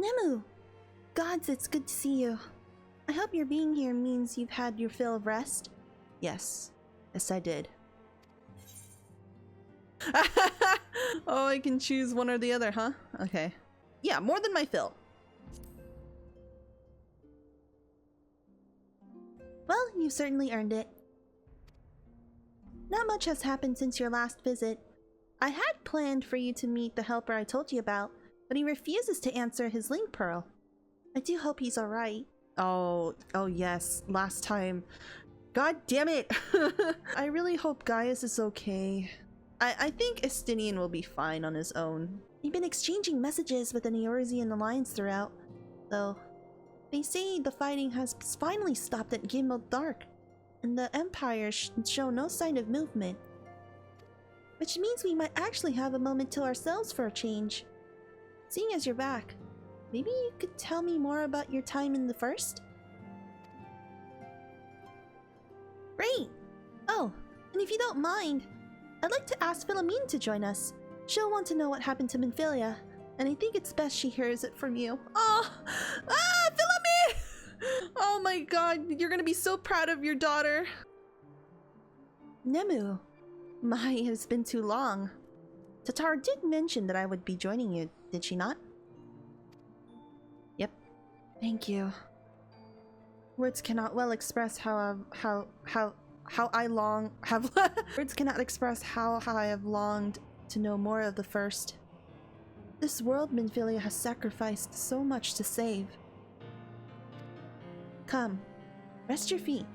Nemu! Gods, it's good to see you. I hope your being here means you've had your fill of rest. Yes. Yes, I did. Oh, I can choose one or the other, huh? Okay. Yeah, more than my fill. Well, you certainly earned it. Not much has happened since your last visit. I had planned for you to meet the helper I told you about, but he refuses to answer his link pearl. I do hope he's alright. Oh yes, last time. God damn it! I really hope Gaius is okay. I think Estinian will be fine on his own. We've been exchanging messages with the Eorzean Alliance throughout, though. They say the fighting has finally stopped at Gimel Dark, and the Empire show no sign of movement. Which means we might actually have a moment to ourselves for a change. Seeing as you're back, maybe you could tell me more about your time in the First? Great! Oh, and if you don't mind, I'd like to ask Philomene to join us. She'll want to know what happened to Minfilia, and I think it's best she hears it from you. Oh! Ah! Philomene! Oh my god, you're gonna be so proud of your daughter. Nemu, my, it's been too long. Tatar did mention that I would be joining you, did she not? Yep. Thank you. Words cannot well express how I long have words cannot express how I have longed to know more of the First. This world Minfilia has sacrificed so much to save. Come, rest your feet.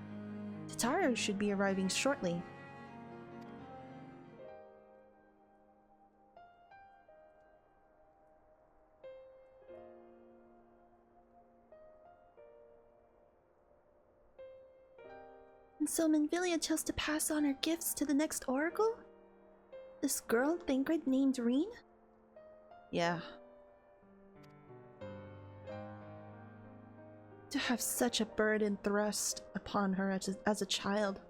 Tataru should be arriving shortly. And so Minfilia chose to pass on her gifts to the next Oracle? This girl Thancred named Reen? Yeah. To have such a burden thrust upon her as a child,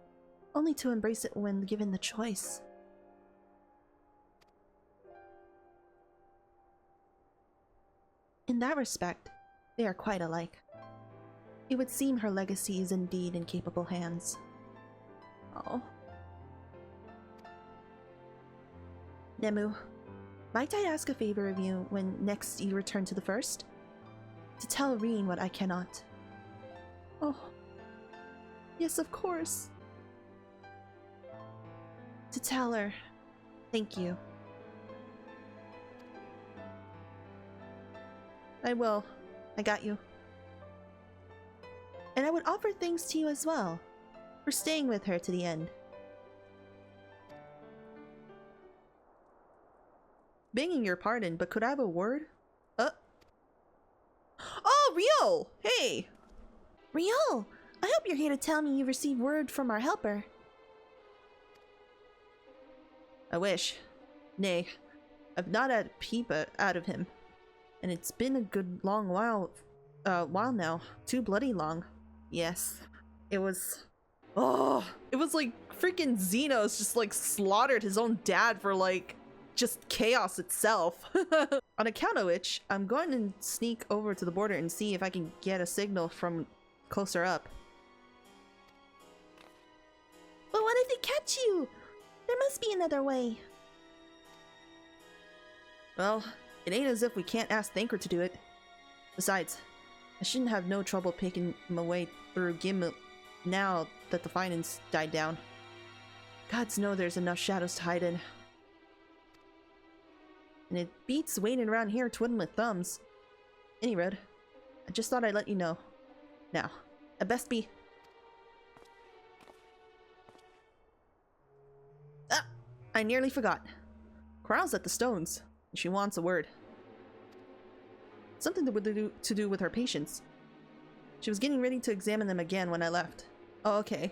only to embrace it when given the choice. In that respect, they are quite alike. It would seem her legacy is indeed in capable hands. Oh. Nemu, might I ask a favor of you when next you return to the First? To tell Reen what I cannot. Oh. Yes, of course. To tell her, thank you. I will. I got you. And I would offer thanks to you as well, for staying with her to the end. Begging your pardon, but could I have a word? Oh, Ryul! Hey! Ryul! I hope you're here to tell me you received word from our helper. I wish. Nay, I've not had a peep out of him. And it's been a good long while now. Too bloody long. Yes. It was... Oh! It was like freaking Xenos just like slaughtered his own dad for like just chaos itself. On account of which, I'm going to sneak over to the border and see if I can get a signal from closer up. But what if they catch you? There must be another way. Well, it ain't as if we can't ask Thancred to do it. Besides, I shouldn't have no trouble picking my way through Gimel now that the finance died down. Gods know there's enough shadows to hide in. And it beats waiting around here twiddling thumbs. Anyway, I just thought I'd let you know. Now, I best be... Ah! I nearly forgot. Kryl's at the stones, and she wants a word. Something to do with her patients. She was getting ready to examine them again when I left. Oh, okay.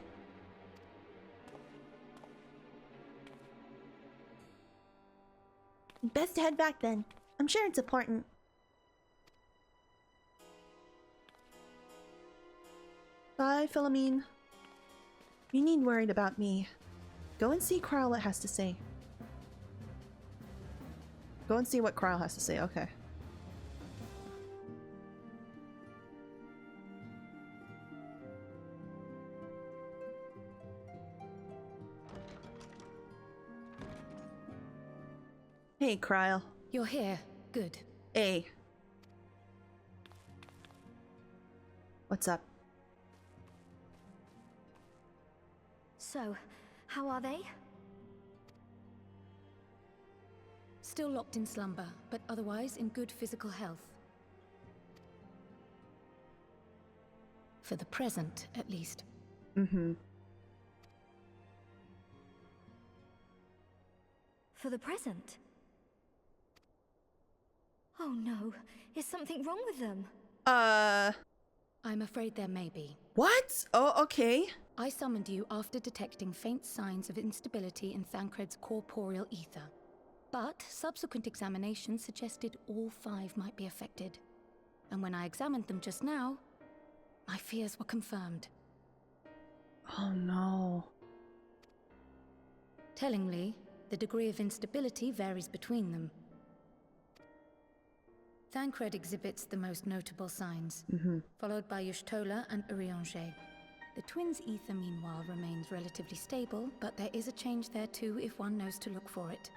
Best head back then. I'm sure it's important. Bye, Philomene. You need worried about me. Go and see Kryl what has to say. Go and see what Kryl has to say, okay. Hey, Kryl. You're here. Good. Hey. What's up? So, how are they? Still locked in slumber, but otherwise in good physical health. For the present, at least. Mm-hmm. For the present? Oh no, is something wrong with them? I'm afraid there may be. What? Oh, okay. I summoned you after detecting faint signs of instability in Thancred's corporeal ether. But subsequent examination suggested all 5 might be affected. And when I examined them just now, my fears were confirmed. Oh no. Tellingly, the degree of instability varies between them. Thancred exhibits the most notable signs, followed by Y'shtola and Urianger. The twins' ether, meanwhile, remains relatively stable, but there is a change there too if one knows to look for it.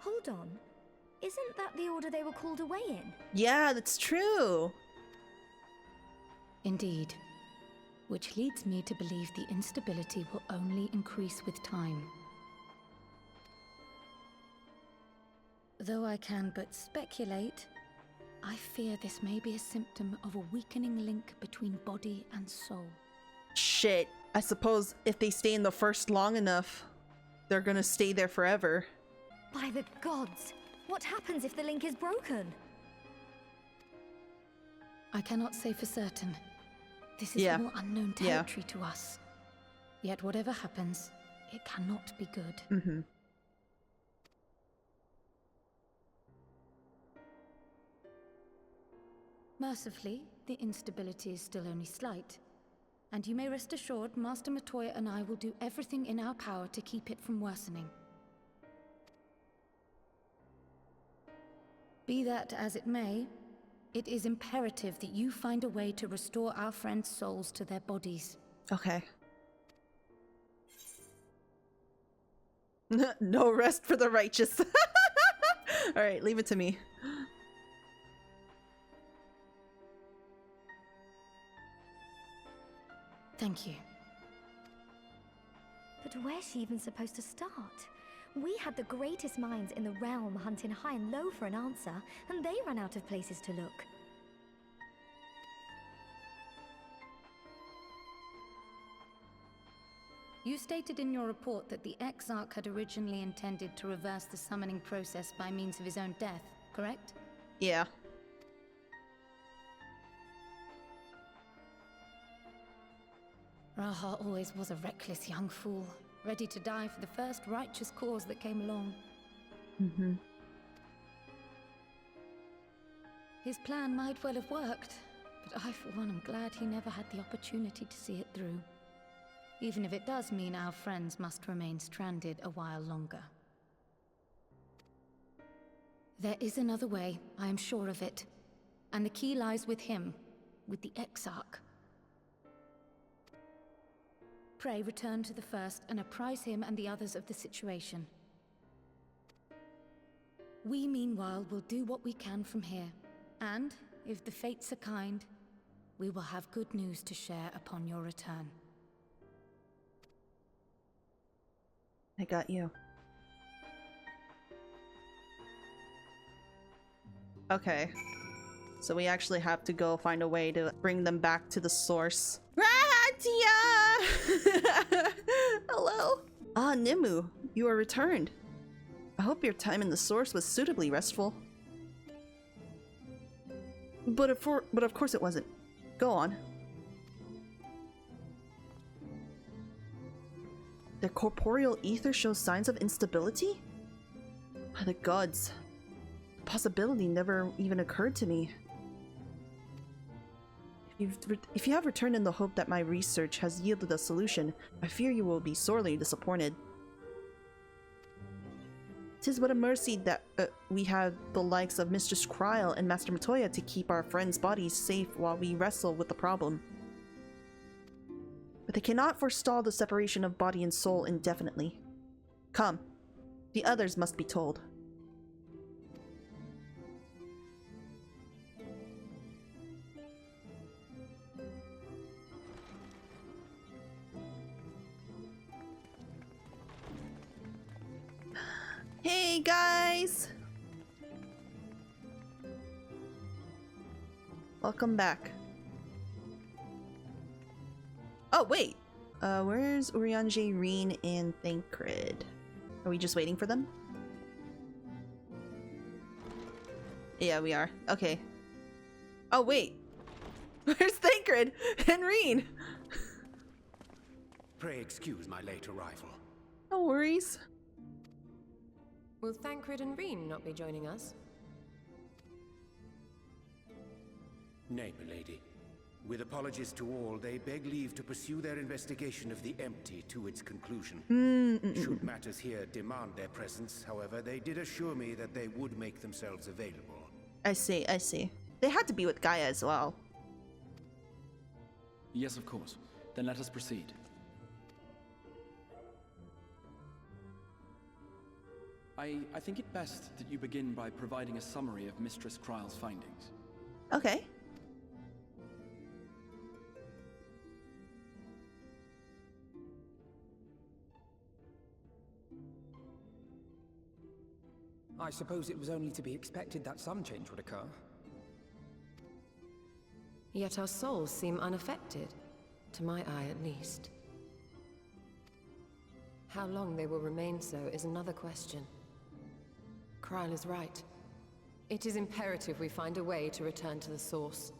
Hold on. Isn't that the order they were called away in? Yeah, that's true. Indeed. Which leads me to believe the instability will only increase with time. Though I can but speculate, I fear this may be a symptom of a weakening link between body and soul. Shit. I suppose if they stay in the first long enough, they're gonna stay there forever. By the gods! What happens if the link is broken? I cannot say for certain. This is Yeah. all unknown territory to us. Yet whatever happens, it cannot be good. Mm-hmm. Mercifully, the instability is still only slight. And you may rest assured Master Matoya and I will do everything in our power to keep it from worsening. Be that as it may, it is imperative that you find a way to restore our friends' souls to their bodies. Okay. No rest for the righteous. Alright, leave it to me. Thank you. But where's she even supposed to start? We had the greatest minds in the realm hunting high and low for an answer, and they ran out of places to look. You stated in your report that the Exarch had originally intended to reverse the summoning process by means of his own death, correct? Yeah. Raha always was a reckless young fool, ready to die for the first righteous cause that came along. Mm-hmm. His plan might well have worked, but I for one am glad he never had the opportunity to see it through. Even if it does mean our friends must remain stranded a while longer. There is another way, I am sure of it. And the key lies with him, with the Exarch. Pray return to the First and apprise him and the others of the situation. We, meanwhile, will do what we can from here. And, if the fates are kind, we will have good news to share upon your return. I got you. Okay. So we actually have to go find a way to bring them back to the source. Ratia! Hello? Ah, Nimue, you are returned. I hope your time in the source was suitably restful. But of course it wasn't. Go on. The corporeal ether shows signs of instability? By the gods. The possibility never even occurred to me. If you have returned in the hope that my research has yielded a solution, I fear you will be sorely disappointed. 'Tis but a mercy that we have the likes of Mistress Kryl and Master Matoya to keep our friends' bodies safe while we wrestle with the problem. they cannot forestall the separation of body and soul indefinitely. Come, the others must be told. Hey guys! Welcome back. Oh wait! Where's Urianger, Reen, and Thancred? Are we just waiting for them? Yeah, we are. Okay. Oh wait! Where's Thancred and Reen? Pray excuse my late arrival. No worries. Will Thancred and Reen not be joining us? Nay, milady. With apologies to all, they beg leave to pursue their investigation of the empty to its conclusion. Should matters here demand their presence, however, they did assure me that they would make themselves available. I see, I see. They had to be with Gaia as well. Yes, of course. Then let us proceed. I think it best that you begin by providing a summary of Mistress Kryl's findings. Okay. I suppose it was only to be expected that some change would occur. Yet our souls seem unaffected, to my eye at least. How long they will remain so is another question. Kryl is right. It is imperative we find a way to return to the source.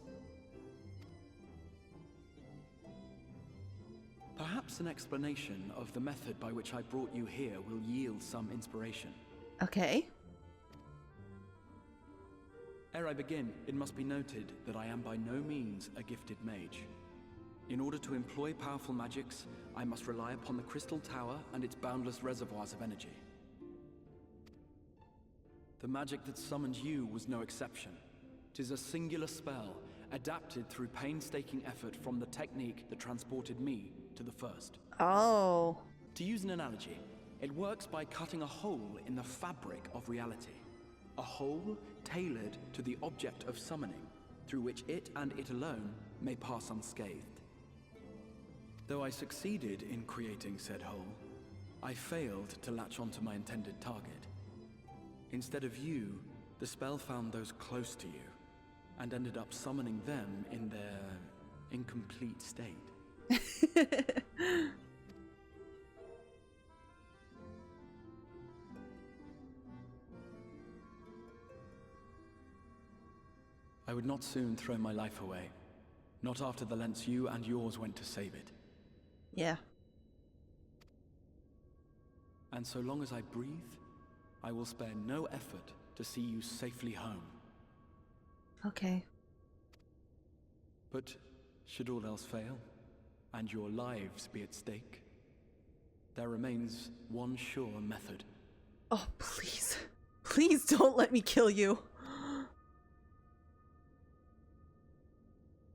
Perhaps an explanation of the method by which I brought you here will yield some inspiration. Okay. Ere I begin, it must be noted that I am by no means a gifted mage. In order to employ powerful magics, I must rely upon the Crystal Tower and its boundless reservoirs of energy. The magic that summoned you was no exception. 'Tis a singular spell, adapted through painstaking effort from the technique that transported me to the first. Oh. To use an analogy, it works by cutting a hole in the fabric of reality. A hole tailored to the object of summoning, through which it and it alone may pass unscathed. Though I succeeded in creating said hole, I failed to latch onto my intended target. Instead of you, the spell found those close to you, and ended up summoning them in their incomplete state. I would not soon throw my life away, not after the lengths you and yours went to save it. Yeah. And so long as I breathe, I will spare no effort to see you safely home. Okay. But should all else fail, and your lives be at stake, there remains one sure method. Oh, please. Please don't let me kill you.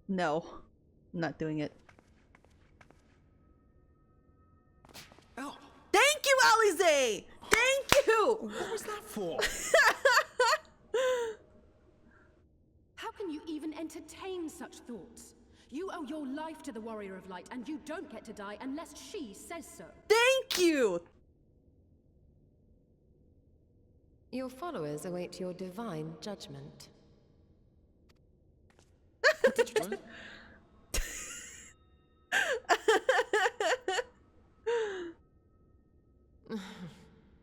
No. I'm not doing it. Oh, Thank you, Alize! Thank you! what was that for? How can you even entertain such thoughts? You owe your life to the Warrior of Light, and you don't get to die unless she says so. Thank you! Your followers await your divine judgment.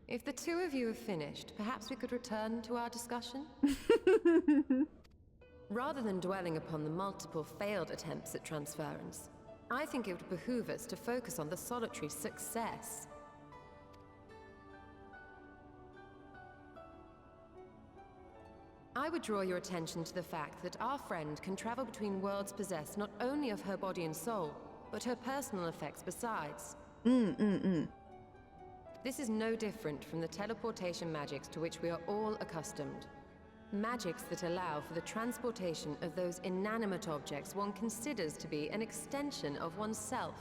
If the two of you have finished, perhaps we could return to our discussion? Rather than dwelling upon the multiple failed attempts at transference, I think it would behoove us to focus on the solitary success. I would draw your attention to the fact that our friend can travel between worlds possessed not only of her body and soul, but her personal effects besides. This is no different from the teleportation magics to which we are all accustomed. Magics that allow for the transportation of those inanimate objects one considers to be an extension of oneself.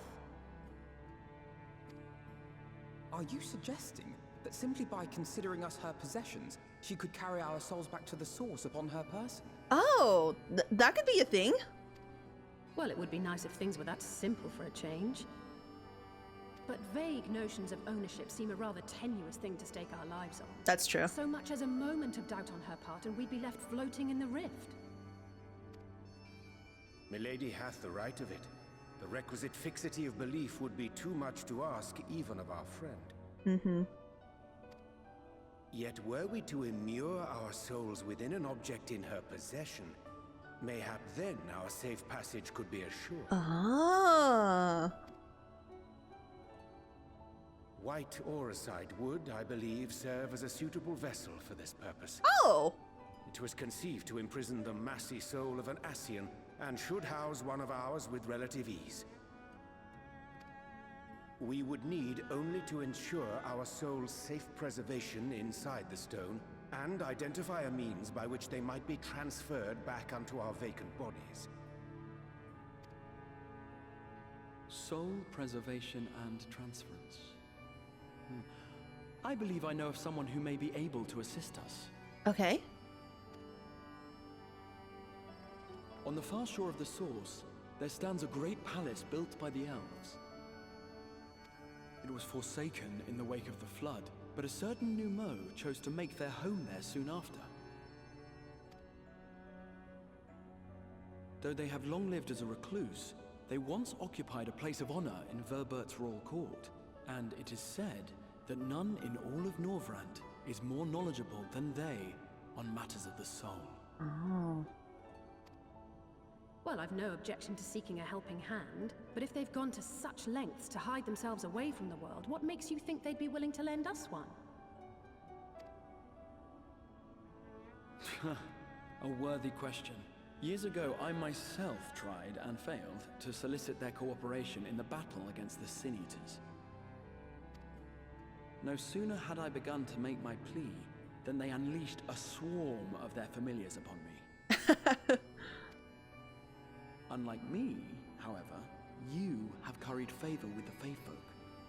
Are you suggesting that simply by considering us her possessions, she could carry our souls back to the source upon her person? Oh, that could be a thing. Well, it would be nice if things were that simple for a change. But vague notions of ownership seem a rather tenuous thing to stake our lives on. That's true. So much as a moment of doubt on her part, and we'd be left floating in the rift. Milady hath the right of it. The requisite fixity of belief would be too much to ask even of our friend. Mm-hmm. Yet were we to immure our souls within an object in her possession, mayhap then our safe passage could be assured. Ah. White Auracite would, I believe, serve as a suitable vessel for this purpose. Oh. It was conceived to imprison the massy soul of an Ascian, and should house one of ours with relative ease. We would need only to ensure our soul's safe preservation inside the stone, and identify a means by which they might be transferred back unto our vacant bodies. Soul preservation and transference. I believe I know of someone who may be able to assist us. Okay. On the far shore of the source, there stands a great palace built by the elves. It was forsaken in the wake of the flood, but a certain Numo chose to make their home there soon after. Though they have long lived as a recluse, they once occupied a place of honor in Verbert's royal court, and it is said that none in all of Norvrand is more knowledgeable than they on matters of the soul. Oh. Well, I've no objection to seeking a helping hand, but if they've gone to such lengths to hide themselves away from the world, what makes you think they'd be willing to lend us one? A worthy question. Years ago, I myself tried and failed to solicit their cooperation in the battle against the Sin Eaters. No sooner had I begun to make my plea than they unleashed a swarm of their familiars upon me. Unlike me, however, you have curried favor with the Fae folk.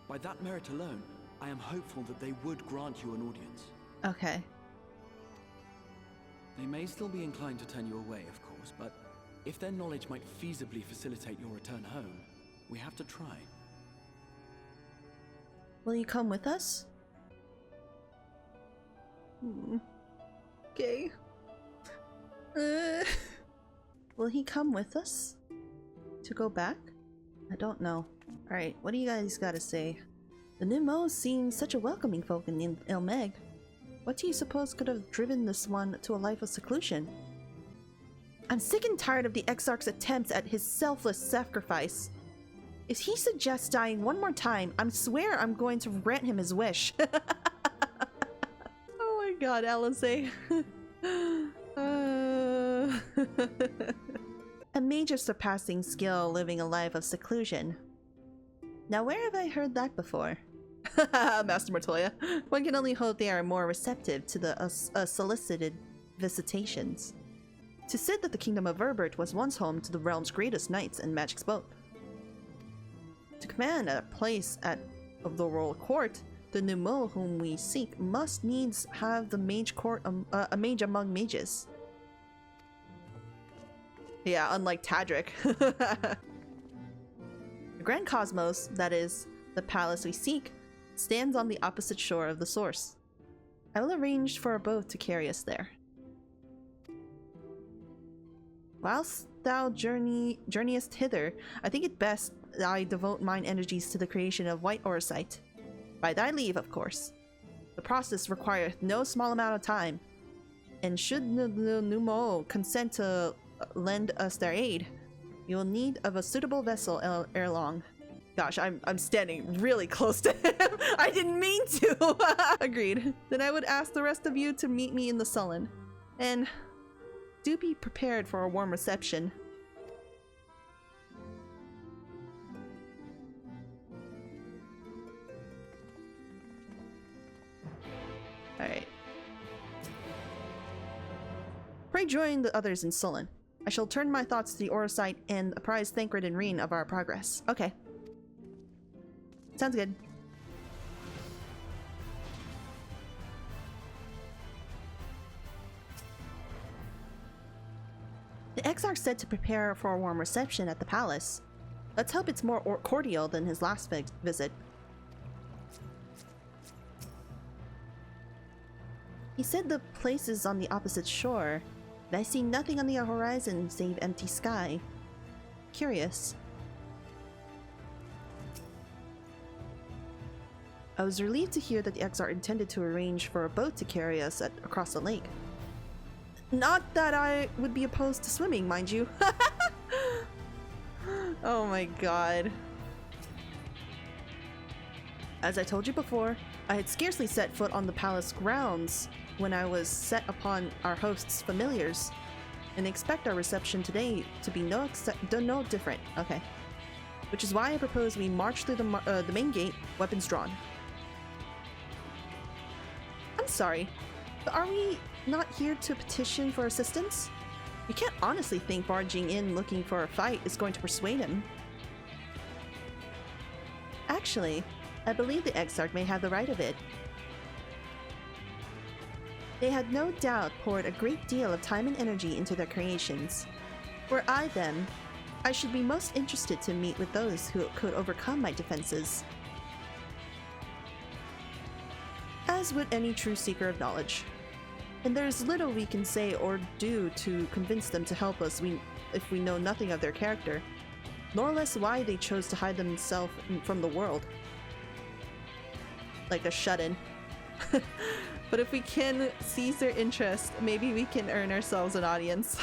By that merit alone, I am hopeful that they would grant you an audience. Okay. They may still be inclined to turn you away, of course, but if their knowledge might feasibly facilitate your return home, we have to try. Will you come with us? Okay. Will he come with us? To go back? I don't know. Alright, what do you guys gotta say? The Nimos seem such a welcoming folk in Ilmeg. What do you suppose could have driven this one to a life of seclusion? I'm sick and tired of the Exarch's attempts at his selfless sacrifice. If he suggests dying one more time, I swear I'm going to grant him his wish. Oh my god, Alice. A mage of surpassing skill living a life of seclusion. Now where have I heard that before? Master Montoya. One can only hope they are more receptive to the solicited visitations. 'Tis said that the kingdom of Verbert was once home to the realm's greatest knights and magic's both. To command a place of the royal court, the Numo whom we seek must needs have the mage court a mage among mages. Yeah, unlike Tadric. The Grand Cosmos, that is, the palace we seek, stands on the opposite shore of the source. I will arrange for a boat to carry us there. Whilst thou journeyest hither, I think it best that I devote mine energies to the creation of white Auracite. By thy leave, of course. The process requireth no small amount of time, and should the Numo consent to lend us their aid, you will need of a suitable vessel ere long. Gosh, I'm standing really close to him. I didn't mean to. Agreed. Then I would ask the rest of you to meet me in the Sullen. And do be prepared for a warm reception. Alright. Pray join the others in Sullen. I shall turn my thoughts to the Auracite and apprise Thancred and Reen of our progress. Okay. Sounds good. The Exarch said to prepare for a warm reception at the palace. Let's hope it's more cordial than his last visit. He said the place is on the opposite shore, but I see nothing on the horizon save empty sky. Curious. I was relieved to hear that the Exarch intended to arrange for a boat to carry us across the lake. Not that I would be opposed to swimming, mind you. Oh my god. As I told you before, I had scarcely set foot on the palace grounds when I was set upon our host's familiars, and expect our reception today to be no different. Okay. Which is why I propose we march through the main gate, weapons drawn. I'm sorry, but are we not here to petition for assistance? You can't honestly think barging in looking for a fight is going to persuade him. Actually, I believe the Exarch may have the right of it. They had no doubt poured a great deal of time and energy into their creations. Were I them, I should be most interested to meet with those who could overcome my defenses. As would any true seeker of knowledge. And there is little we can say or do to convince them to help us if we know nothing of their character, nor less why they chose to hide themselves from the world. Like a shut-in. But if we can seize their interest, maybe we can earn ourselves an audience.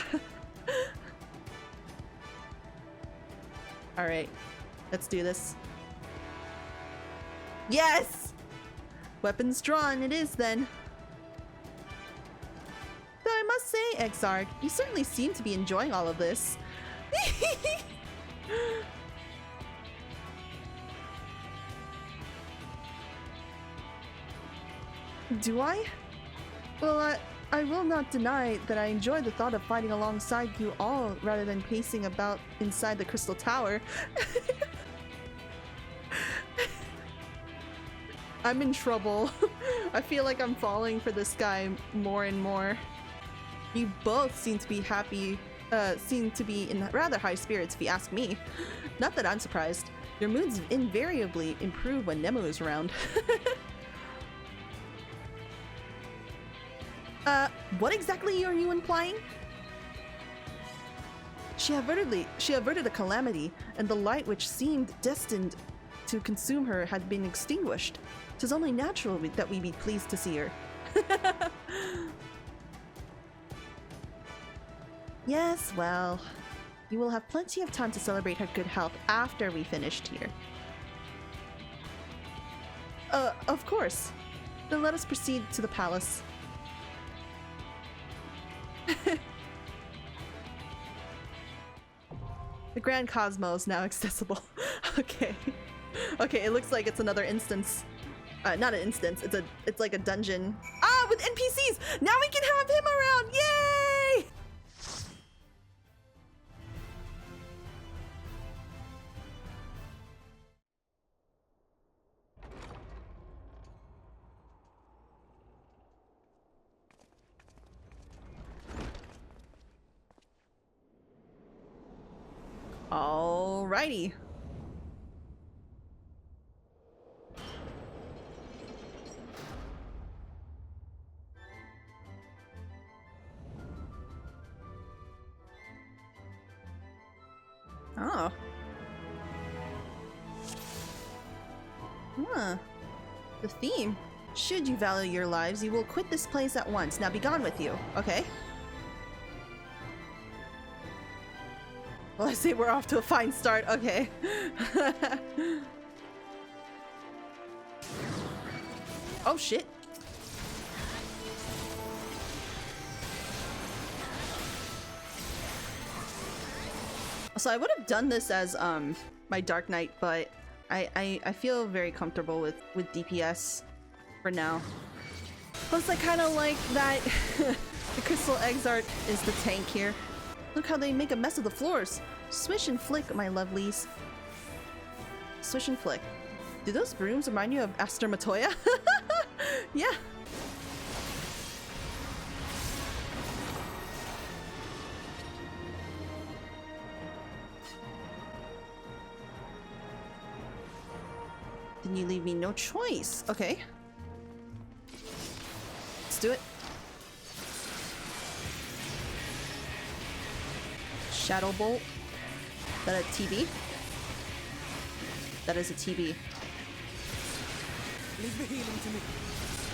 Alright, let's do this. Yes! Weapons drawn it is then. Though I must say, Exarch, you certainly seem to be enjoying all of this. Do I? Well, I will not deny that I enjoy the thought of fighting alongside you all rather than pacing about inside the Crystal Tower. I'm in trouble. I feel like I'm falling for this guy more and more. You both seem to be in rather high spirits if you ask me. Not that I'm surprised. Your moods invariably improve when Nemu is around. What exactly are you implying? She averted a calamity, and the light which seemed destined to consume her had been extinguished. 'Tis only natural that we be pleased to see her. Yes, well, you will have plenty of time to celebrate her good health after we finished here. Of course. Then let us proceed to the palace. The Grand Cosmo is now accessible. Okay. Okay, it looks like it's another instance. Not an instance, it's like a dungeon. Ah, with NPCs! Now we can have him around! Yay! Alrighty. Oh. Huh. The theme. Should you value your lives, you will quit this place at once. Now be gone with you. Okay. Well, I say we're off to a fine start. Okay. Oh shit. So I would have done this as my Dark Knight, but I feel very comfortable with DPS for now. Plus I kind of like that the Crystal Exarch is the tank here. Look how they make a mess of the floors. Swish and flick, my lovelies. Swish and flick. Do those brooms remind you of Astermatoya? Yeah. Then you leave me no choice. Okay. Let's do it. Shadow Bolt. Is that a TB? That is a TB. Leave the healing to me.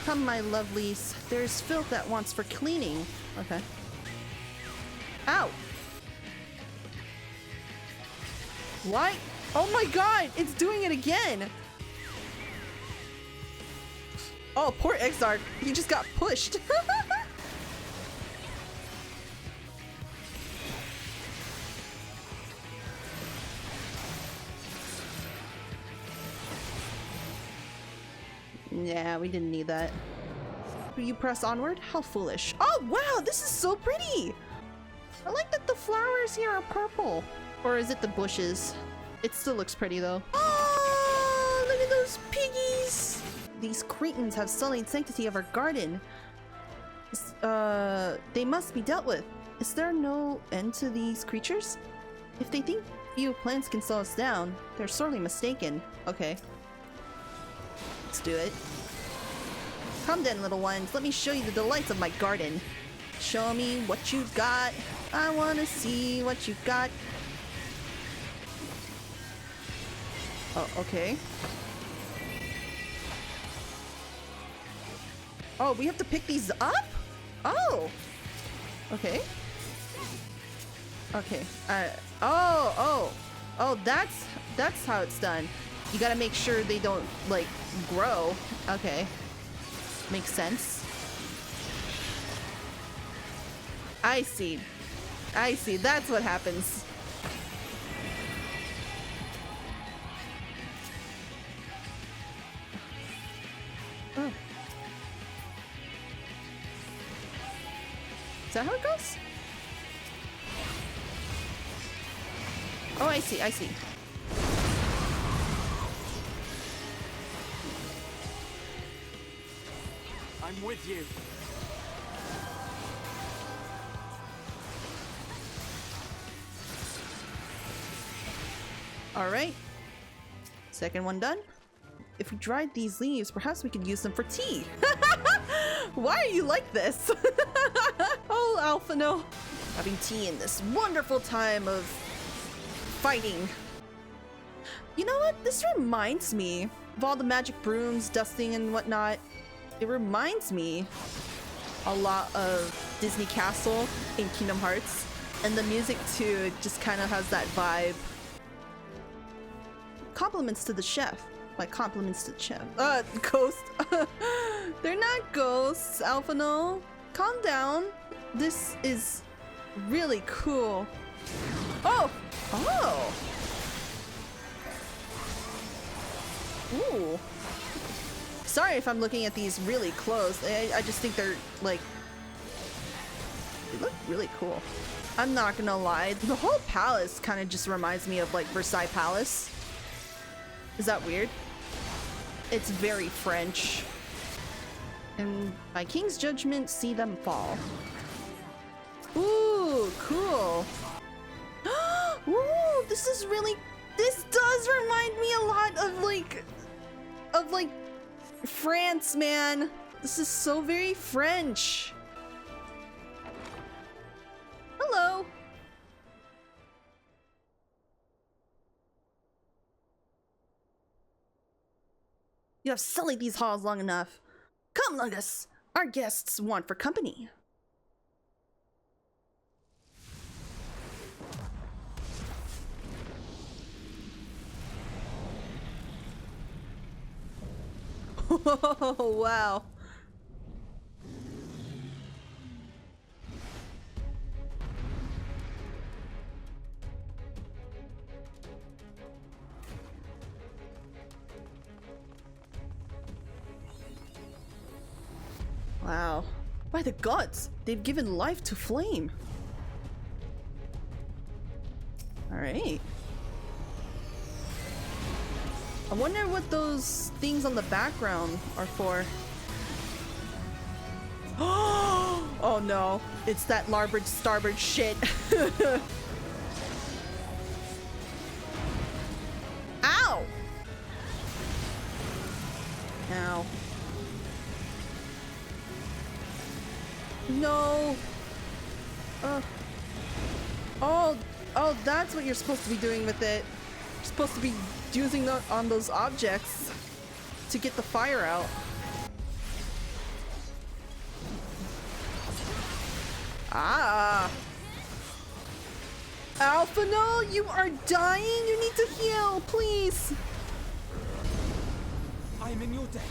Come, my lovelies. There's filth that wants for cleaning. Okay. Ow! Why? Oh my god! It's doing it again! Oh, poor Exarch. He just got pushed. Yeah, we didn't need that. Do you press onward? How foolish. Oh, wow! This is so pretty! I like that the flowers here are purple. Or is it the bushes? It still looks pretty though. Oh, look at those piggies! These cretins have sullied sanctity of our garden. They must be dealt with. Is there no end to these creatures? If they think few plants can slow us down, they're sorely mistaken. Okay. Let's do it. Come then, little ones. Let me show you the delights of my garden. Show me what you got. I wanna see what you got. Oh, okay. Oh, we have to pick these up? Oh! Okay. Okay. Oh, that's how it's done. You gotta make sure they don't, like, grow. Okay. Makes sense. I see. I see. That's what happens. Oh. Is that how it goes? Oh, I see. I see. I'm with you. All right. Second one done. If we dried these leaves, perhaps we could use them for tea. Why are you like this? Oh, Alphino. Having tea in this wonderful time of fighting. You know what? This reminds me of all the magic brooms, dusting and whatnot. It reminds me a lot of Disney Castle in Kingdom Hearts. And the music too, it just kind of has that vibe. Compliments to the chef. My compliments to the chef. Ghost. They're not ghosts, Alphino. Calm down. This is really cool. Oh! Oh! Ooh. Sorry if I'm looking at these really close. I just think they're, like... They look really cool. I'm not gonna lie. The whole palace kind of just reminds me of, like, Versailles Palace. Is that weird? It's very French. And by King's judgment, see them fall. Ooh, cool. Ooh, this is really... This does remind me a lot of, like... France, man. This is so very French. Hello. You have sullied these halls long enough. Come, Lungus. Our guests want for company. Oh, wow. Wow. By the gods, they've given life to flame. Alright. I wonder what those things on the background are for. Oh no, it's that larboard starboard shit. Ow! Ow. No! Oh, that's what you're supposed to be doing with it. You're supposed to be using that on those objects to get the fire out. Ah! Alpha, no! You are dying! You need to heal, please! I'm in your debt.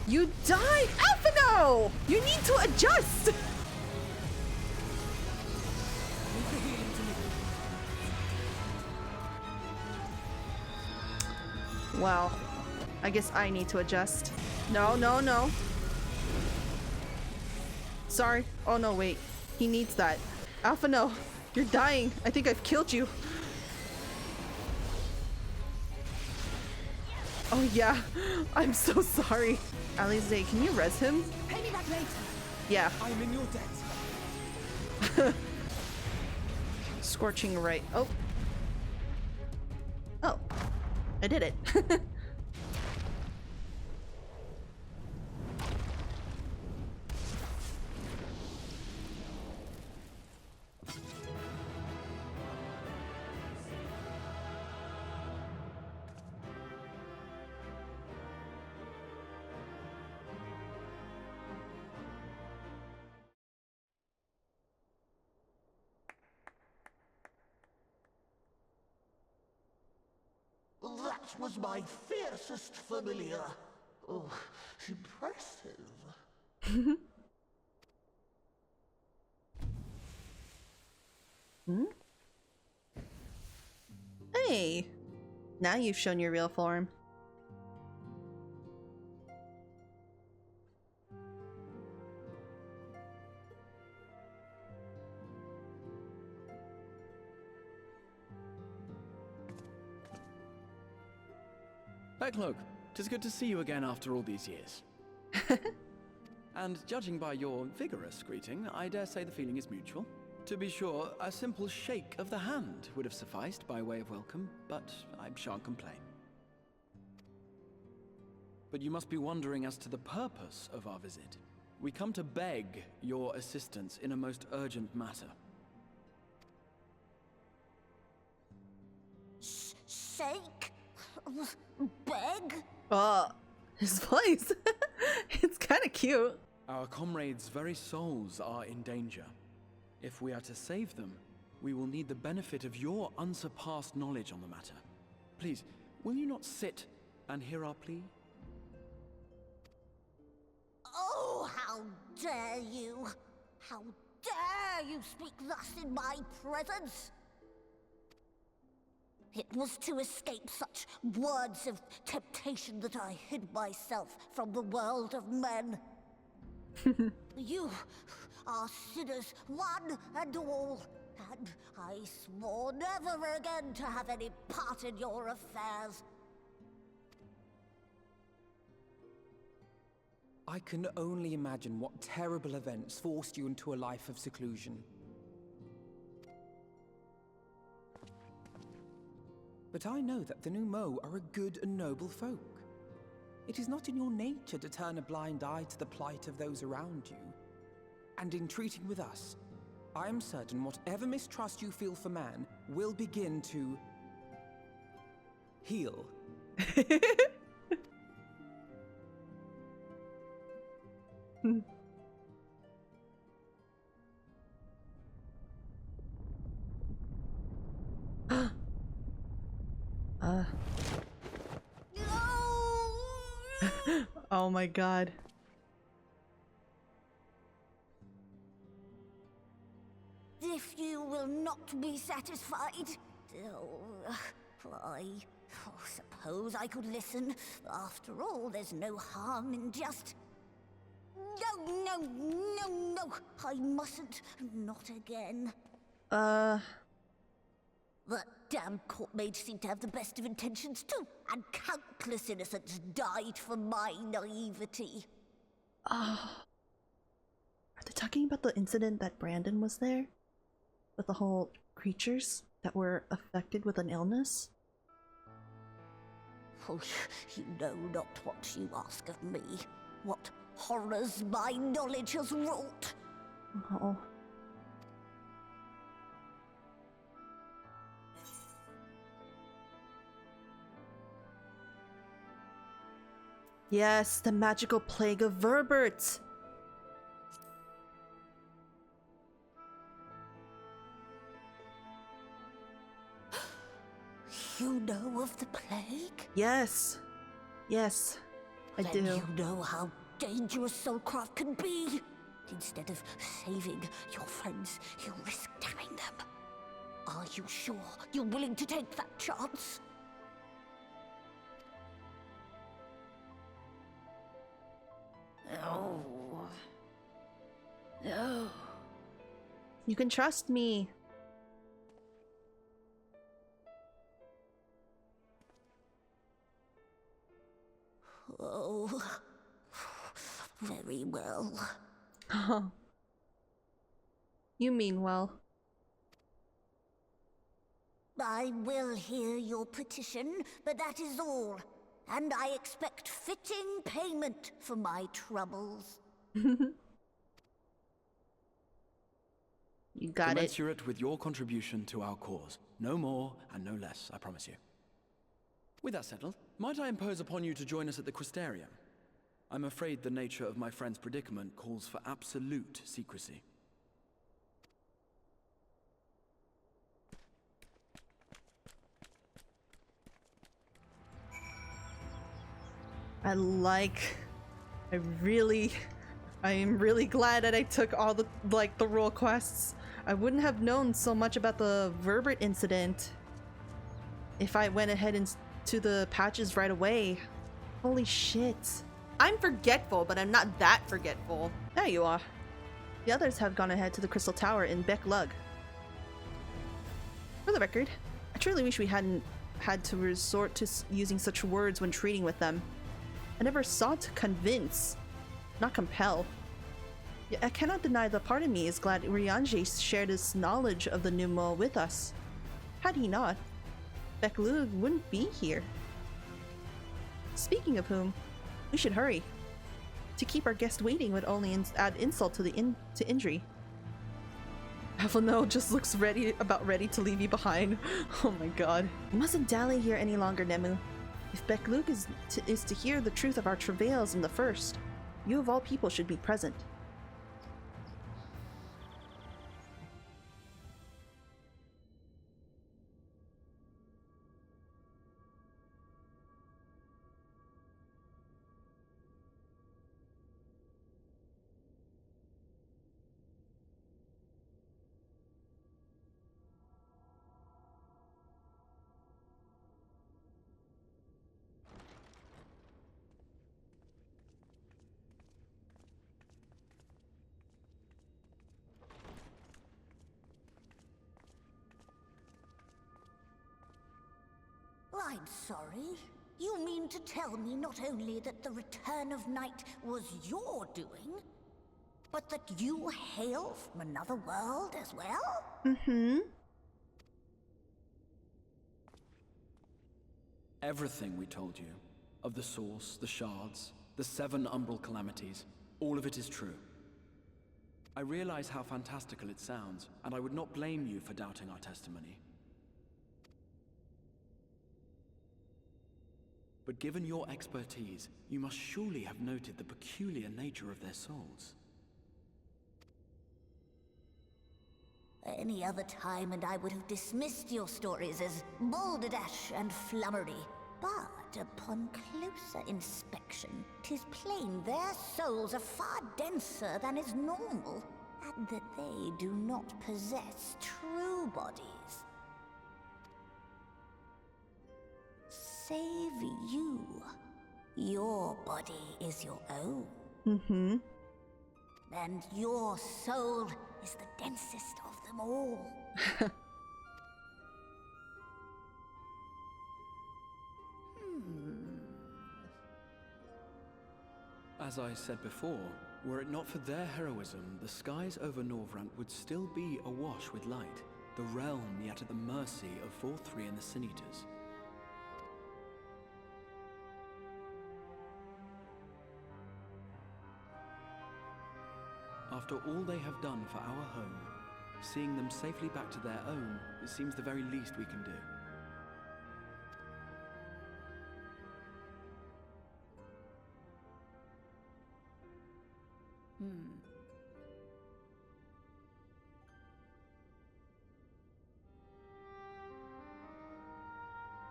You died! Alpha, no! You need to adjust! Well, I guess I need to adjust. No, no, no. Sorry. Oh no, wait. He needs that. Alpha, no. You're dying. I think I've killed you. Oh yeah. I'm so sorry. Alize, can you res him? Pay me back later. Yeah. I'm in your debt. Scorching right. Oh. Oh. I did it. That was my fiercest familiar. Oh, impressive. Hmm? Hey! Now you've shown your real form. Backlook, 'tis good to see you again after all these years. And judging by your vigorous greeting, I dare say the feeling is mutual. To be sure, a simple shake of the hand would have sufficed by way of welcome, but I shan't complain. But you must be wondering as to the purpose of our visit. We come to beg your assistance in a most urgent matter. Shake? Beg? His voice. It's kind of cute. Our comrades' very souls are in danger. If we are to save them, we will need the benefit of your unsurpassed knowledge on the matter. Please, will you not sit and hear our plea? Oh, how dare you! How dare you speak thus in my presence! It was to escape such words of temptation that I hid myself from the world of men. You are sinners, one and all, and I swore never again to have any part in your affairs. I can only imagine what terrible events forced you into a life of seclusion. But I know that the Numo are a good and noble folk. It is not in your nature to turn a blind eye to the plight of those around you. And in treating with us, I am certain whatever mistrust you feel for man will begin to heal. Oh my god. If you will not be satisfied, I suppose I could listen. After all, there's no harm in just... No, I mustn't. Not again. That damn court mage seemed to have the best of intentions too, and countless innocents died for my naivety. Are they talking about the incident that Brandon was there? With the whole creatures that were affected with an illness? Oh, you know not what you ask of me. What horrors my knowledge has wrought. Oh. Yes, the magical plague of Verbert. You know of the plague? Yes. Yes, I do. Then you know how dangerous soulcraft can be. Instead of saving your friends, you risk damning them. Are you sure you're willing to take that chance? No. No. You can trust me. Oh, very well. You mean well. I will hear your petition, but that is all. And I expect fitting payment for my troubles. You got it. Commensurate with your contribution to our cause. No more and no less, I promise you. With that settled, might I impose upon you to join us at the Crystarium? I'm afraid the nature of my friend's predicament calls for absolute secrecy. I am really glad that I took all the role quests. I wouldn't have known so much about the Verbert incident if I went ahead and to the patches right away. Holy shit. I'm forgetful, but I'm not that forgetful. There you are. The others have gone ahead to the Crystal Tower in Beck-Lug. For the record, I truly wish we hadn't had to resort to using such words when treating with them. I never sought to convince, not compel. Yet I cannot deny that part of me is glad Urianger shared his knowledge of the Numo with us. Had he not, Beck-Lug wouldn't be here. Speaking of whom, we should hurry. To keep our guest waiting would only add insult to injury. Avalno just looks about ready to leave you behind. Oh my god. You mustn't dally here any longer, Nemu. If Beck-Lug is to hear the truth of our travails in the first, you of all people should be present. I'm sorry. You mean to tell me not only that the return of night was your doing, but that you hail from another world as well? Mm-hmm. Everything we told you, of the source, the shards, the 7 umbral calamities, all of it is true. I realize how fantastical it sounds, and I would not blame you for doubting our testimony. But given your expertise, you must surely have noted the peculiar nature of their souls. Any other time and I would have dismissed your stories as balderdash and flummery. But upon closer inspection, 'tis plain their souls are far denser than is normal, and that they do not possess true bodies. Save you. Your body is your own. Mm-hmm. And your soul is the densest of them all. As I said before, were it not for their heroism, the skies over Norvrant would still be awash with light, the realm yet at the mercy of Vorthri and the Sin-Eaters. After all they have done for our home, seeing them safely back to their own seems the very least we can do.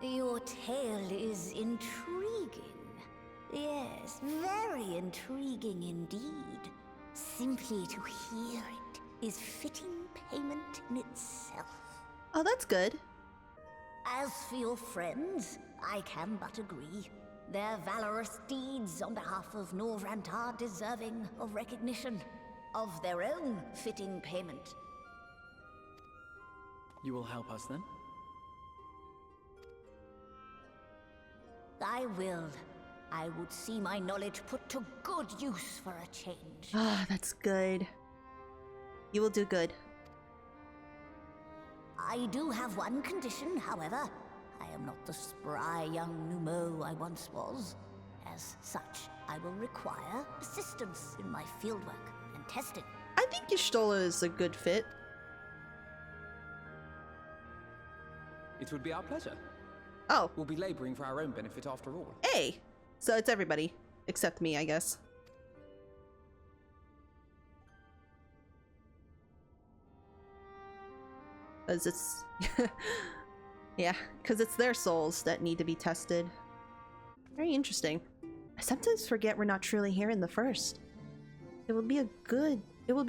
Your tale is intriguing. Yes, very intriguing indeed. Simply to hear it is fitting payment in itself. Oh, that's good. As for your friends, I can but agree. Their valorous deeds on behalf of Norvrant are deserving of recognition, of their own fitting payment. You will help us then? I will. I would see my knowledge put to good use for a change. Ah, that's good. You will do good. I do have one condition, however. I am not the spry young Numo I once was. As such, I will require assistance in my fieldwork and testing. I think Y'shtola is a good fit. It would be our pleasure. Oh, We'll be laboring for our own benefit after all. hey! So it's everybody. Except me, I guess. Because it's... yeah, because it's their souls that need to be tested. Very interesting. I sometimes forget we're not truly here in the first. It will be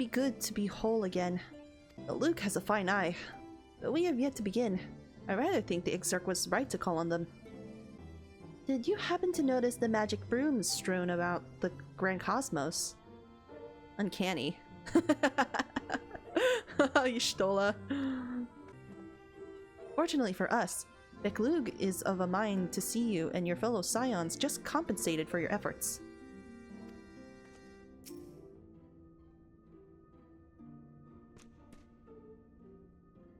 good to be whole again. But Luke has a fine eye. But we have yet to begin. I rather think the Exarch was right to call on them. Did you happen to notice the magic brooms strewn about the Grand Cosmos? Uncanny. Y'shtola. Fortunately for us, Beklug is of a mind to see you and your fellow scions just compensated for your efforts.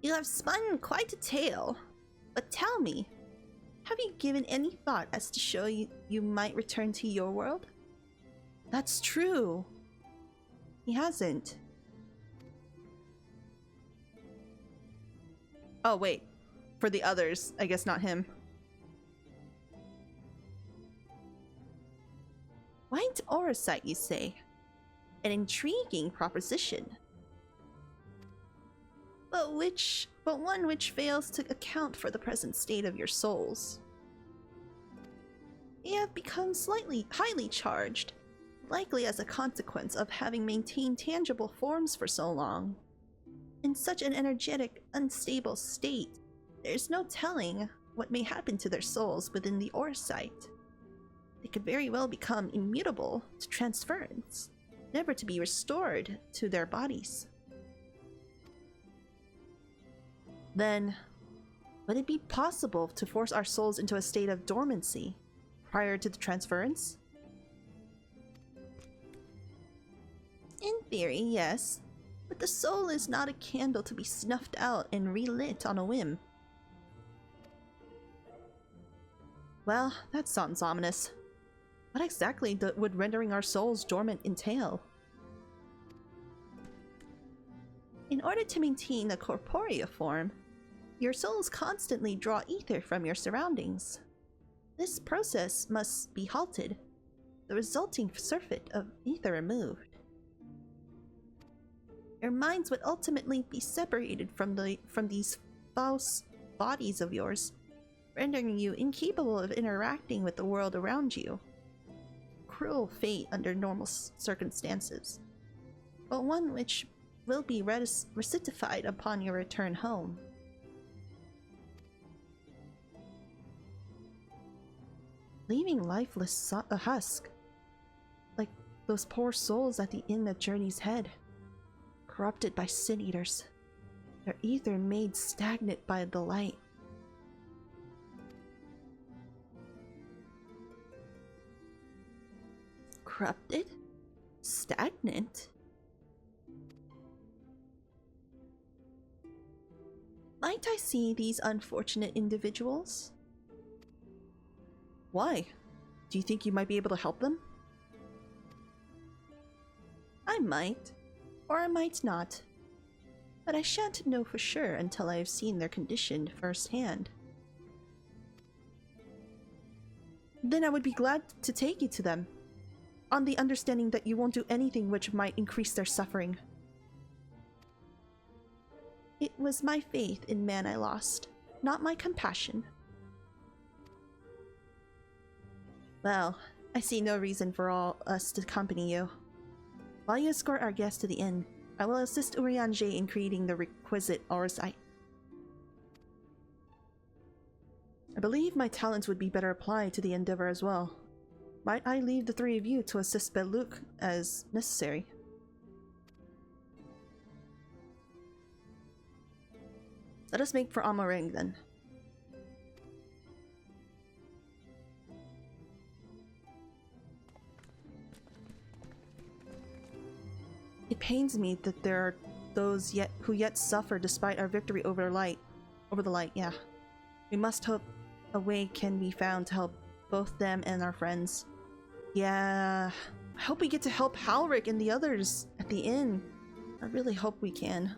You have spun quite a tale, but tell me, have you given any thought as to show you might return to your world? That's true. He hasn't. Oh wait, for the others, I guess not him. White Orosite, you say? An intriguing proposition. But one which fails to account for the present state of your souls. You have become highly charged, likely as a consequence of having maintained tangible forms for so long. In such an energetic, unstable state, there's no telling what may happen to their souls within the Orosite. They could very well become immutable to transference, never to be restored to their bodies. Then, would it be possible to force our souls into a state of dormancy prior to the transference? In theory, yes, but the soul is not a candle to be snuffed out and relit on a whim. Well, that sounds ominous. What exactly would rendering our souls dormant entail? In order to maintain a corporeal form, your souls constantly draw ether from your surroundings. This process must be halted, the resulting surfeit of ether removed. Your minds would ultimately be separated from these false bodies of yours, rendering you incapable of interacting with the world around you. Cruel fate under normal circumstances, but one which will be recertified upon your return home. Leaving lifeless a husk, like those poor souls at the inn at Journey's Head, corrupted by sin eaters, their ether made stagnant by the light. Corrupted? Stagnant? Might I see these unfortunate individuals? Why? Do you think you might be able to help them? I might. Or I might not. But I shan't know for sure until I have seen their condition firsthand. Then I would be glad to take you to them, on the understanding that you won't do anything which might increase their suffering. It was my faith in man I lost, not my compassion. Well, I see no reason for all us to accompany you. While you escort our guests to the inn, I will assist Urianger in creating the requisite oversight. I believe my talents would be better applied to the endeavor as well. Might I leave the three of you to assist Beluk as necessary? Let us make for Amareng then. It pains me that there are those who yet suffer despite our victory over the light. Yeah. We must hope a way can be found to help both them and our friends. Yeah. I hope we get to help Halric and the others at the inn. I really hope we can.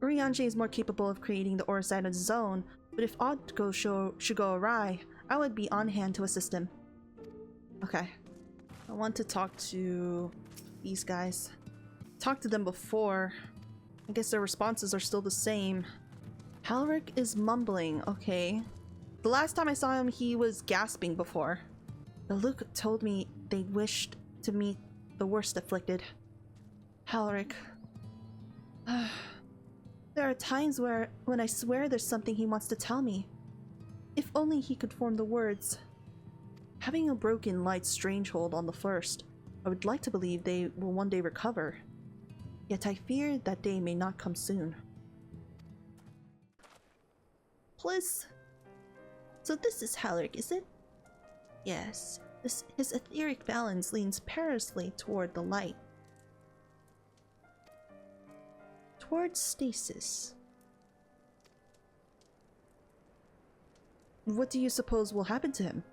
Urianger is more capable of creating the Orside of his own, but if aught should go awry, I would be on hand to assist him. Okay. I want to talk to these guys. Talked to them before. I guess their responses are still the same. Halric is mumbling, okay. The last time I saw him, he was gasping before. Beluk told me they wished to meet the worst afflicted. Halric. There are times when I swear there's something he wants to tell me. If only he could form the words. Having a broken light strangehold on the first, I would like to believe they will one day recover. Yet I fear that day may not come soon. Please. So this is Halric, is it? Yes. His etheric balance leans perilously toward the light. Towards stasis. What do you suppose will happen to him?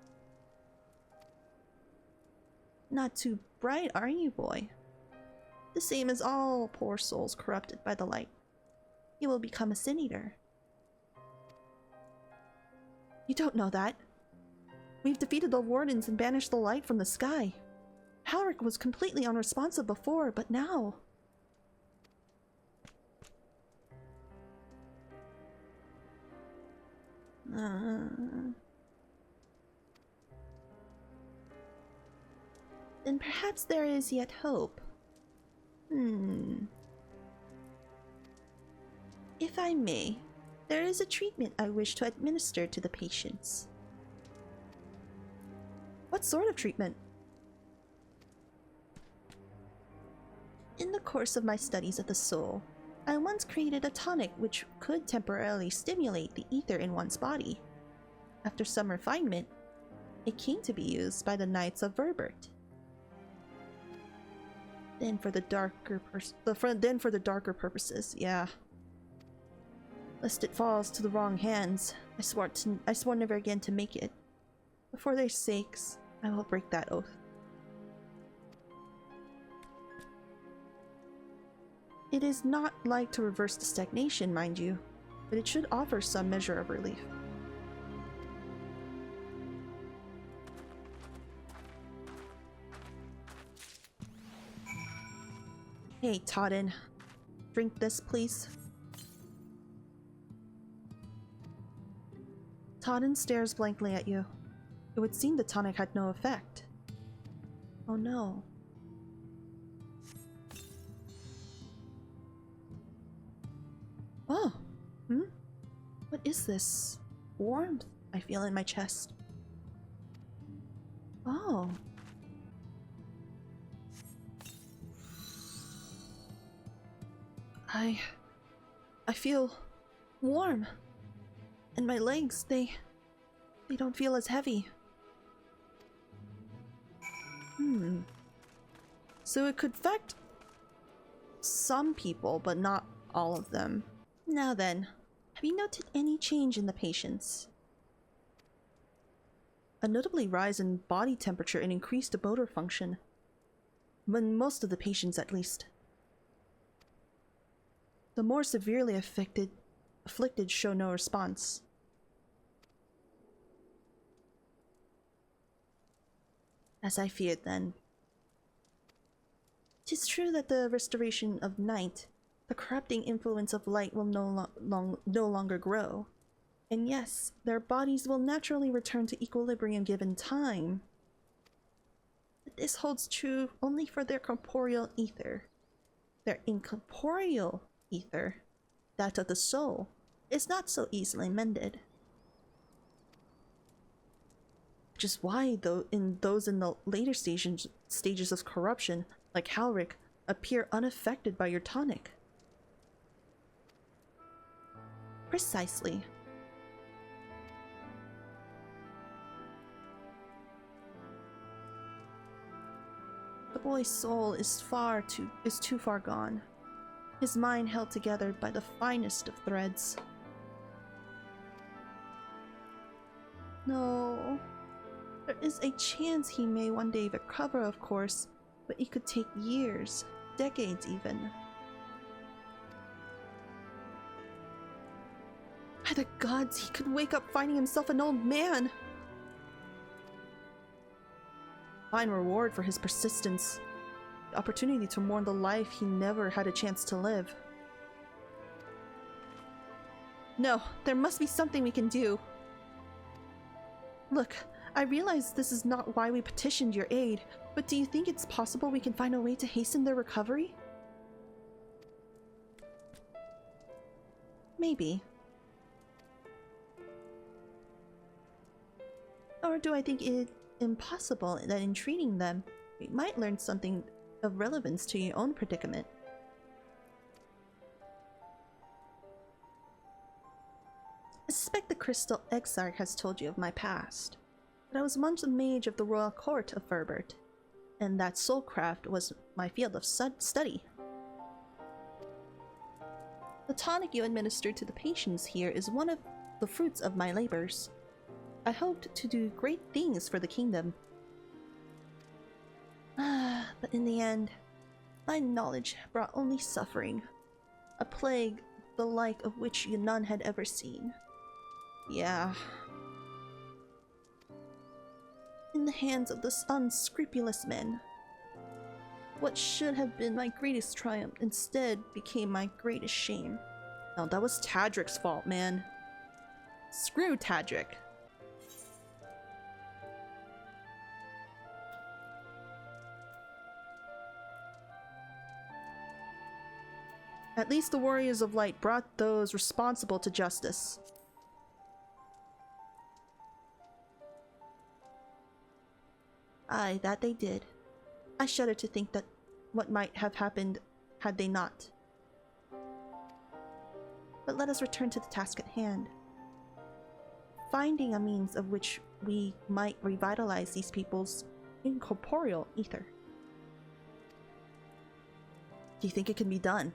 Not too bright, are you, boy? The same as all poor souls corrupted by the light. He will become a sin eater. You don't know that. We've defeated the wardens and banished the light from the sky. Halric was completely unresponsive before, but now... Then perhaps there is yet hope. If I may, there is a treatment I wish to administer to the patients. What sort of treatment? In the course of my studies of the soul, I once created a tonic which could temporarily stimulate the ether in one's body. After some refinement, it came to be used by the Knights of Verbert. Then for the darker purposes, yeah. Lest it falls to the wrong hands, I swore never again to make it. But for their sakes, I will break that oath. It is not like to reverse the stagnation, mind you, but it should offer some measure of relief. Hey, Todden. Drink this, please. Todden stares blankly at you. It would seem the tonic had no effect. Oh no. Oh. What is this? Warmth I feel in my chest. Oh. I feel warm. And my legs, they don't feel as heavy. So it could affect some people, but not all of them. Now then, have you noted any change in the patients? A notably rise in body temperature and increased motor function. When most of the patients, at least. The more severely afflicted show no response. As I feared then. 'Tis true that the restoration of night, the corrupting influence of light will no longer grow. And yes, their bodies will naturally return to equilibrium given time. But this holds true only for their corporeal ether. Their incorporeal ether, that of the soul, is not so easily mended. Which is why, though, those in the later stages of corruption, like Halric, appear unaffected by your tonic. Precisely. The boy's soul is too far gone. His mind held together by the finest of threads. No. There is a chance he may one day recover, of course, but it could take years, decades even. By the gods, he could wake up finding himself an old man! Fine reward for his persistence. The opportunity to mourn the life he never had a chance to live. No, there must be something we can do. Look, I realize this is not why we petitioned your aid, but do you think it's possible we can find a way to hasten their recovery? Maybe. Or do I think it impossible that in treating them, we might learn something of relevance to your own predicament? I suspect the Crystal Exarch has told you of my past, but I was once a mage of the royal court of Ferbert, and that soulcraft was my field of study. The tonic you administered to the patients here is one of the fruits of my labors. I hoped to do great things for the kingdom. But in the end, my knowledge brought only suffering. A plague the like of which none had ever seen. Yeah. In the hands of the unscrupulous men. What should have been my greatest triumph instead became my greatest shame. No, that was Tadric's fault, man. Screw Tadric. At least the Warriors of Light brought those responsible to justice. Aye, that they did. I shudder to think that what might have happened had they not. But let us return to the task at hand. Finding a means of which we might revitalize these people's incorporeal ether. Do you think it can be done?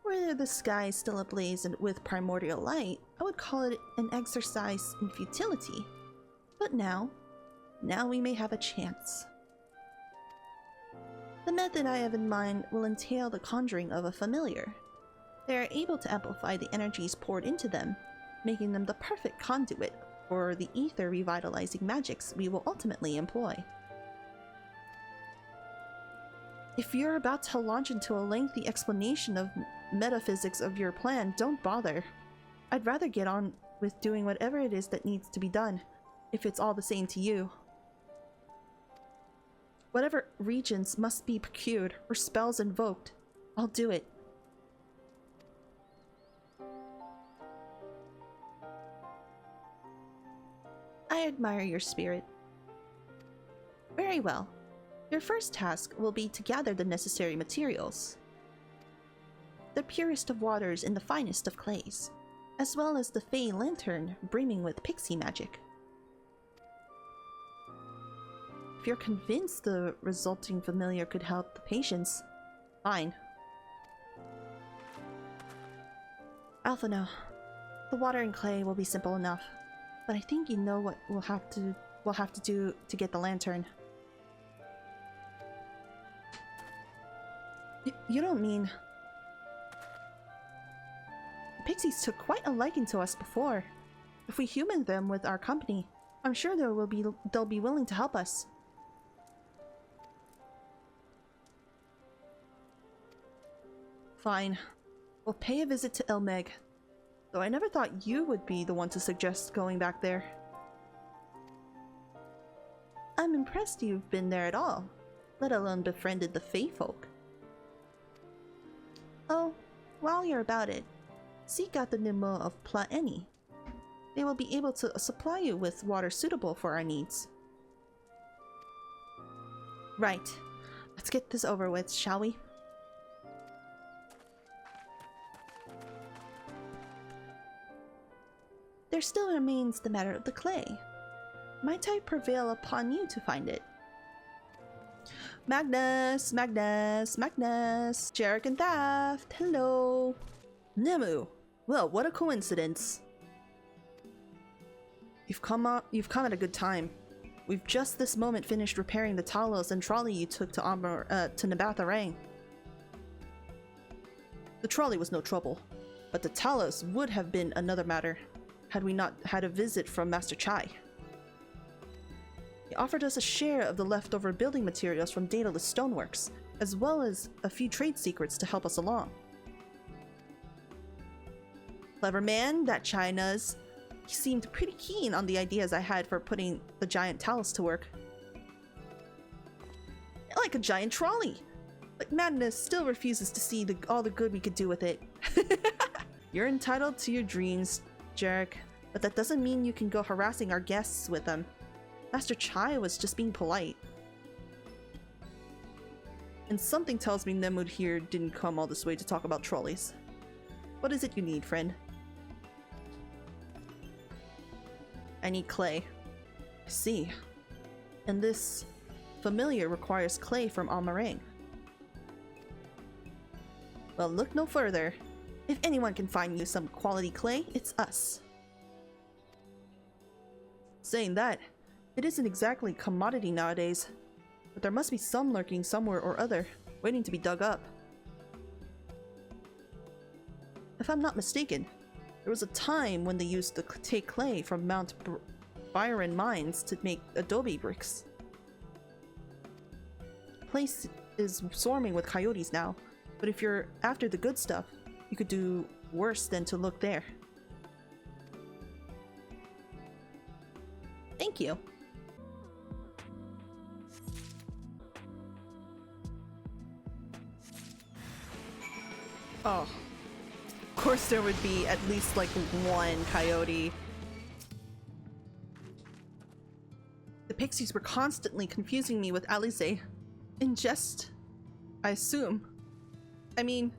Were the sky still ablaze and with primordial light, I would call it an exercise in futility. But now we may have a chance. The method I have in mind will entail the conjuring of a familiar. They are able to amplify the energies poured into them, making them the perfect conduit for the ether revitalizing magics we will ultimately employ. If you're about to launch into a lengthy explanation of metaphysics of your plan, don't bother. I'd rather get on with doing whatever it is that needs to be done, if it's all the same to you. Whatever regents must be procured or spells invoked, I'll do it. I admire your spirit. Very well. Your first task will be to gather the necessary materials. The purest of waters and the finest of clays, as well as the Fey lantern brimming with pixie magic. If you're convinced the resulting familiar could help the patients, fine. Alphino, the water and clay will be simple enough, but I think you know what we'll have to do to get the lantern. You don't mean pixies took quite a liking to us before. If we human them with our company, I'm sure they'll be willing to help us. Fine. We'll pay a visit to Ilmeg. Though I never thought you would be the one to suggest going back there. I'm impressed you've been there at all, let alone befriended the Fae folk. Oh, while you're about it, seek out the Numo of Plaeni. They will be able to supply you with water suitable for our needs. Right. Let's get this over with, shall we? There still remains the matter of the clay. Might I prevail upon you to find it? Magnus! Magnus! Magnus! Jarek and Daft! Hello! Nemu! Well, what a coincidence! You've come at a good time. We've just this moment finished repairing the Talos and trolley you took to Nabatha Rang. The trolley was no trouble, but the Talos would have been another matter had we not had a visit from Master Chai. He offered us a share of the leftover building materials from Daedalus Stoneworks, as well as a few trade secrets to help us along. Clever man, that China's. He seemed pretty keen on the ideas I had for putting the giant Talos to work. Like a giant trolley! But Madness still refuses to see all the good we could do with it. You're entitled to your dreams, Jarek, but that doesn't mean you can go harassing our guests with them. Master Chai was just being polite. And something tells me Nemud here didn't come all this way to talk about trolleys. What is it you need, friend? I need clay. I see. And this familiar requires clay from Almarang. Well, look no further. If anyone can find you some quality clay, it's us. Saying that, it isn't exactly commodity nowadays, but there must be some lurking somewhere or other, waiting to be dug up. If I'm not mistaken, there was a time when they used to take clay from Mount Byron mines to make adobe bricks. The place is swarming with coyotes now, but if you're after the good stuff, you could do worse than to look there. Thank you. Oh. Of course there would be at least like one coyote. The pixies were constantly confusing me with Alize. In jest, I assume. I mean,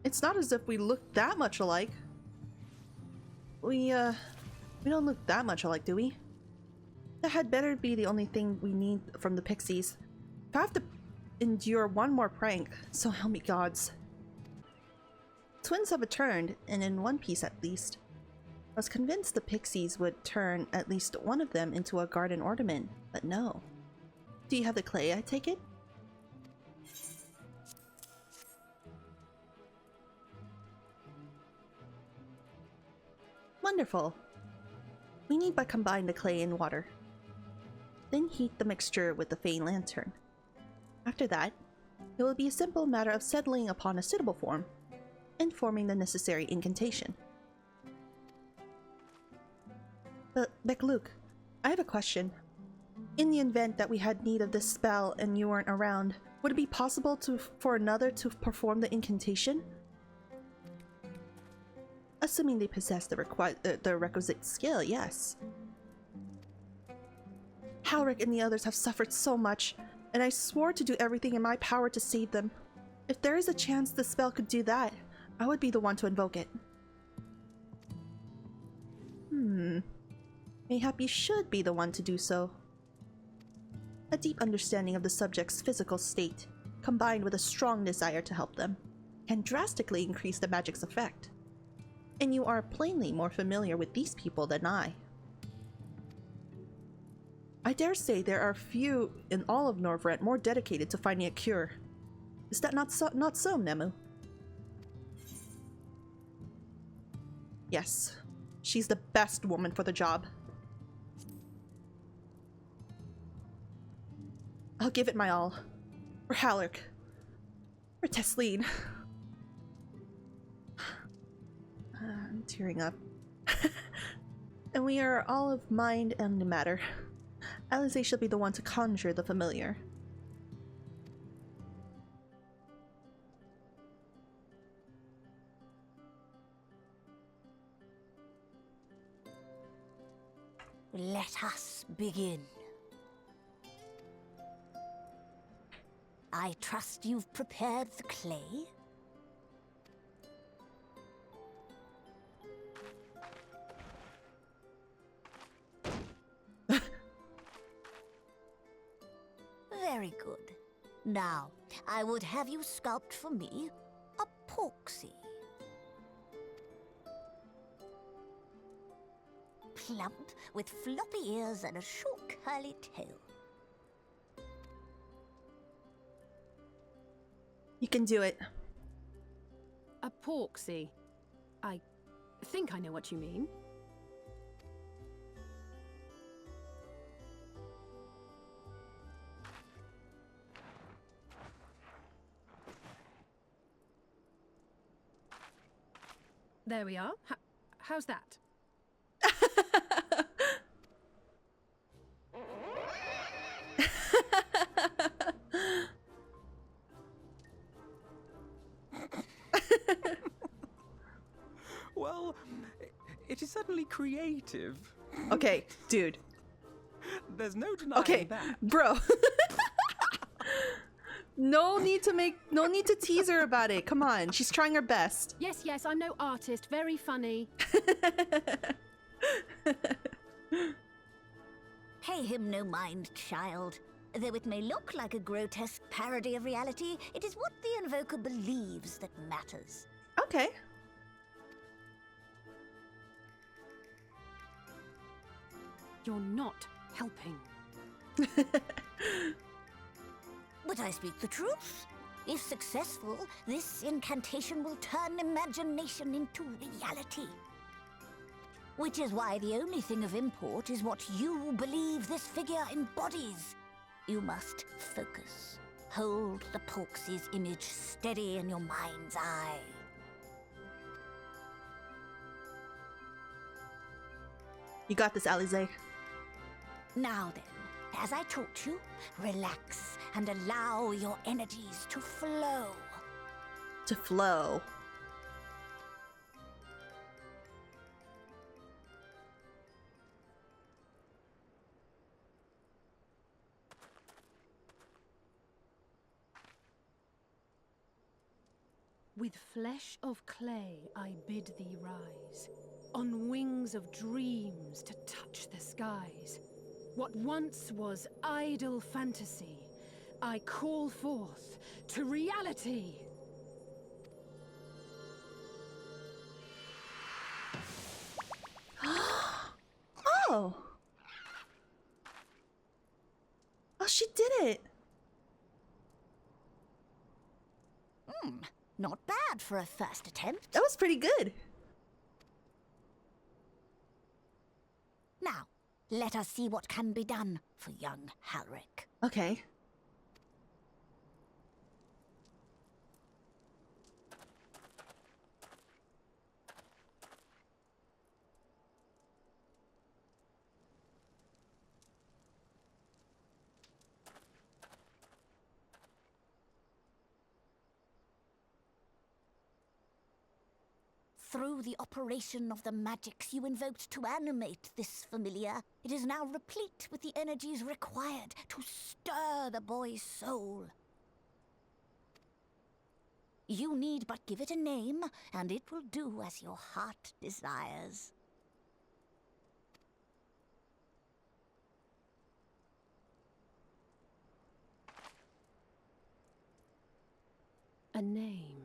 it's not as if we look that much alike. We don't look that much alike, do we? That had better be the only thing we need from the pixies. If I have to endure one more prank, so help me gods. Twins have returned, and in one piece at least. I was convinced the pixies would turn at least one of them into a garden ornament, but no. Do you have the clay, I take it? Wonderful. We need but combine the clay and water. Then heat the mixture with the Fey lantern. After that, it will be a simple matter of settling upon a suitable form and forming the necessary incantation. But, Bekluk, I have a question. In the event that we had need of this spell and you weren't around, would it be possible for another to perform the incantation? Assuming they possess the requisite skill, yes. Halric and the others have suffered so much, and I swore to do everything in my power to save them. If there is a chance the spell could do that, I would be the one to invoke it. Mayhap you should be the one to do so. A deep understanding of the subject's physical state, combined with a strong desire to help them, can drastically increase the magic's effect. And you are plainly more familiar with these people than I. I dare say there are few in all of Norvrent more dedicated to finding a cure. Is that not so, Nemu? Yes, she's the best woman for the job. I'll give it my all. For Halleck. For Tesleen. I'm tearing up. And we are all of mind and matter. Ysayeau shall be the one to conjure the familiar. Let us begin. I trust you've prepared the clay? Very good. Now, I would have you sculpt for me a porksy. Plump, with floppy ears and a short curly tail. You can do it. A porksy. I think I know what you mean. There we are. How's that? Well, it is certainly creative. Okay, dude. There's no denying Okay, that. bro. No need to tease her about it. Come on, she's trying her best. Yes, I'm no artist. Very funny. Pay him no mind, child. Though it may look like a grotesque parody of reality, it is what the invoker believes that matters. Okay. You're not helping. But I speak the truth. If successful, this incantation will turn imagination into reality. Which is why the only thing of import is what you believe this figure embodies. You must focus. Hold the Porksy's image steady in your mind's eye. You got this, Ysayeau. Now then, as I taught you, relax and allow your energies to flow. To flow. With flesh of clay I bid thee rise, on wings of dreams to touch the skies. What once was idle fantasy, I call forth to reality. Oh! Oh, she did it! Not bad for a first attempt. That was pretty good. Now, let us see what can be done for young Halric. Okay. Through the operation of the magics you invoked to animate this familiar, it is now replete with the energies required to stir the boy's soul. You need but give it a name, and it will do as your heart desires. A name.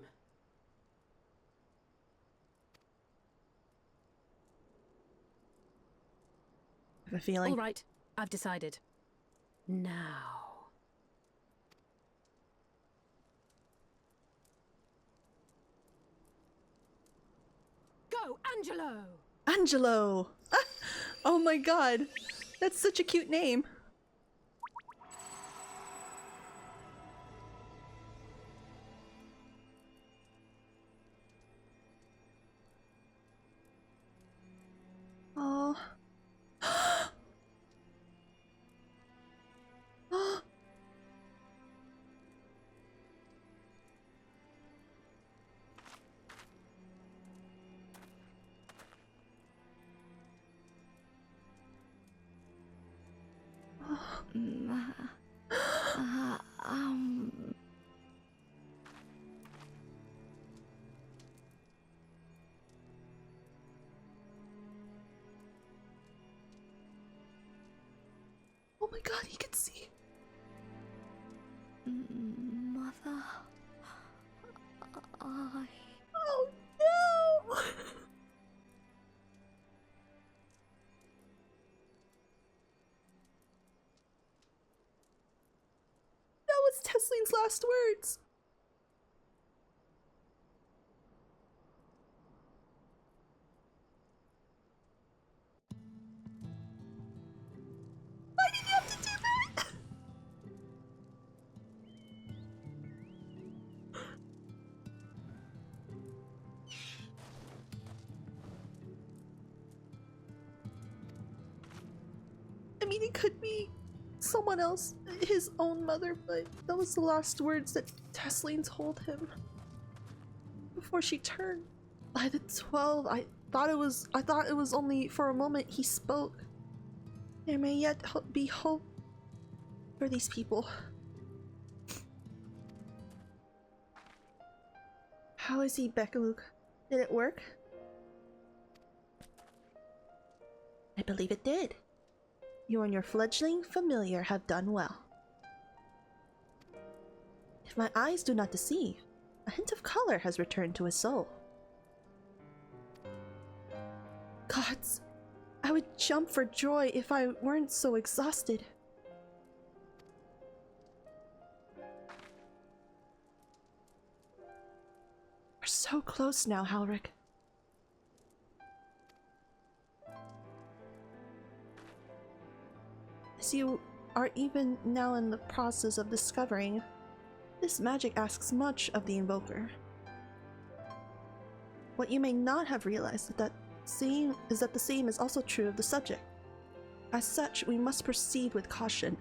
I have a feeling. All right, I've decided. Now. Go! No, Angelo! Angelo! Ah! Oh my god! That's such a cute name. Oh. Oh my god, he can see. Mother... Oh no! That was Tesline's last words. Why did you have to do that? I mean, it could be someone else, his own mother, but that was the last words that Tesline told him before she turned. By the 12, I thought it was only for a moment he spoke. There may yet be hope for these people. How is he, Bekaluk? Did it work? I believe it did. You and your fledgling familiar have done well. If my eyes do not deceive, a hint of color has returned to his soul. Gods, I would jump for joy if I weren't so exhausted. We're so close now, Halric. As you are even now in the process of discovering, this magic asks much of the Invoker. What you may not have realized is that the same is also true of the subject. As such, we must proceed with caution.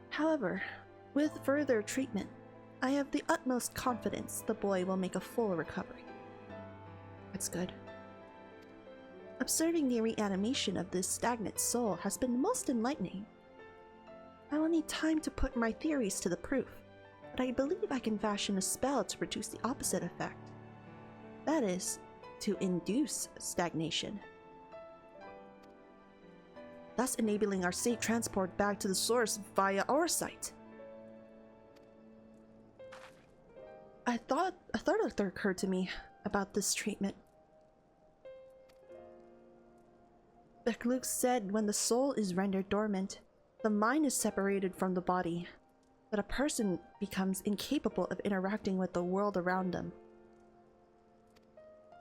However, with further treatment, I have the utmost confidence the boy will make a full recovery. That's good. Observing the reanimation of this stagnant soul has been most enlightening. I will need time to put my theories to the proof, but I believe I can fashion a spell to produce the opposite effect. That is, to induce stagnation, thus enabling our safe transport back to the source via our site. A thought occurred to me about this treatment. Bekaluk said when the soul is rendered dormant, the mind is separated from the body, that a person becomes incapable of interacting with the world around them.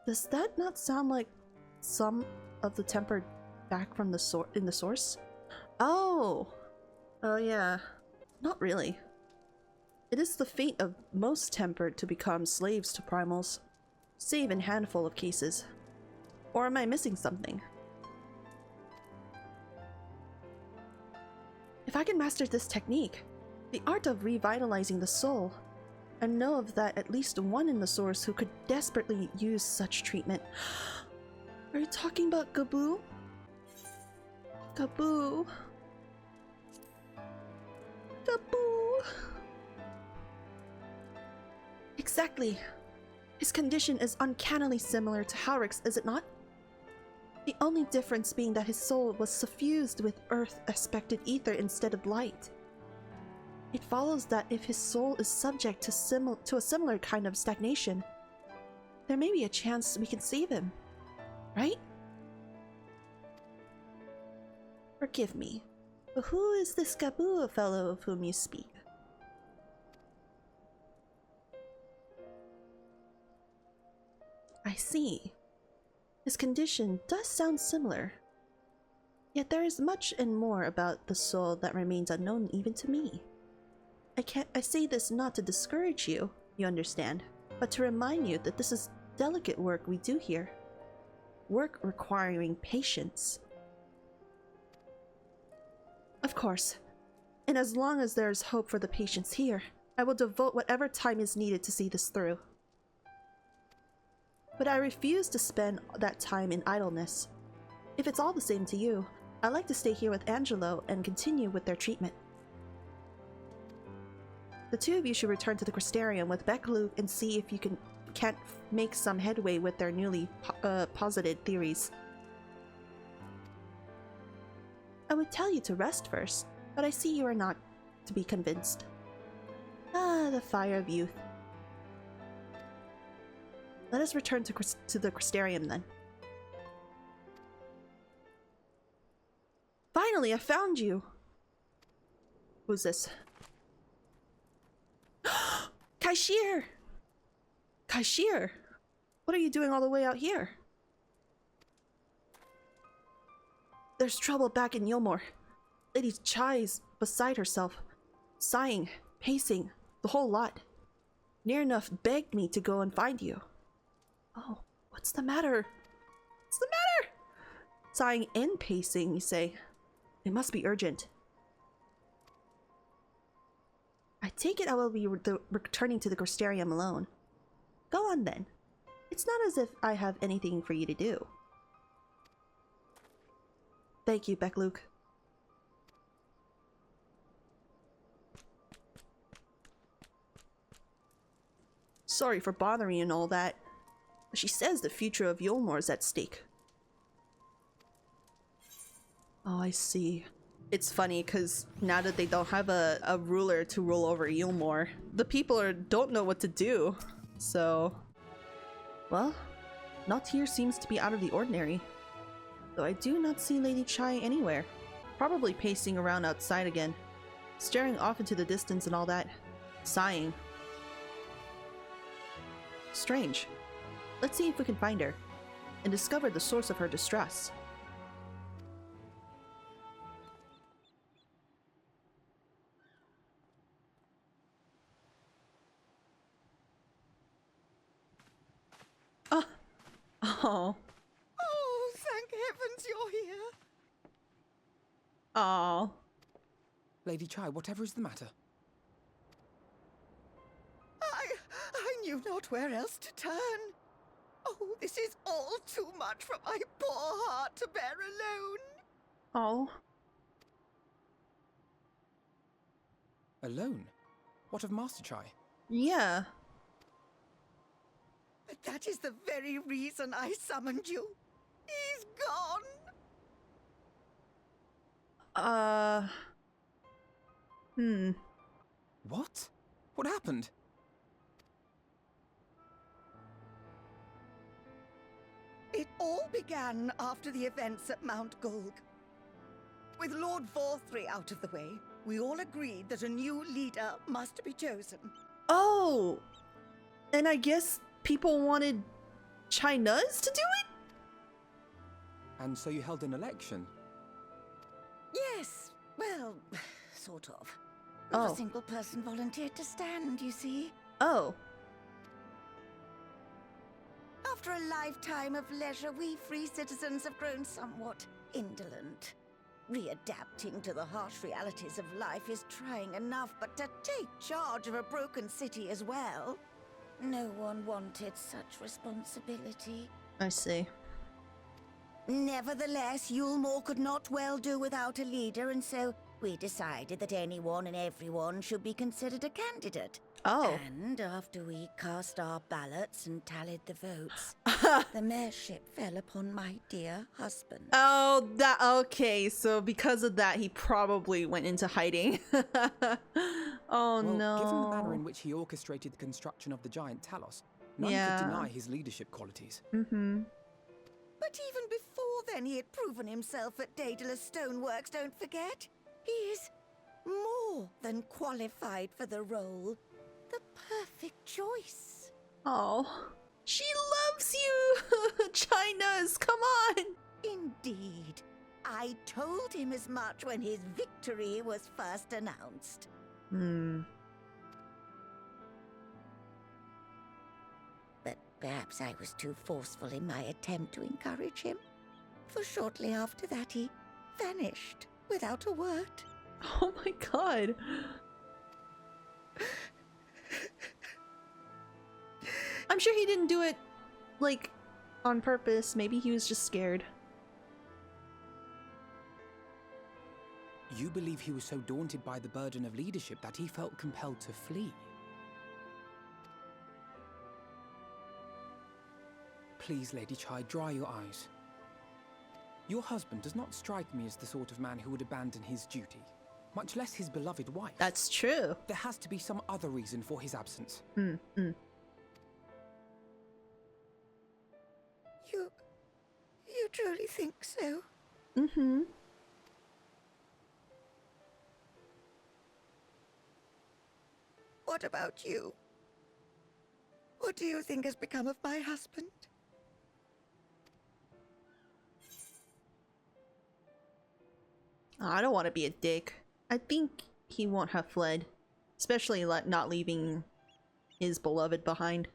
Does that not sound like some of the tempered back from the source? Oh yeah. Not really. It is the fate of most tempered to become slaves to primals, save in a handful of cases. Or am I missing something? If I can master this technique, the art of revitalizing the soul, and know of that at least one in the source who could desperately use such treatment. Are you talking about Gaboo? Gaboo. Gaboo. Exactly. His condition is uncannily similar to Halric's, is it not? The only difference being that his soul was suffused with earth-aspected ether instead of light. It follows that if his soul is subject to a similar kind of stagnation, there may be a chance we can save him, right? Forgive me, but who is this Gaboo fellow of whom you speak? I see. His condition does sound similar. Yet there is much and more about the soul that remains unknown even to me. I say this not to discourage you, you understand, but to remind you that this is delicate work we do here. Work requiring patience. Of course, and as long as there is hope for the patients here, I will devote whatever time is needed to see this through. But I refuse to spend that time in idleness. If it's all the same to you, I'd like to stay here with Angelo and continue with their treatment. The two of you should return to the Crystarium with Beck-Luke and see if you can't make some headway with their newly posited theories. I would tell you to rest first, but I see you are not to be convinced. Ah, the fire of youth. Let us return to the Crystarium then. Finally, I found you! Who's this? Kaishir! Kaishir! What are you doing all the way out here? There's trouble back in Yulmore. Lady Chai's beside herself, sighing, pacing, the whole lot. Near enough begged me to go and find you. Oh, what's the matter? What's the matter? Sighing and pacing, you say. It must be urgent. I take it I will be returning to the Crystarium alone. Go on then. It's not as if I have anything for you to do. Thank you, Beck-Luke. Sorry for bothering you and all that, but she says the future of Yulmore is at stake. Oh, I see. It's funny because now that they don't have a ruler to rule over Yulmore, the people don't know what to do. So, well, not here seems to be out of the ordinary. Though I do not see Lady Chai anywhere. Probably pacing around outside again, staring off into the distance and all that, sighing. Strange. Let's see if we can find her and discover the source of her distress. Oh. Oh, thank heavens you're here. Oh. Lady Chai, whatever is the matter? I knew not where else to turn. Oh, this is all too much for my poor heart to bear alone. Oh. Alone? What of Master Chai? Yeah. But that is the very reason I summoned you. He's gone. What? What happened? It all began after the events at Mount Gulg. With Lord Vorthry out of the way, we all agreed that a new leader must be chosen. Oh! And I guess people wanted Chai-Nuz to do it? And so you held an election? Yes, well, sort of. Oh. Not a single person volunteered to stand, you see. Oh. After a lifetime of leisure, we free citizens have grown somewhat indolent. Readapting to the harsh realities of life is trying enough, but to take charge of a broken city as well? No one wanted such responsibility. I see. Nevertheless, Yulmore could not well do without a leader, and so we decided that anyone and everyone should be considered a candidate. Oh. And after we cast our ballots and tallied the votes, the mayorship fell upon my dear husband. Oh, that okay. So because of that, he probably went into hiding. Oh Well, no. given the manner in which he orchestrated the construction of the giant Talos, none Yeah. could deny his leadership qualities. Mm-hmm. But even before then, he had proven himself at Daedalus Stoneworks, don't forget. He is more than qualified for the role. The perfect choice. Oh. She loves you! China's, come on! Indeed. I told him as much when his victory was first announced. But perhaps I was too forceful in my attempt to encourage him. For shortly after that, he vanished without a word. Oh my god. I'm sure he didn't do it, like, on purpose. Maybe he was just scared. You believe he was so daunted by the burden of leadership that he felt compelled to flee? Please, Lady Chai, dry your eyes. Your husband does not strike me as the sort of man who would abandon his duty, much less his beloved wife. That's true. There has to be some other reason for his absence. You truly think so? Mm-hmm. What about you? What do you think has become of my husband? I don't want to be a dick. I think he won't have fled. Especially not leaving his beloved behind.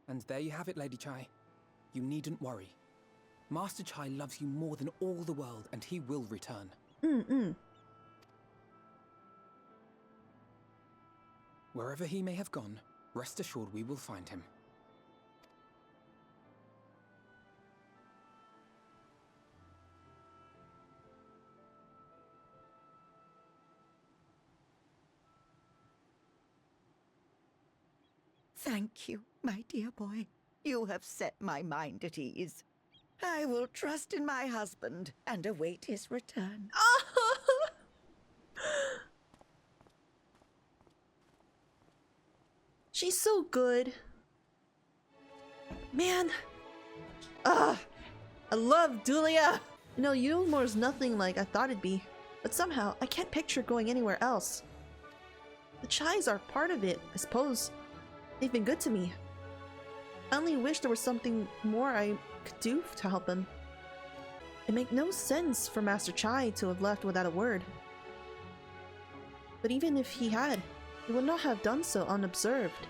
And there you have it, Lady Chai. You needn't worry. Master Chai loves you more than all the world, and he will return. Wherever he may have gone, rest assured we will find him. Thank you, my dear boy. You have set my mind at ease. I will trust in my husband and await his return. She's so good. Man. I love Dulia. You know, Yulmore's nothing like I thought it'd be. But somehow, I can't picture going anywhere else. The Chais are part of it, I suppose. They've been good to me. I only wish there was something more I could do to help him. It makes no sense for Master Chai to have left without a word. But even if he had, he would not have done so unobserved.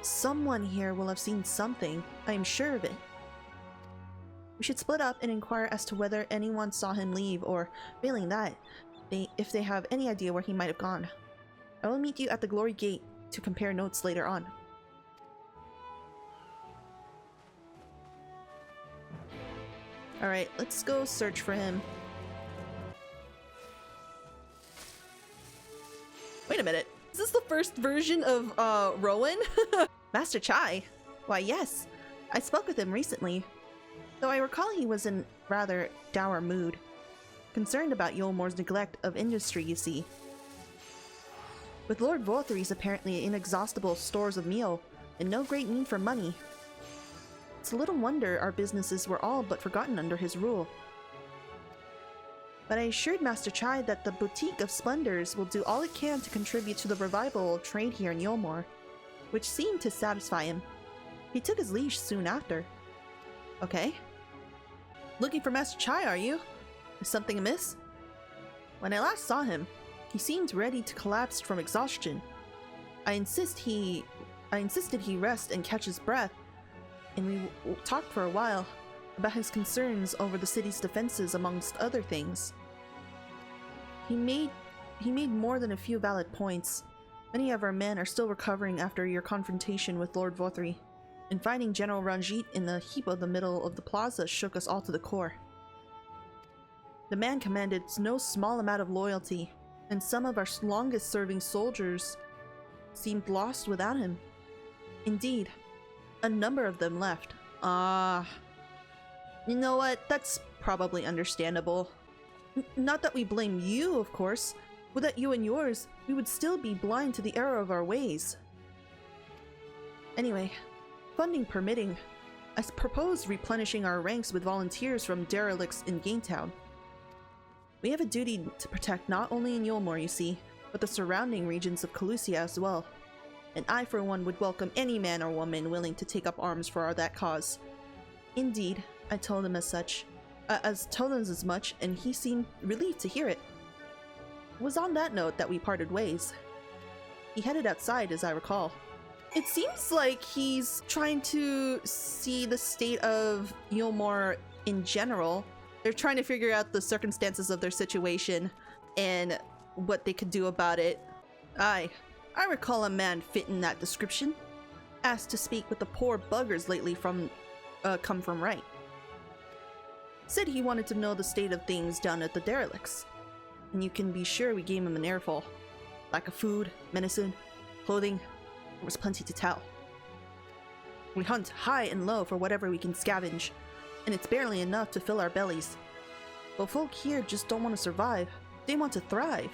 Someone here will have seen something, I am sure of it. We should split up and inquire as to whether anyone saw him leave, or, failing that, if they have any idea where he might have gone. I will meet you at the Glory Gate to compare notes later on. Alright, let's go search for him. Wait a minute. Is this the first version of, Rowan? Master Chai? Why, yes. I spoke with him recently. Though I recall he was in rather dour mood. Concerned about Yulmore's neglect of industry, you see. With Lord Vothry's apparently inexhaustible stores of meal, and no great need for money. It's a little wonder our businesses were all but forgotten under his rule. But I assured Master Chai that the Boutique of Splendors will do all it can to contribute to the revival of trade here in Yulmore, which seemed to satisfy him. He took his leave soon after. Okay. Looking for Master Chai, are you? Is something amiss? When I last saw him, he seemed ready to collapse from exhaustion. I insisted he rest and catch his breath, and we talked for a while about his concerns over the city's defenses, amongst other things. He made more than a few valid points. Many of our men are still recovering after your confrontation with Lord Vothry, and finding General Ranjit in the heap of the middle of the plaza shook us all to the core. The man commanded no small amount of loyalty, and some of our longest-serving soldiers seemed lost without him. Indeed, a number of them left. You know what? That's probably understandable. Not that we blame you, of course. Without you and yours, we would still be blind to the error of our ways. Anyway, funding permitting, I propose replenishing our ranks with volunteers from derelicts in Gametown. We have a duty to protect not only in Yulmore, you see, but the surrounding regions of Colusia as well. And I, for one, would welcome any man or woman willing to take up arms for that cause. Indeed, I told him as much, and he seemed relieved to hear it. It was on that note that we parted ways. He headed outside, as I recall. It seems like he's trying to see the state of Yulmore in general. They're trying to figure out the circumstances of their situation and what they could do about it. I recall a man fitting that description. Asked to speak with the poor buggers lately come from right. Said he wanted to know the state of things down at the derelicts. And you can be sure we gave him an earful. Lack of food, medicine, clothing, there was plenty to tell. We hunt high and low for whatever we can scavenge, and it's barely enough to fill our bellies. But folk here just don't want to survive, they want to thrive.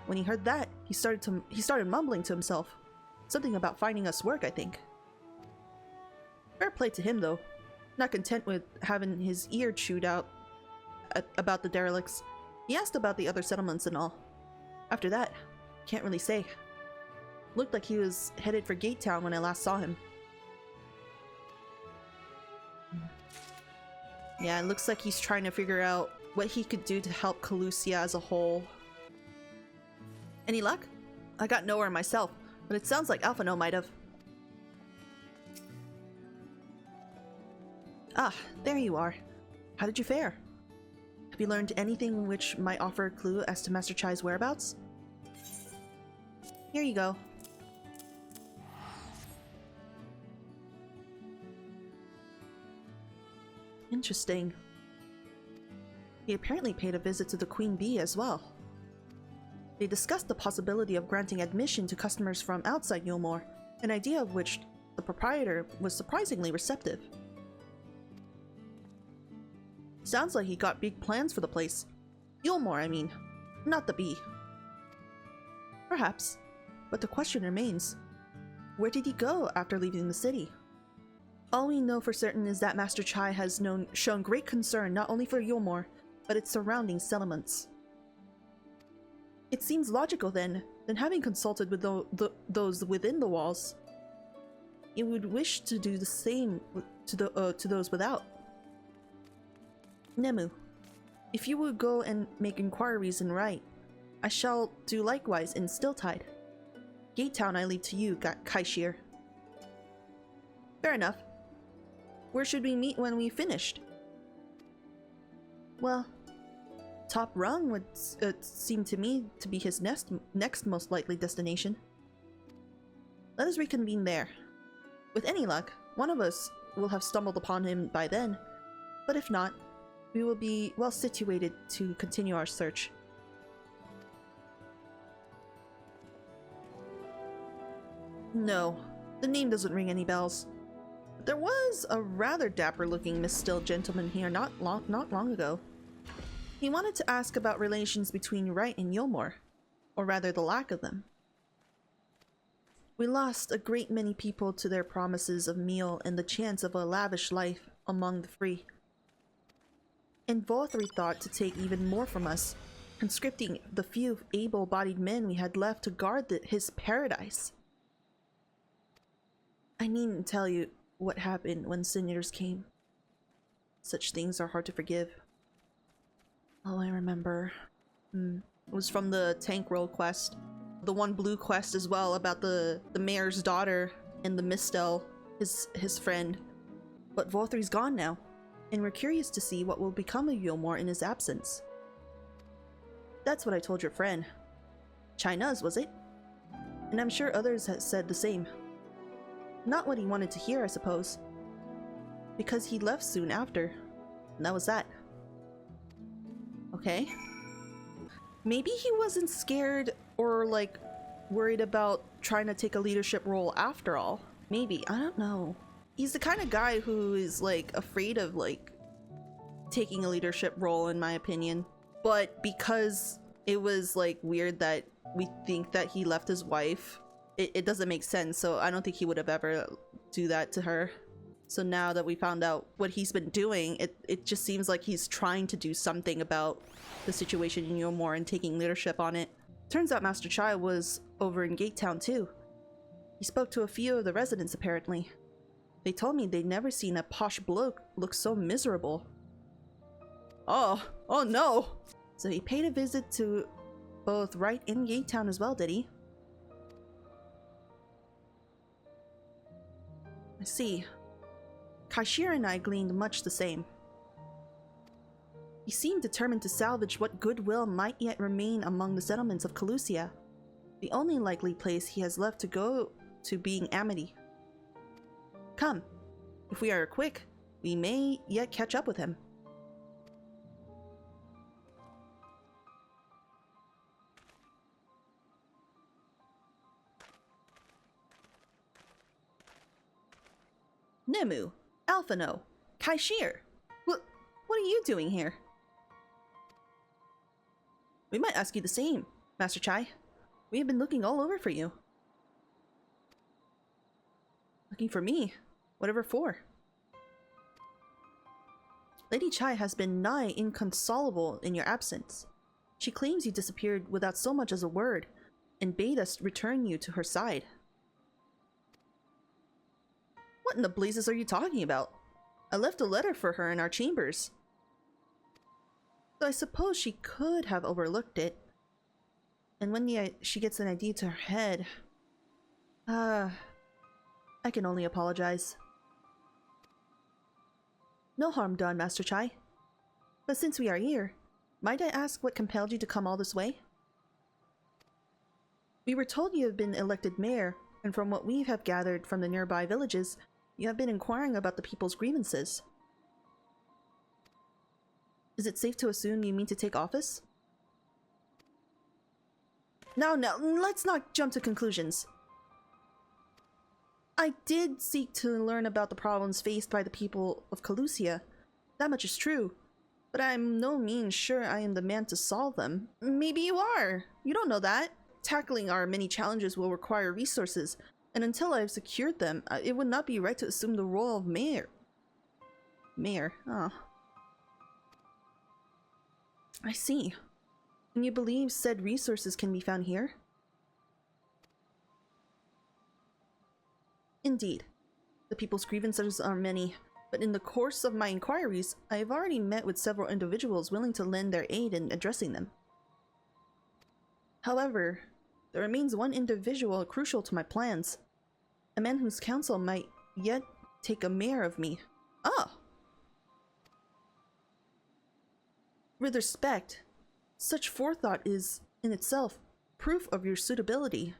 When he heard that, he started mumbling to himself. Something about finding us work, I think. Fair play to him, though. Not content with having his ear chewed out about the derelicts, he asked about the other settlements and all. After that, can't really say. Looked like he was headed for Gatetown when I last saw him. Yeah, it looks like he's trying to figure out what he could do to help Colusia as a whole. Any luck? I got nowhere myself, but it sounds like Alphino might have. Ah, there you are. How did you fare? Have you learned anything which might offer a clue as to Master Chai's whereabouts? Here you go. Interesting. He apparently paid a visit to the Queen Bee as well. They discussed the possibility of granting admission to customers from outside Yulmore, an idea of which the proprietor was surprisingly receptive. Sounds like he got big plans for the place. Yulmore, I mean. Not the bee. Perhaps. But the question remains. Where did he go after leaving the city? All we know for certain is that Master Chai has shown great concern not only for Yulmore, but its surrounding settlements. It seems logical then, that having consulted with those within the walls, he would wish to do the same to those without. Nemu, if you would go and make inquiries in Right, I shall do likewise in Stilltide. Gatetown I leave to you, Kaishir. Fair enough. Where should we meet when we've finished? Well, Top Rung would seem to me to be his next most likely destination. Let us reconvene there. With any luck, one of us will have stumbled upon him by then, but if not, we will be well situated to continue our search. No, the name doesn't ring any bells. But there was a rather dapper-looking Mistill gentleman here not long ago. He wanted to ask about relations between Right and Yulmore, or rather the lack of them. We lost a great many people to their promises of meal and the chance of a lavish life among the free. And Vothri thought to take even more from us, conscripting the few able-bodied men we had left to guard his paradise. I needn't tell you what happened when Senators came. Such things are hard to forgive. Oh, I remember. It was from the Tank Roll quest. The one blue quest as well about the mayor's daughter and the Mistill, his friend. But Vothri's gone now, and we're curious to see what will become of Yulmore in his absence. That's what I told your friend. China's, was it? And I'm sure others had said the same. Not what he wanted to hear, I suppose. Because he left soon after. And that was that. Okay. Maybe he wasn't scared or, like, worried about trying to take a leadership role after all. Maybe. I don't know. He's the kind of guy who is, like, afraid of, like, taking a leadership role, in my opinion. But because it was, like, weird that we think that he left his wife, it doesn't make sense, so I don't think he would have ever do that to her. So now that we found out what he's been doing, it just seems like he's trying to do something about the situation in Yomor and taking leadership on it. Turns out Master Chai was over in Gate Town too. He spoke to a few of the residents apparently. They told me they'd never seen a posh bloke look so miserable. Oh no! So he paid a visit to both right in Gate Town as well, did he? I see. Kaishir and I gleaned much the same. He seemed determined to salvage what goodwill might yet remain among the settlements of Calusia, the only likely place he has left to go to being Amity. Come, if we are quick, we may yet catch up with him. Nemu, Alphino, Kaishir, what are you doing here? We might ask you the same, Master Chai. We have been looking all over for you. Looking for me? Whatever for? Lady Chai has been nigh inconsolable in your absence. She claims you disappeared without so much as a word, and bade us return you to her side. What in the blazes are you talking about? I left a letter for her in our chambers. So I suppose she could have overlooked it. And when she gets an idea to her head... I can only apologize. No harm done, Master Chai. But since we are here, might I ask what compelled you to come all this way? We were told you have been elected mayor, and from what we have gathered from the nearby villages, you have been inquiring about the people's grievances. Is it safe to assume you mean to take office? No, let's not jump to conclusions. I did seek to learn about the problems faced by the people of Calusia. That much is true. But I'm no means sure I am the man to solve them. Maybe you are. You don't know that. Tackling our many challenges will require resources, and until I have secured them, it would not be right to assume the role of mayor. Mayor, oh. I see. And you believe said resources can be found here? Indeed. The people's grievances are many, but in the course of my inquiries, I have already met with several individuals willing to lend their aid in addressing them. However, there remains one individual crucial to my plans. A man whose counsel might yet take a mayor of me. Oh! With respect, such forethought is, in itself, proof of your suitability.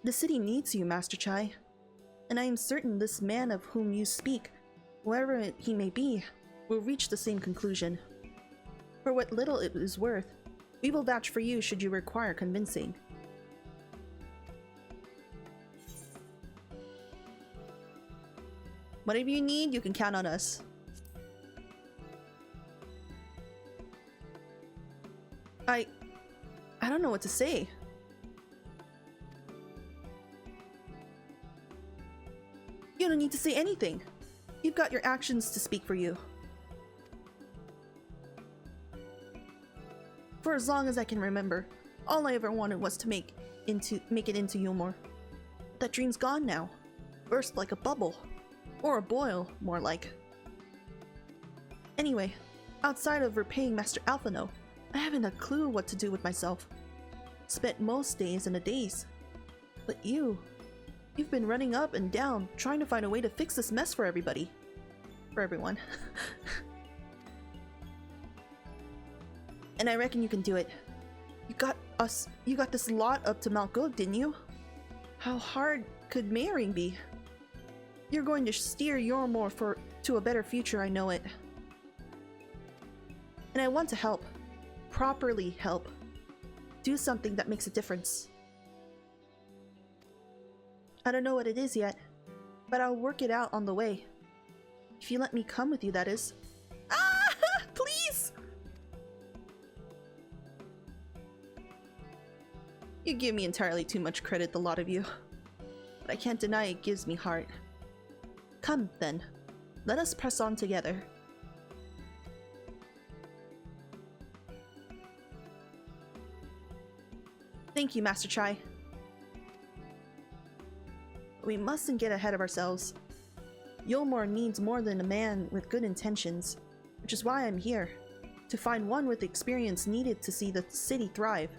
The city needs you, Master Chai, and I am certain this man of whom you speak, whoever he may be, will reach the same conclusion. For what little it is worth, we will vouch for you should you require convincing. Whatever you need, you can count on us. I don't know what to say. You don't need to say anything. You've got your actions to speak for you. For as long as I can remember, all I ever wanted was to make it into Yomor. That dream's gone now. Burst like a bubble. Or a boil, more like. Anyway, outside of repaying Master Alphino, I haven't a clue what to do with myself. Spent most days in a daze. But you've been running up and down, trying to find a way to fix this mess for everybody. For everyone. And I reckon you can do it. You got this lot up to Mount Gog, didn't you? How hard could mayoring be? You're going to steer Yomor to a better future, I know it. And I want to help. Properly help. Do something that makes a difference. I don't know what it is yet, but I'll work it out on the way. If you let me come with you, that is. Ah! Please! You give me entirely too much credit, the lot of you. But I can't deny it gives me heart. Come, then. Let us press on together. Thank you, Master Chai. We mustn't get ahead of ourselves. Yulmore needs more than a man with good intentions, which is why I'm here, to find one with the experience needed to see the city thrive.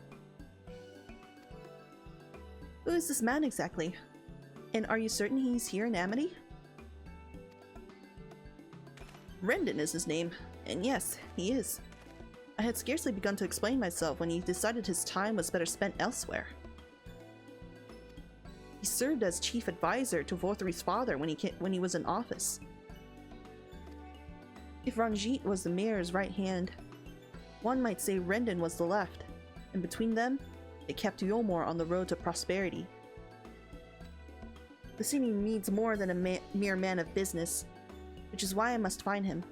Who is this man exactly? And are you certain he's here in Amity? Rendon is his name, and yes, he is. I had scarcely begun to explain myself when he decided his time was better spent elsewhere. He served as chief advisor to Vorthry's father when he was in office. If Ranjit was the mayor's right hand, one might say Rendon was the left, and between them, they kept Yulmore on the road to prosperity. The city needs more than a mere man of business, which is why I must find him.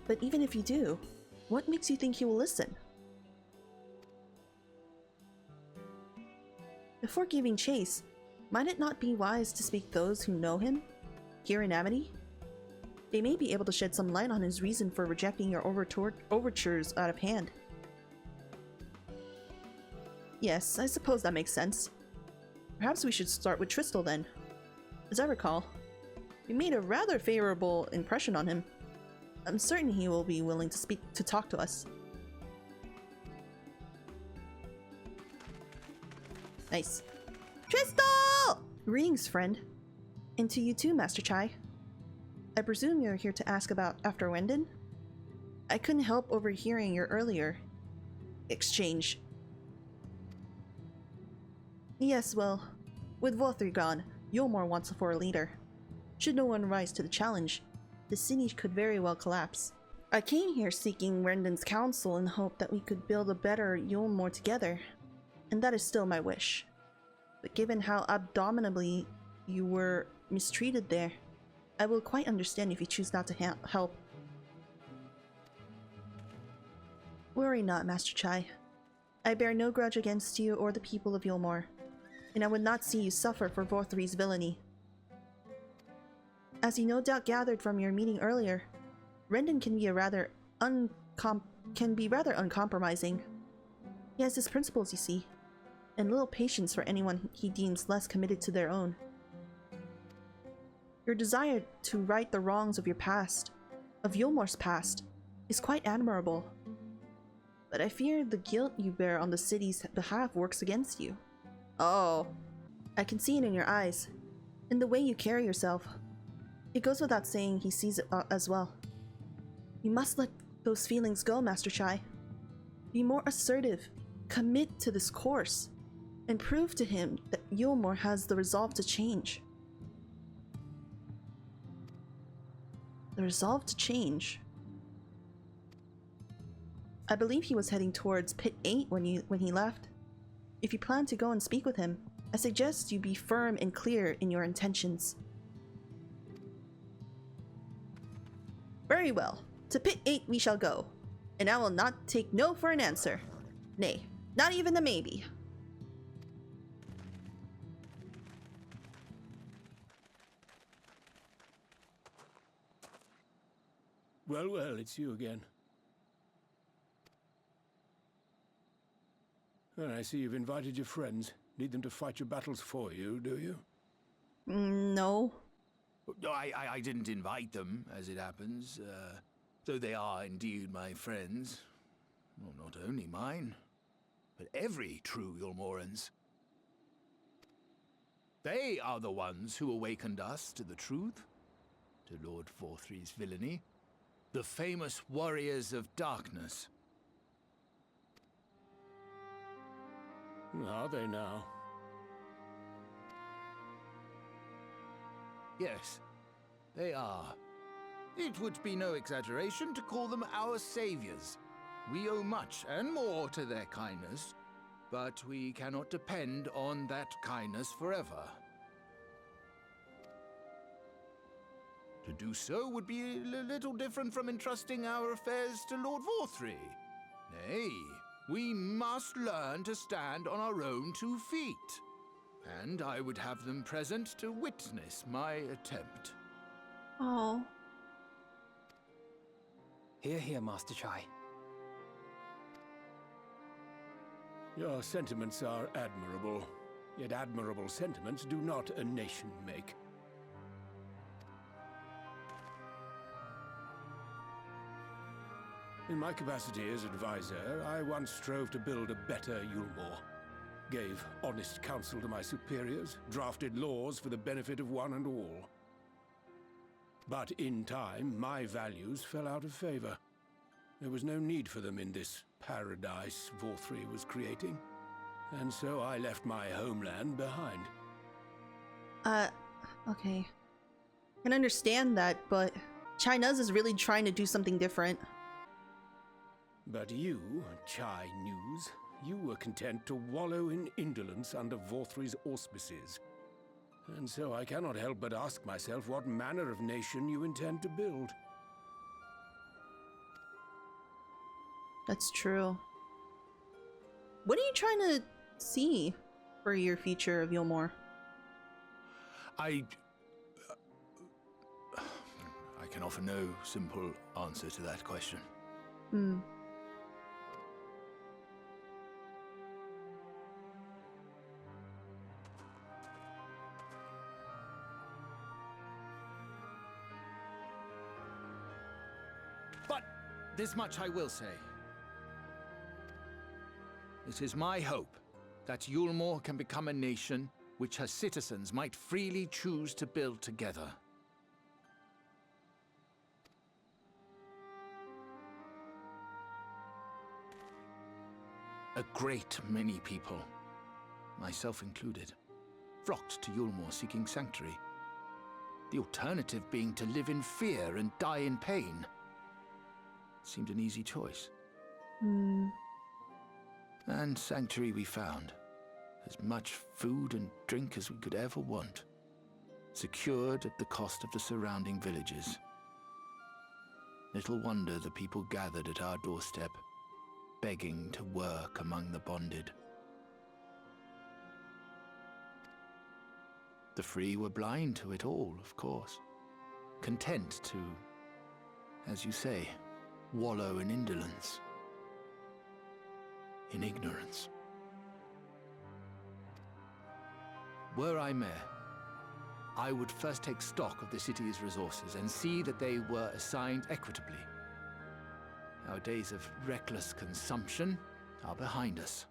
But even if you do, what makes you think he will listen? Before giving chase, might it not be wise to speak those who know him, here in Amity? They may be able to shed some light on his reason for rejecting your overtures out of hand. Yes, I suppose that makes sense. Perhaps we should start with Tristal then. As I recall, we made a rather favorable impression on him. I'm certain he will be willing to talk to us. Nice. Tristal! Greetings, friend. And to you too, Master Chai. I presume you're here to ask about after Rendon? I couldn't help overhearing your earlier exchange. Yes, well, with Vorthry gone, Yulmore wants for a leader. Should no one rise to the challenge, the city could very well collapse. I came here seeking Rendon's counsel in hope that we could build a better Yulmore together, and that is still my wish. But given how abominably you were mistreated there, I will quite understand if you choose not to help. Worry not, Master Chai. I bear no grudge against you or the people of Yulmore, and I would not see you suffer for Vorthry's villainy. As you no doubt gathered from your meeting earlier, Rendon can be rather uncompromising. He has his principles, you see, and little patience for anyone he deems less committed to their own. Your desire to right the wrongs of your past, of Yulmore's past, is quite admirable. But I fear the guilt you bear on the city's behalf works against you. Oh, I can see it in your eyes, in the way you carry yourself. It goes without saying he sees it as well. You must let those feelings go, Master Chai. Be more assertive, commit to this course, and prove to him that Yulmore has the resolve to change. The resolve to change? I believe he was heading towards Pit 8 when he left. If you plan to go and speak with him, I suggest you be firm and clear in your intentions. Very well. To Pit 8 we shall go, and I will not take no for an answer. Nay, not even a maybe. Well, well, it's you again. Well, I see you've invited your friends. Need them to fight your battles for you, do you? No. I didn't invite them, as it happens, though they are indeed my friends. Well, not only mine, but every true Yulmoran's. They are the ones who awakened us to the truth, to Lord Vorthry's villainy, the famous warriors of darkness. Are they now? Yes, they are. It would be no exaggeration to call them our saviors. We owe much and more to their kindness, but we cannot depend on that kindness forever. To do so would be a little different from entrusting our affairs to Lord Vorthry. Nay, we must learn to stand on our own 2 feet. And I would have them present to witness my attempt. Oh. Hear, hear, Master Chai. Your sentiments are admirable, yet admirable sentiments do not a nation make. In my capacity as advisor, I once strove to build a better Yulmore. Gave honest counsel to my superiors, drafted laws for the benefit of one and all. But in time, my values fell out of favor. There was no need for them in this paradise Vorthri was creating. And so I left my homeland behind. Okay. I can understand that, but China's is really trying to do something different. But you, Chai News, you were content to wallow in indolence under Vorthri's auspices. And so I cannot help but ask myself what manner of nation you intend to build. That's true. What are you trying to see for your future of Yulmore? I can offer no simple answer to that question. But this much I will say. It is my hope that Yulmore can become a nation which her citizens might freely choose to build together. A great many people, myself included, flocked to Yulmore seeking sanctuary. The alternative being to live in fear and die in pain. Seemed an easy choice. And sanctuary we found. As much food and drink as we could ever want. Secured at the cost of the surrounding villages. Little wonder the people gathered at our doorstep, begging to work among the bonded. The free were blind to it all, of course. Content to, as you say, wallow in indolence. In ignorance. Were I mayor, I would first take stock of the city's resources and see that they were assigned equitably. Our days of reckless consumption are behind us.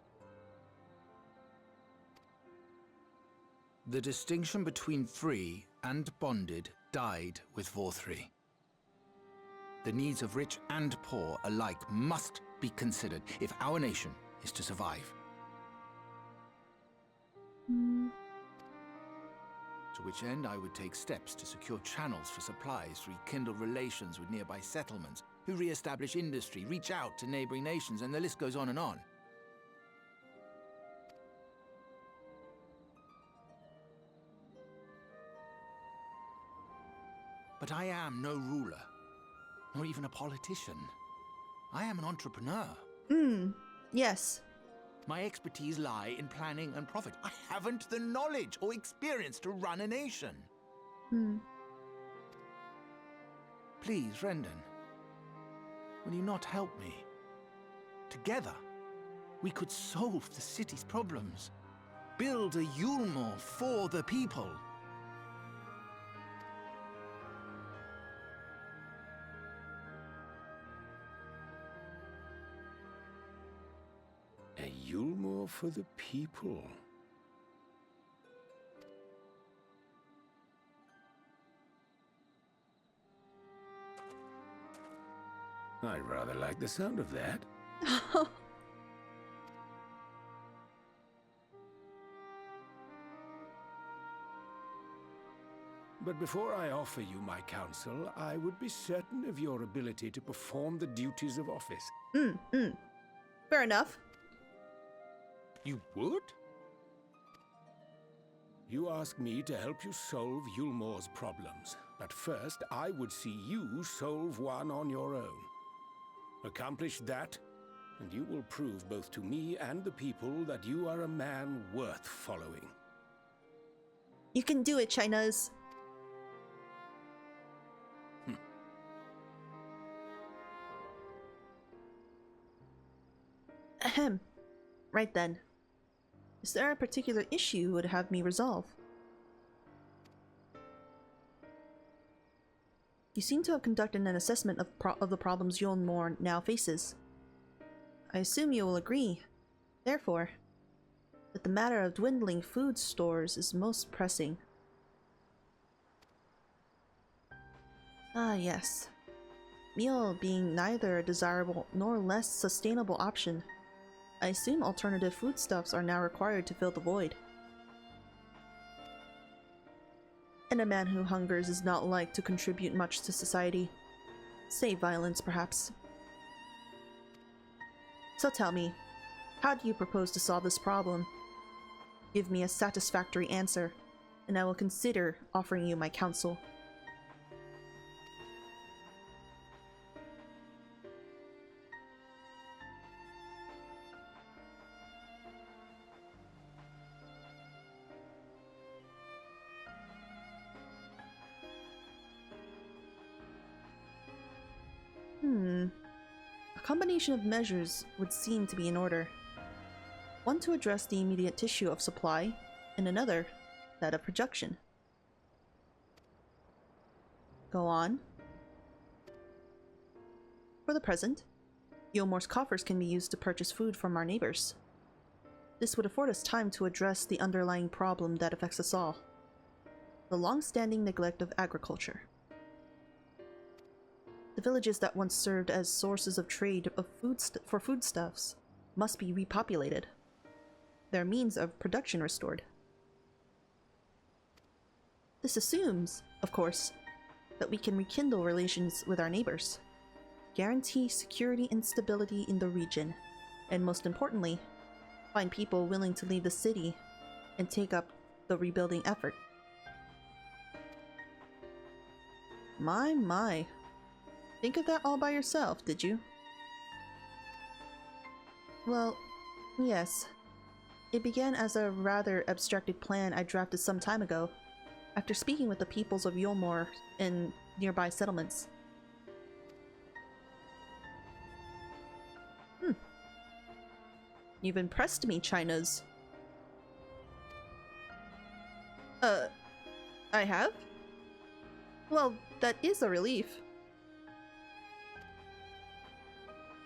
The distinction between free and bonded died with Vorthri. The needs of rich and poor alike must be considered if our nation is to survive. To which end I would take steps to secure channels for supplies, rekindle relations with nearby settlements, who re-establish industry, reach out to neighboring nations, and the list goes on and on. But I am no ruler, nor even a politician. I am an entrepreneur. Yes. My expertise lie in planning and profit. I haven't the knowledge or experience to run a nation. Please, Rendon, will you not help me? Together, we could solve the city's problems. Build a Yulmore for the people. A Yulmore for the people. I rather like the sound of that. But before I offer you my counsel, I would be certain of your ability to perform the duties of office. Fair enough. You would? You ask me to help you solve Yulmore's problems, but first I would see you solve one on your own. Accomplish that, and you will prove both to me and the people that you are a man worth following. You can do it, Chinas! Ahem. Right then. Is there a particular issue you would have me resolve? You seem to have conducted an assessment of the problems Yulmore now faces. I assume you will agree, therefore, that the matter of dwindling food stores is most pressing. Ah, yes. Meal being neither a desirable nor less sustainable option, I assume alternative foodstuffs are now required to fill the void. And a man who hungers is not like to contribute much to society, save violence, perhaps. So tell me, how do you propose to solve this problem? Give me a satisfactory answer, and I will consider offering you my counsel. A combination of measures would seem to be in order. One to address the immediate issue of supply, and another, that of production. Go on. For the present, Yulmore's coffers can be used to purchase food from our neighbors. This would afford us time to address the underlying problem that affects us all. The long-standing neglect of agriculture. The villages that once served as sources of trade of for foodstuffs must be repopulated. Their means of production restored. This assumes, of course, that we can rekindle relations with our neighbors, guarantee security and stability in the region, and most importantly, find people willing to leave the city and take up the rebuilding effort. My. Think of that all by yourself, did you? Well, yes. It began as a rather abstracted plan I drafted some time ago, after speaking with the peoples of Yulmore in nearby settlements. You've impressed me, Chinas. I have? Well, that is a relief.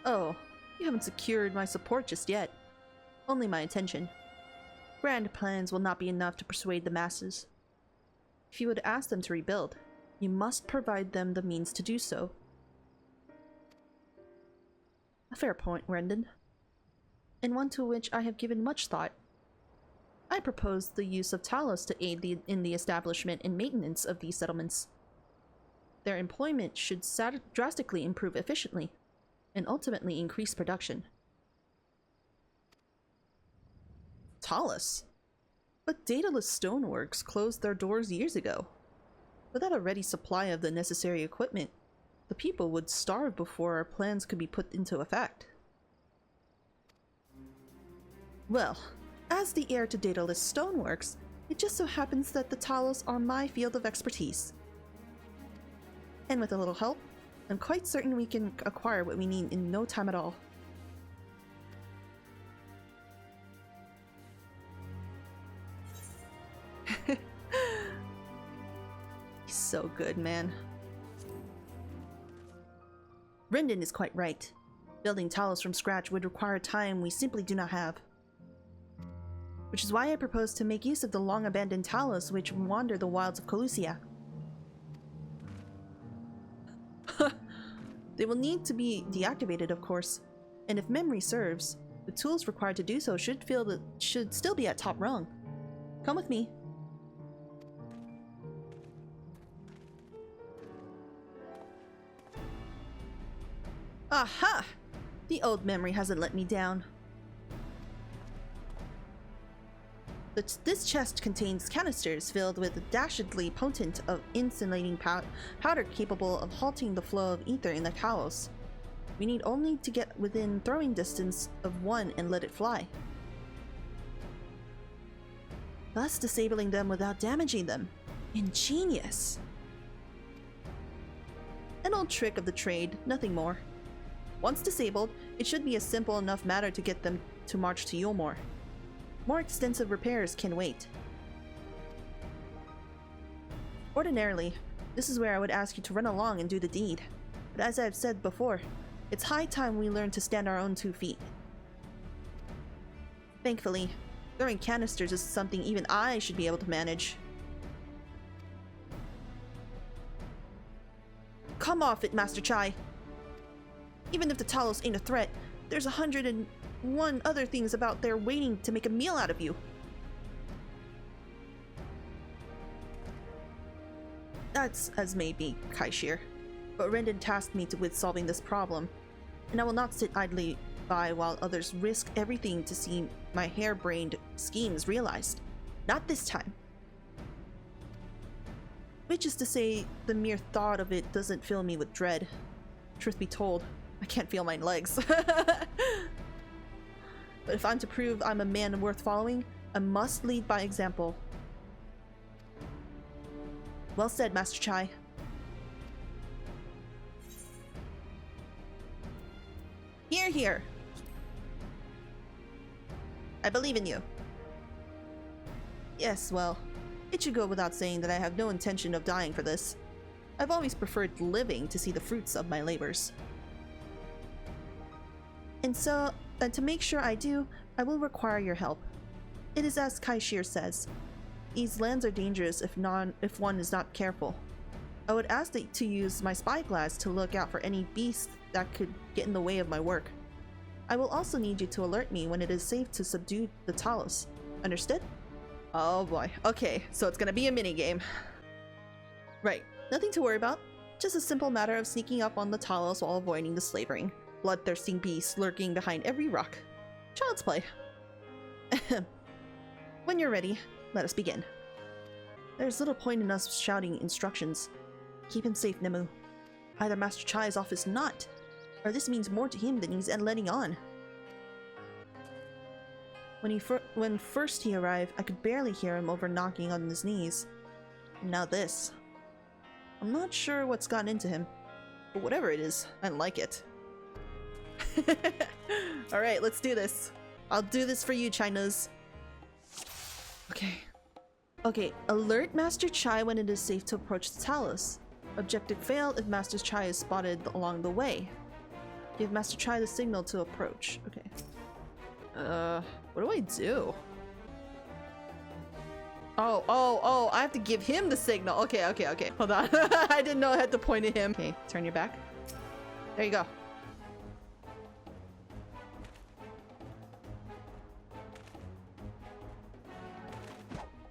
Oh, you haven't secured my support just yet. Only my attention. Grand plans will not be enough to persuade the masses. If you would ask them to rebuild, you must provide them the means to do so. A fair point, Rendon. And one to which I have given much thought. I propose the use of Talos to aid in the establishment and maintenance of these settlements. Their employment should drastically improve efficiently, and ultimately increase production. Talos? But Daedalus Stoneworks closed their doors years ago. Without a ready supply of the necessary equipment, the people would starve before our plans could be put into effect. Well, as the heir to Daedalus Stoneworks, it just so happens that the Talos are my field of expertise. And with a little help, I'm quite certain we can acquire what we need in no time at all. He's so good, man. Rendon is quite right. Building Talos from scratch would require time we simply do not have. Which is why I propose to make use of the long-abandoned Talos which wander the wilds of Colusia. They will need to be deactivated, of course, and if memory serves, the tools required to do so should still be at top rung. Come with me. Aha! The old memory hasn't let me down. This chest contains canisters filled with dastardly potent of insulating powder capable of halting the flow of ether in the Talos. We need only to get within throwing distance of one and let it fly. thus disabling them without damaging them. Ingenious. An old trick of the trade, nothing more. Once disabled, it should be a simple enough matter to get them to march to Yulmore. More extensive repairs can wait. Ordinarily, this is where I would ask you to run along and do the deed. But as I've said before, it's high time we learn to stand our own 2 feet. Thankfully, throwing canisters is something even I should be able to manage. Come off it, Master Chai! Even if the Talos ain't a threat, there's 101 other things about there waiting to make a meal out of you. That's as may be, Kaishir, but Rendon tasked me with solving this problem, and I will not sit idly by while others risk everything to see my harebrained schemes realized. Not this time. Which is to say, the mere thought of it doesn't fill me with dread. Truth be told, I can't feel my legs. But if I'm to prove I'm a man worth following, I must lead by example. Well said, Master Chai. Hear, hear. I believe in you. Yes, well, it should go without saying that I have no intention of dying for this. I've always preferred living to see the fruits of my labors. And to make sure I do, I will require your help. It is as Kaishir says. These lands are dangerous if one is not careful. I would ask that to use my spyglass to look out for any beasts that could get in the way of my work. I will also need you to alert me when it is safe to subdue the Talos. Understood? Oh boy. Okay, so it's gonna be a minigame. Right, nothing to worry about. Just a simple matter of sneaking up on the Talos while avoiding the slavering. Bloodthirsty beasts lurking behind every rock. Child's play. When you're ready, let us begin. There's little point in us shouting instructions. Keep him safe, Nemu. Either Master Chai is off his nut, or this means more to him than he's letting on. When first he arrived, I could barely hear him over knocking on his knees. And now this. I'm not sure what's gotten into him, but whatever it is, I like it. Alright, let's do this. I'll do this for you, Chinos. Okay, alert Master Chai when it is safe to approach the Talos. Objective failed if Master Chai is spotted along the way. Give Master Chai the signal to approach. Okay. What do I do? Oh, I have to give him the signal. Okay. Hold on. I didn't know I had to point at him. Okay, turn your back. There you go.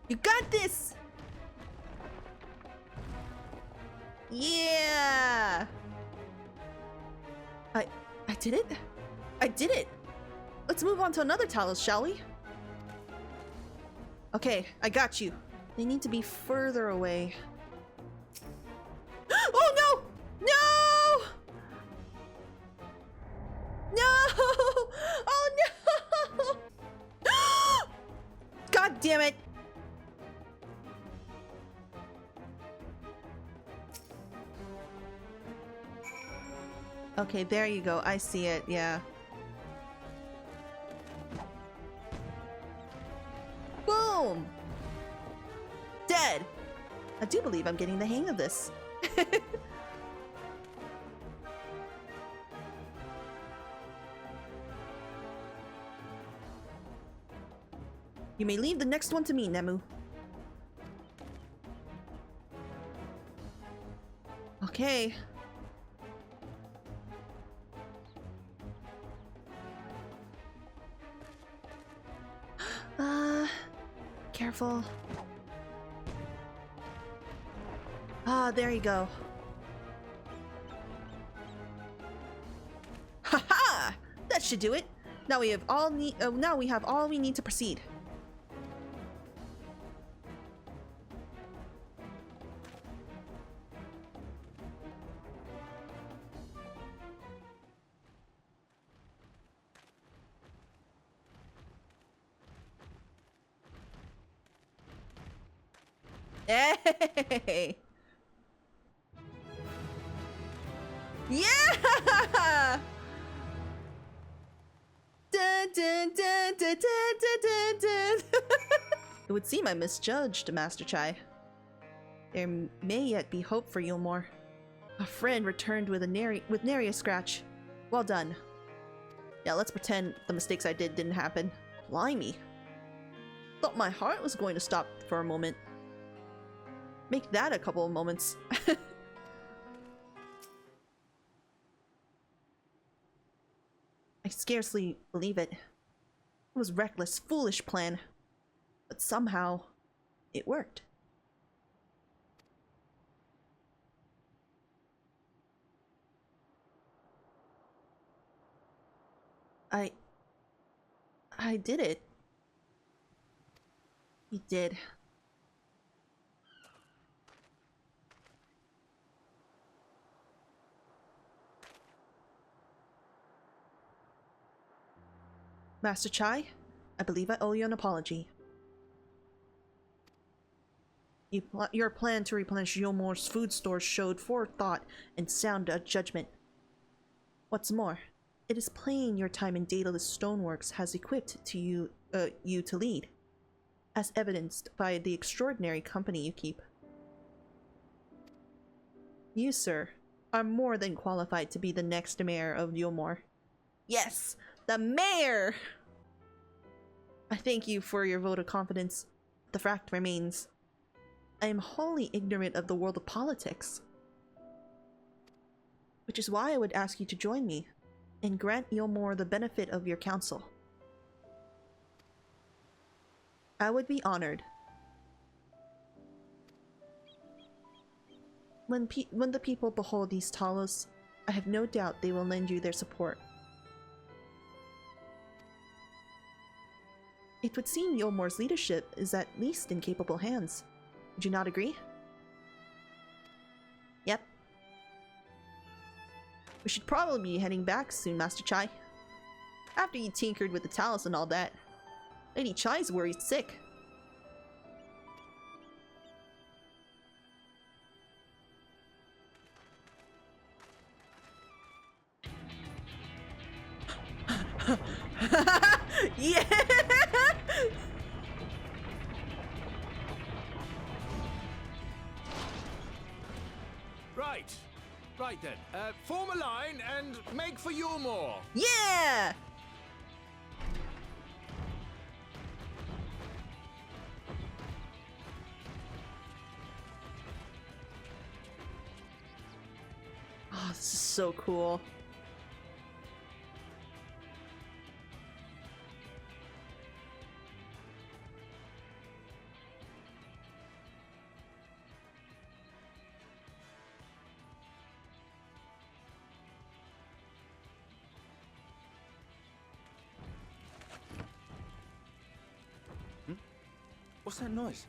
You got this! Yeah! I did it? I did it! Let's move on to another Talos, shall we? Okay, I got you. They need to be further away. Oh no! No! No! Oh no! God damn it! Okay, there you go. I see it, yeah. Boom! Dead! I do believe I'm getting the hang of this. You may leave the next one to me, Nemu. Okay. Careful. Ah, there you go. Haha! That should do it. Now we have all we need to proceed. Hey! Yeah! Dun, dun, dun, dun, dun, dun, dun. It would seem I misjudged, Master Chai. There may yet be hope for Yulmore. A friend returned with nary a scratch. Well done. Yeah, let's pretend the mistakes I did didn't happen. Blimey. Thought my heart was going to stop for a moment. Make that a couple of moments. I scarcely believe it. It was a reckless, foolish plan. But somehow, it worked. I did it. He did. Master Chai, I believe I owe you an apology. Your plan to replenish Yulmore's food stores showed forethought and sound judgment. What's more, it is plain your time in Daedalus Stoneworks has equipped you to lead, as evidenced by the extraordinary company you keep. You, sir, are more than qualified to be the next mayor of Yulmore. Yes, the mayor! I thank you for your vote of confidence. The fact remains, I am wholly ignorant of the world of politics. Which is why I would ask you to join me and grant Yulmore the benefit of your counsel. I would be honored. When the people behold these Talos, I have no doubt they will lend you their support. It would seem Yulmore's leadership is at least in capable hands. Would you not agree? Yep. We should probably be heading back soon, Master Chai. After you tinkered with the Talos and all that. Lady Chai's worried sick. Yeah! Right then, form a line and make for Yulmore. Yeah! Oh, this is so cool. What's that noise?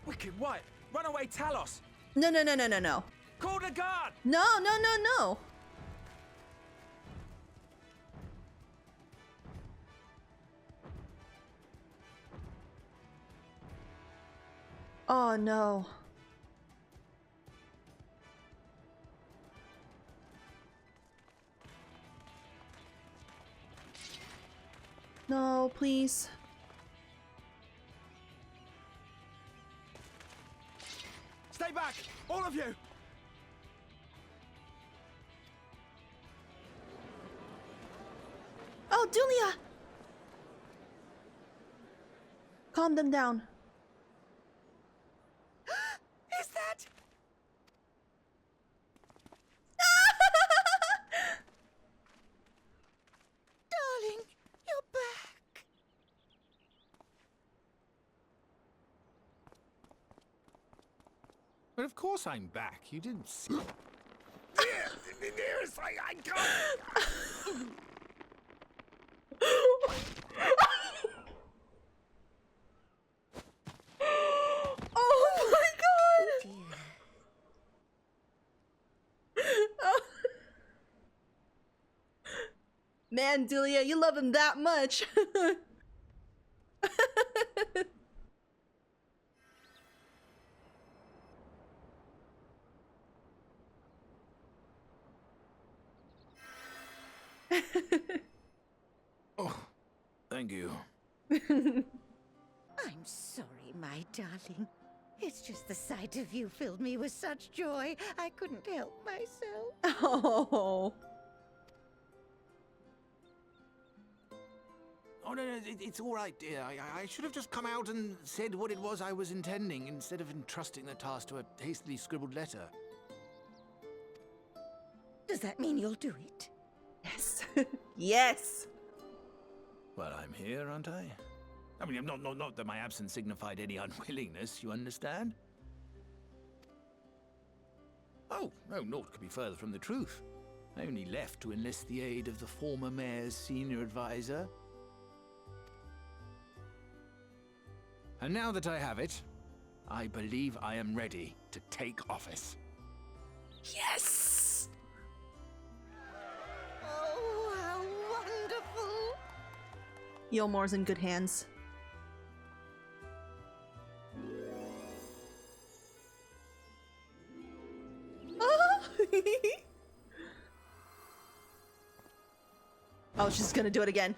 Wicked White! Runaway Talos! No, no, no, no, no, no. Call the guard! No, no, no, no! Oh no. No, please. Stay back! All of you! Oh, Dulia! Calm them down. Is that... Darling, you're back. But of course I'm back. You didn't see. Yes, I can't. Oh my god! Man, Delia, you love him that much. Oh, thank you. I'm sorry, my darling. It's just the sight of you filled me with such joy, I couldn't help myself. Oh. Oh, no, it's all right, dear. I should have just come out and said what it was I was intending, instead of entrusting the task to a hastily scribbled letter. Does that mean you'll do it? Yes. Yes. Well, I'm here, aren't I? I mean, not that my absence signified any unwillingness, you understand? Oh, no, naught could be further from the truth. I only left to enlist the aid of the former mayor's senior advisor. And now that I have it, I believe I am ready to take office. Yes. Oh, how wonderful! Ysayeau's in good hands. Oh, she's gonna do it again.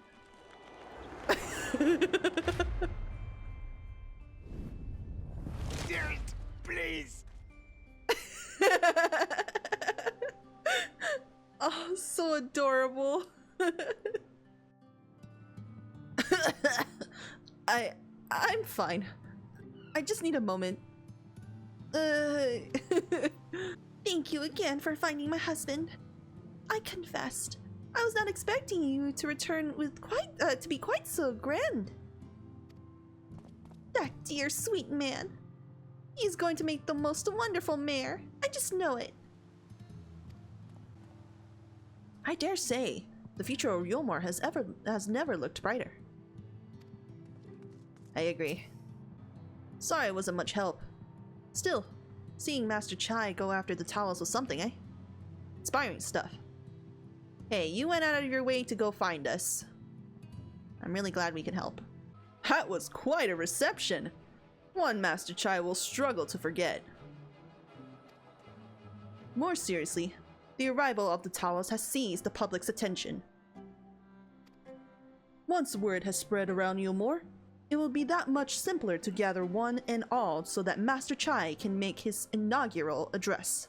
Please. Oh, so adorable. I'm fine. I just need a moment. Thank you again for finding my husband. I confessed, I was not expecting you to return with to be quite so grand. That dear sweet man. He's going to make the most wonderful mayor. I just know it. I dare say, the future of Ysayeau has never looked brighter. I agree. Sorry I wasn't much help. Still, seeing Master Chai go after the Talos was something, eh? Inspiring stuff. Hey, you went out of your way to go find us. I'm really glad we can help. That was quite a reception. One Master Chai will struggle to forget. More seriously, the arrival of the Talos has seized the public's attention. Once word has spread around Ysayeau, it will be that much simpler to gather one and all so that Master Chai can make his inaugural address.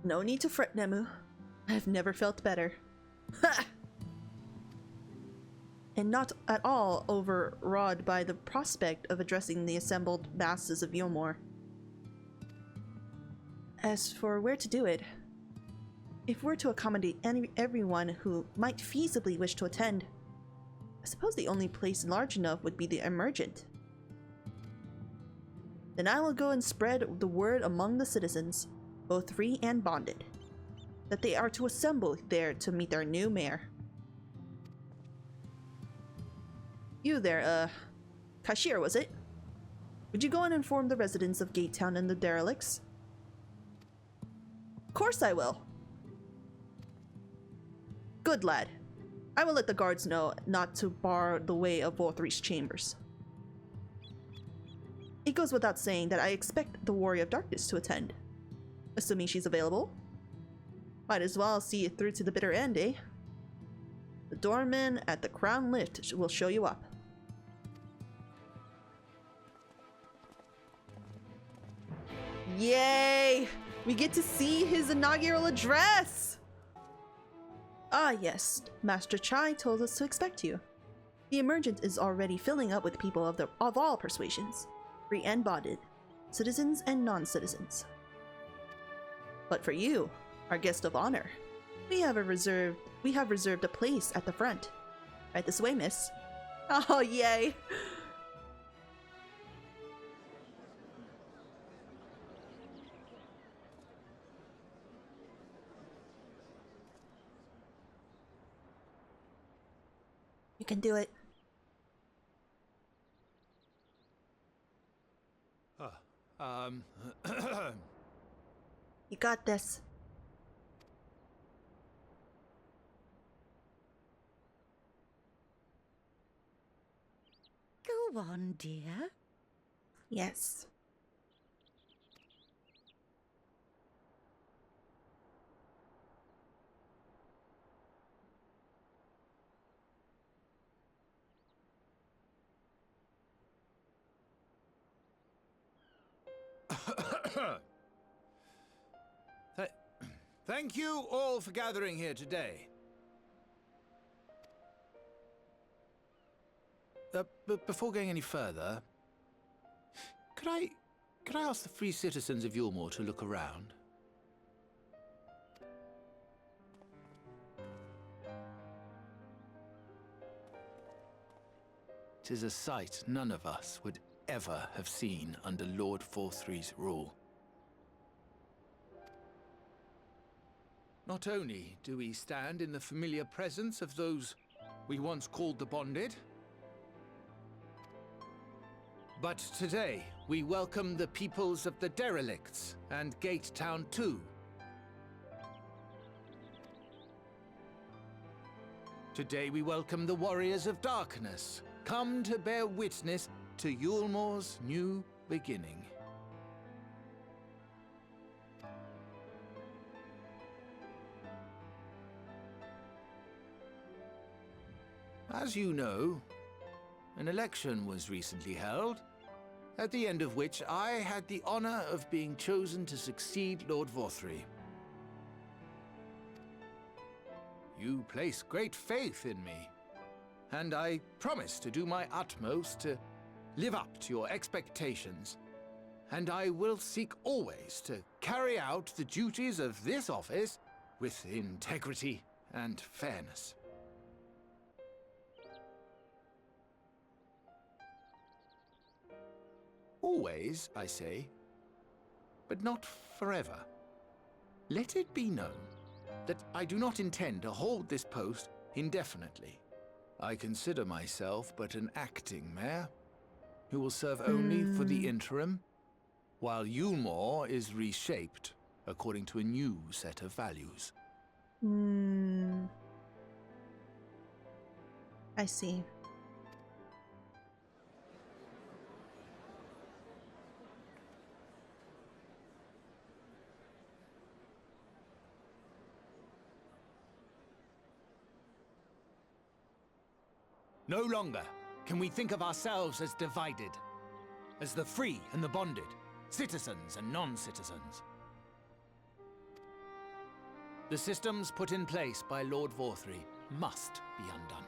No need to fret, Nemu. I've never felt better. Ha! And not at all overawed by the prospect of addressing the assembled masses of Ysayeau. As for where to do it, if we're to accommodate everyone who might feasibly wish to attend, I suppose the only place large enough would be the Emergent. Then I will go and spread the word among the citizens, both free and bonded, that they are to assemble there to meet their new mayor. You there, Cashier, was it? Would you go and inform the residents of Gatetown and the derelicts? Of course I will. Good lad. I will let the guards know not to bar the way of Vorthre's chambers. It goes without saying that I expect the Warrior of Darkness to attend. Assuming she's available. Might as well see it through to the bitter end, eh? The doorman at the Crown Lift will show you up. Yay! We get to see his inaugural address! Ah yes, Master Chai told us to expect you. The Emergent is already filling up with people of all persuasions, free and bonded, citizens and non-citizens. But for you, our guest of honor, we have reserved a place at the front. Right this way, miss. Oh, yay! You can do it. You got this. Go on, dear. Yes. Thank you all for gathering here today. But before going any further, could I ask the free citizens of Yulmore to look around? "'Tis a sight none of us would ever have seen under Lord Forthry's rule. Not only do we stand in the familiar presence of those we once called the Bonded, but today we welcome the peoples of the Derelicts and Gate Town too. Today we welcome the Warriors of Darkness, come to bear witness to Yulmore's new beginning. As you know, an election was recently held, at the end of which I had the honor of being chosen to succeed Lord Forthry. You place great faith in me, and I promise to do my utmost to live up to your expectations, and I will seek always to carry out the duties of this office with integrity and fairness. Always, I say, but not forever. Let it be known that I do not intend to hold this post indefinitely. I consider myself but an acting mayor, who will serve only for the interim, while Yulmore is reshaped according to a new set of values. I see. No longer can we think of ourselves as divided, as the free and the bonded, citizens and non-citizens. The systems put in place by Lord Forthry must be undone.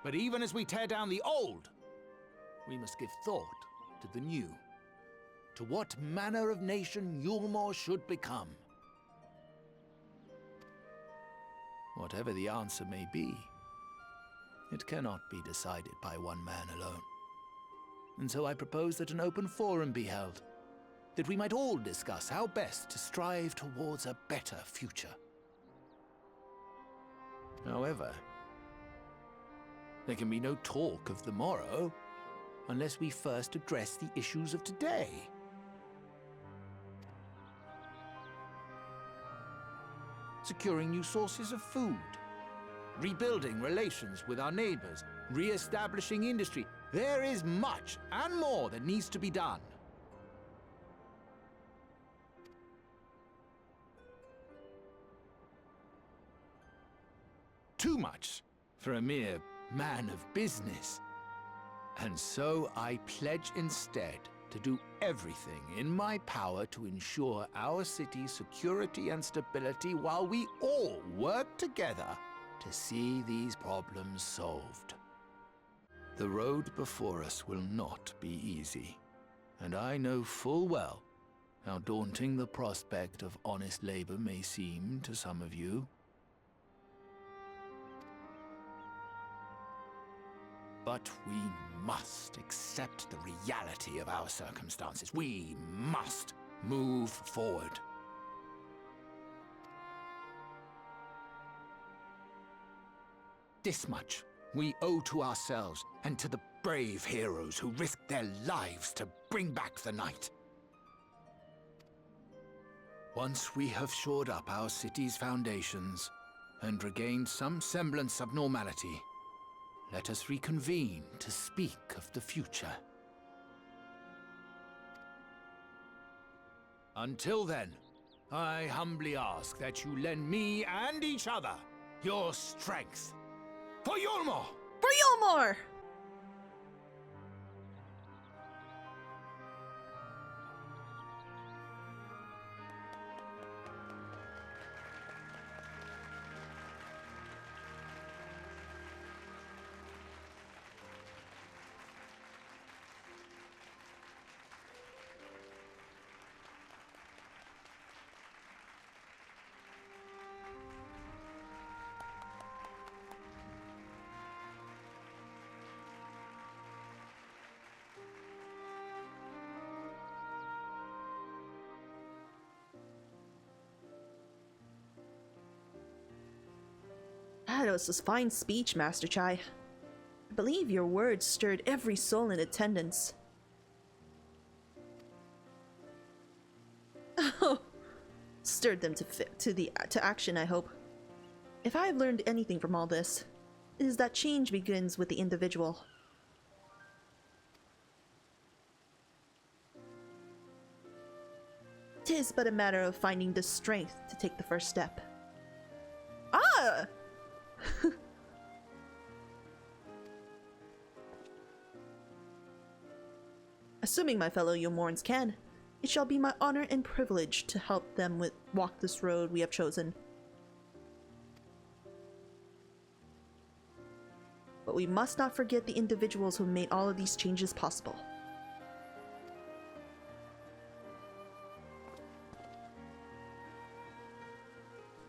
But even as we tear down the old, we must give thought to the new, to what manner of nation Yulmore should become. Whatever the answer may be, it cannot be decided by one man alone. And so I propose that an open forum be held, that we might all discuss how best to strive towards a better future. However, there can be no talk of the morrow unless we first address the issues of today. Securing new sources of food, rebuilding relations with our neighbors, re-establishing industry. There is much and more that needs to be done. Too much for a mere man of business. And so I pledge instead to do everything in my power to ensure our city's security and stability while we all work together to see these problems solved. The road before us will not be easy, and I know full well how daunting the prospect of honest labor may seem to some of you. But we must accept the reality of our circumstances. We must move forward. This much we owe to ourselves and to the brave heroes who risked their lives to bring back the night. Once we have shored up our city's foundations and regained some semblance of normality, let us reconvene to speak of the future. Until then, I humbly ask that you lend me and each other your strength. For Yulmore! For Yulmore! That was a fine speech, Master Chai. I believe your words stirred every soul in attendance. Oh, stirred them to action, I hope. If I have learned anything from all this, it is that change begins with the individual. Tis but a matter of finding the strength to take the first step. Ah! Assuming my fellow Yomorns can, it shall be my honor and privilege to help them walk this road we have chosen. But we must not forget the individuals who made all of these changes possible.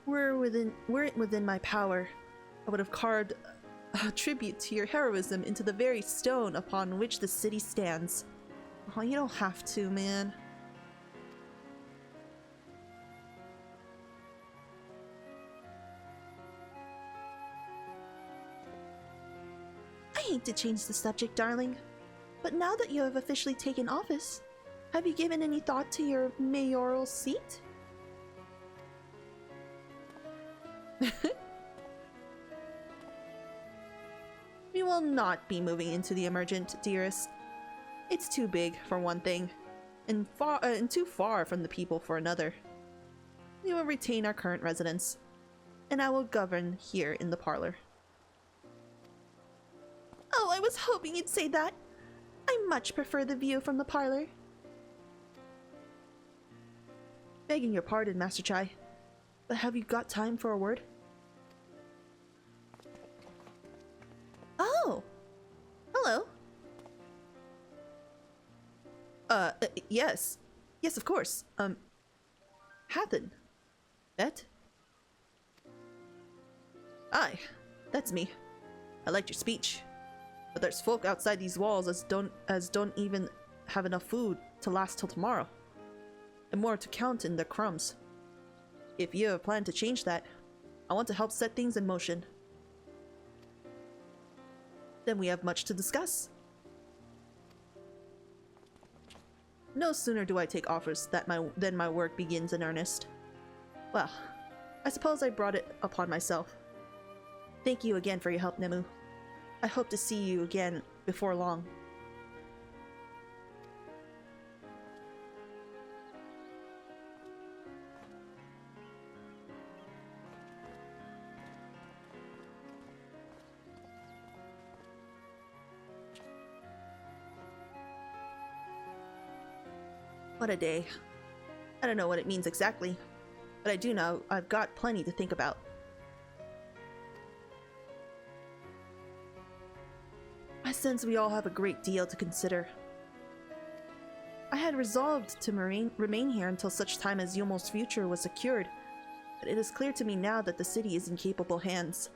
Were it within my power, I would have carved a tribute to your heroism into the very stone upon which the city stands. Oh, you don't have to, man. I hate to change the subject, darling, but now that you have officially taken office, have you given any thought to your mayoral seat? We will not be moving into the Emergent, dearest. It's too big, for one thing, and too far from the people for another. We will retain our current residence, and I will govern here in the parlor. Oh, I was hoping you'd say that. I much prefer the view from the parlor. Begging your pardon, Master Chai, but have you got time for a word? Oh! Hello. Yes. Yes, of course. Hathen. Bet? Aye, that's me. I liked your speech. But there's folk outside these walls as don't even have enough food to last till tomorrow. And more to count in their crumbs. If you have a plan to change that, I want to help set things in motion. Then we have much to discuss. No sooner do I take offers than my work begins in earnest. Well, I suppose I brought it upon myself. Thank you again for your help, Nemu. I hope to see you again before long. What a day. I don't know what it means exactly, but I do know I've got plenty to think about. I sense we all have a great deal to consider. I had resolved to remain here until such time as Yulmore's future was secured, but it is clear to me now that the city is in capable hands.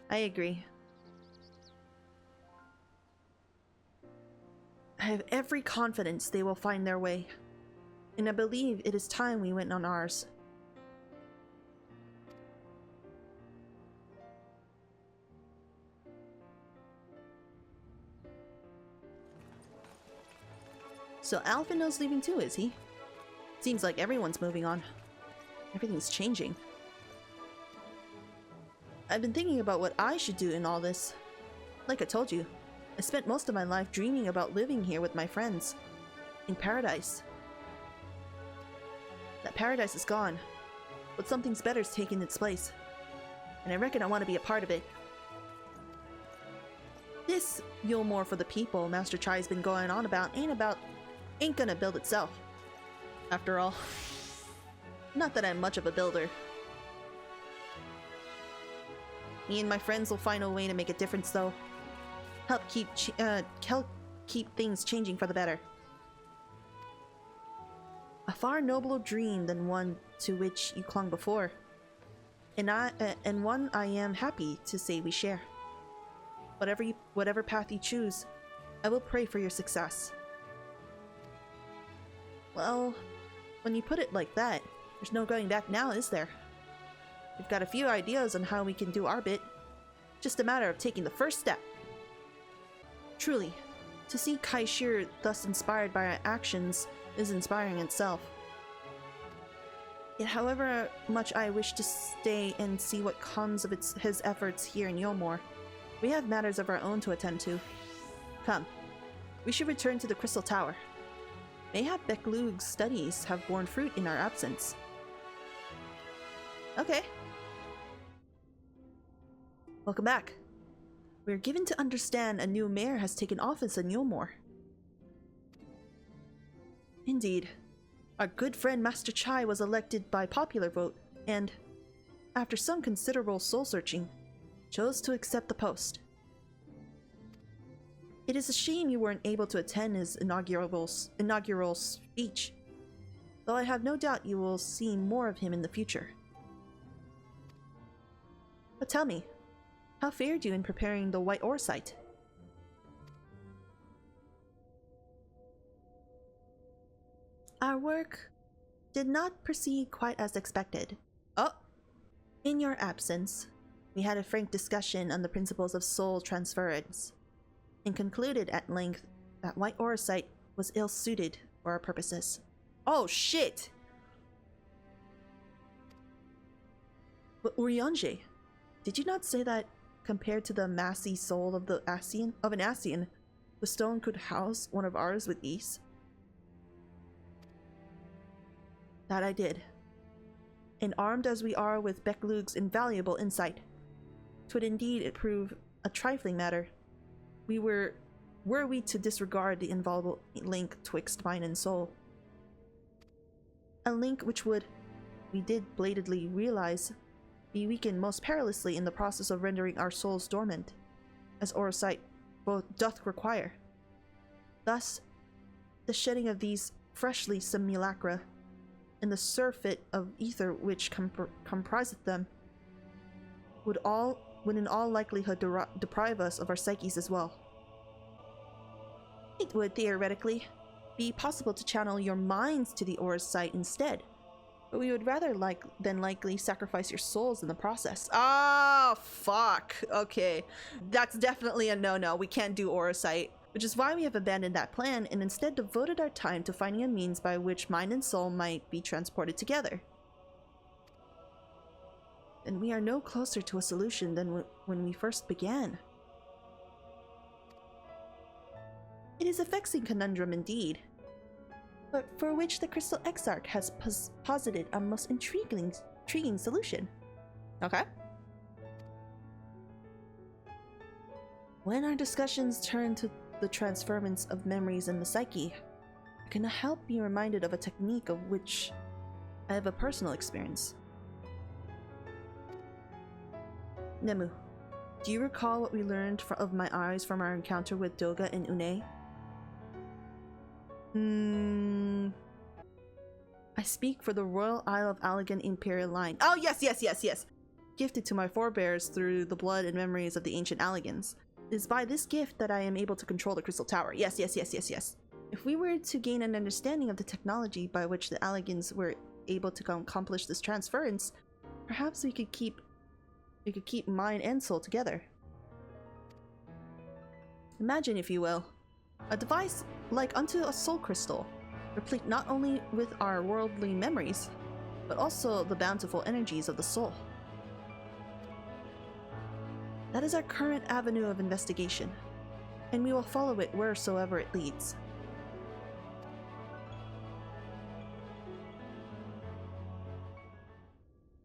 I agree. I have every confidence they will find their way, and I believe it is time we went on ours. So Alphinaud's leaving too, is he? Seems like everyone's moving on. Everything's changing. I've been thinking about what I should do in all this. Like I told you, I spent most of my life dreaming about living here with my friends. In paradise. That paradise is gone, but something's better's taken its place. And I reckon I want to be a part of it. This Ysayeau for the people Master Chai's been going on about ain't gonna build itself. After all, not that I'm much of a builder. Me and my friends will find a way to make a difference, though. Help keep things changing for the better. A far nobler dream than one to which you clung before, and one I am happy to say we share. Whatever path you choose, I will pray for your success. Well, when you put it like that, there's no going back now, is there? We've got a few ideas on how we can do our bit. Just a matter of taking the first step. Truly, to see Kaishir thus inspired by our actions is inspiring itself. Yet however much I wish to stay and see what comes of his efforts here in Ysayeau, we have matters of our own to attend to. Come, we should return to the Crystal Tower. Mayhap Beklug's studies have borne fruit in our absence. Okay. Welcome back. We are given to understand a new mayor has taken office in Ysayeau. Indeed. Our good friend Master Chai was elected by popular vote, and, after some considerable soul-searching, chose to accept the post. It is a shame you weren't able to attend his inaugural speech, though I have no doubt you will see more of him in the future. But tell me, how fared you in preparing the White Ore site? Our work did not proceed quite as expected. Oh! In your absence, we had a frank discussion on the principles of soul transference, and concluded at length that White Ore site was ill-suited for our purposes. Oh shit! But Urianger, did you not say that, compared to the massy soul of an Ascian, the stone could house one of ours with ease? That I did. And armed as we are with Beklug's invaluable insight, 'twould indeed prove a trifling matter. Were we to disregard the inviolable link twixt mind and soul. A link which would, we did blatantly realize, be weakened most perilously in the process of rendering our souls dormant, as Orosight both doth require. Thus, the shedding of these freshly simulacra, and the surfeit of ether which compriseth them, would in all likelihood deprive us of our psyches as well. It would theoretically be possible to channel your minds to the Aura's site instead, but we would rather than likely sacrifice your souls in the process. Ah, fuck. Okay, that's definitely a no-no. We can't do Aura site, which is why we have abandoned that plan and instead devoted our time to finding a means by which mind and soul might be transported together. And we are no closer to a solution than when we first began. It is a vexing conundrum indeed, but for which the Crystal Exarch has posited a most intriguing solution. Okay. When our discussions turn to the transference of memories in the psyche, I can help be reminded of a technique of which I have a personal experience. Nemu, do you recall what we learned of my eyes from our encounter with Doga and Une? I speak for the Royal Isle of Allegan Imperial line. Oh, yes. Gifted to my forebears through the blood and memories of the ancient Allegans. It is by this gift that I am able to control the Crystal Tower. Yes. If we were to gain an understanding of the technology by which the Allegans were able to accomplish this transference, perhaps we could keep mind and soul together. Imagine, if you will, A device like unto a soul crystal, replete not only with our worldly memories, but also the bountiful energies of the soul. That is our current avenue of investigation, and we will follow it wheresoever it leads.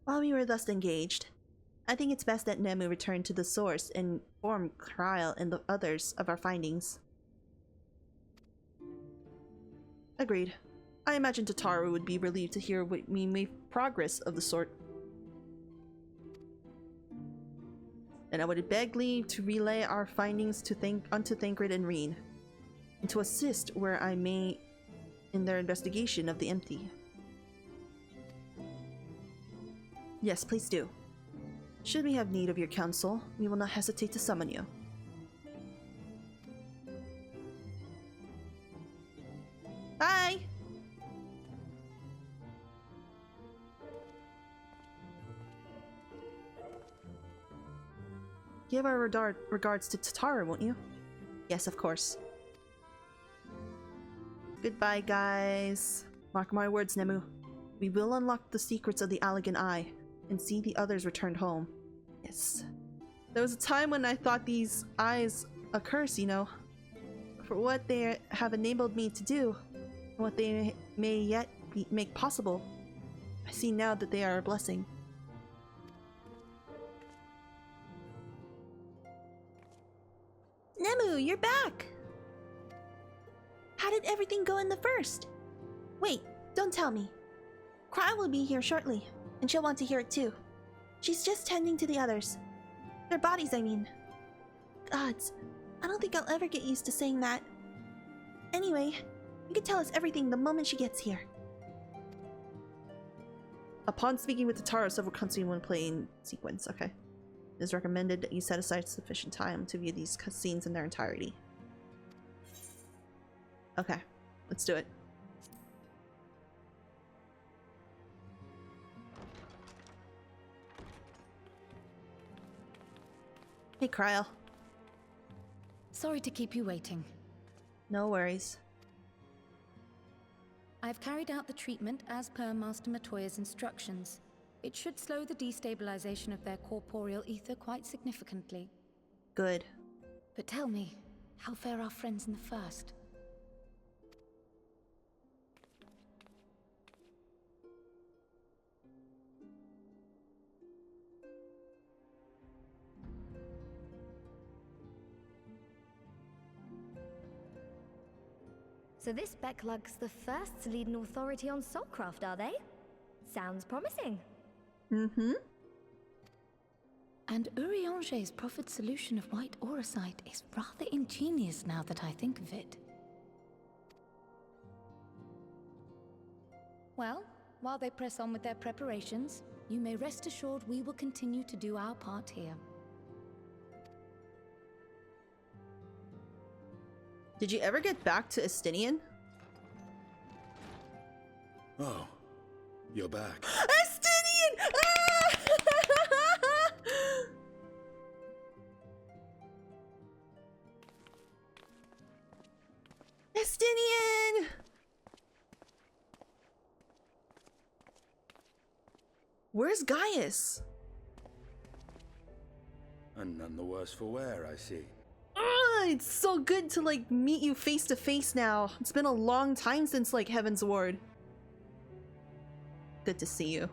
While we were thus engaged, I think it's best that Nemu return to the source and inform Kryl and the others of our findings. Agreed. I imagine Tataru would be relieved to hear we made progress of the sort. And I would beg leave to relay our findings to unto Thancred and Reen, and to assist where I may in their investigation of the empty. Yes, please do. Should we have need of your counsel, we will not hesitate to summon you. Bye! Give our regards to Tataru, won't you? Yes, of course. Goodbye, guys. Mark my words, Nemu. We will unlock the secrets of the Allegan Eye and see the others returned home. Yes. There was a time when I thought these eyes a curse, you know, for what they have enabled me to do, and what they may yet make possible. I see now that they are a blessing. Nemu, you're back! How did everything go in the first? Wait, don't tell me. Kryl will be here shortly, and she'll want to hear it too. She's just tending to the others. Their bodies, I mean. Gods, I don't think I'll ever get used to saying that. Anyway, you can tell us everything the moment she gets here. Upon speaking with Tataru, several cutscenes when playing sequence. Okay. It is recommended that you set aside sufficient time to view these cutscenes in their entirety. Okay, let's do it. Hey, Kryl. Sorry to keep you waiting. No worries. I've carried out the treatment as per Master Matoya's instructions. It should slow the destabilization of their corporeal ether quite significantly. Good. But tell me, how fare our friends in the first? So this Becklug's the first to lead an authority on soulcraft, are they? Sounds promising. Mm-hmm. And Urianger's proffered solution of white auracite is rather ingenious now that I think of it. Well, while they press on with their preparations, you may rest assured we will continue to do our part here. Did you ever get back to Estinian? Oh, you're back. Estinian! Ah! Estinian! Where's Gaius? And none the worse for wear, I see. It's so good to like meet you face to face now. It's been a long time since like Heaven's Ward. Good to see you.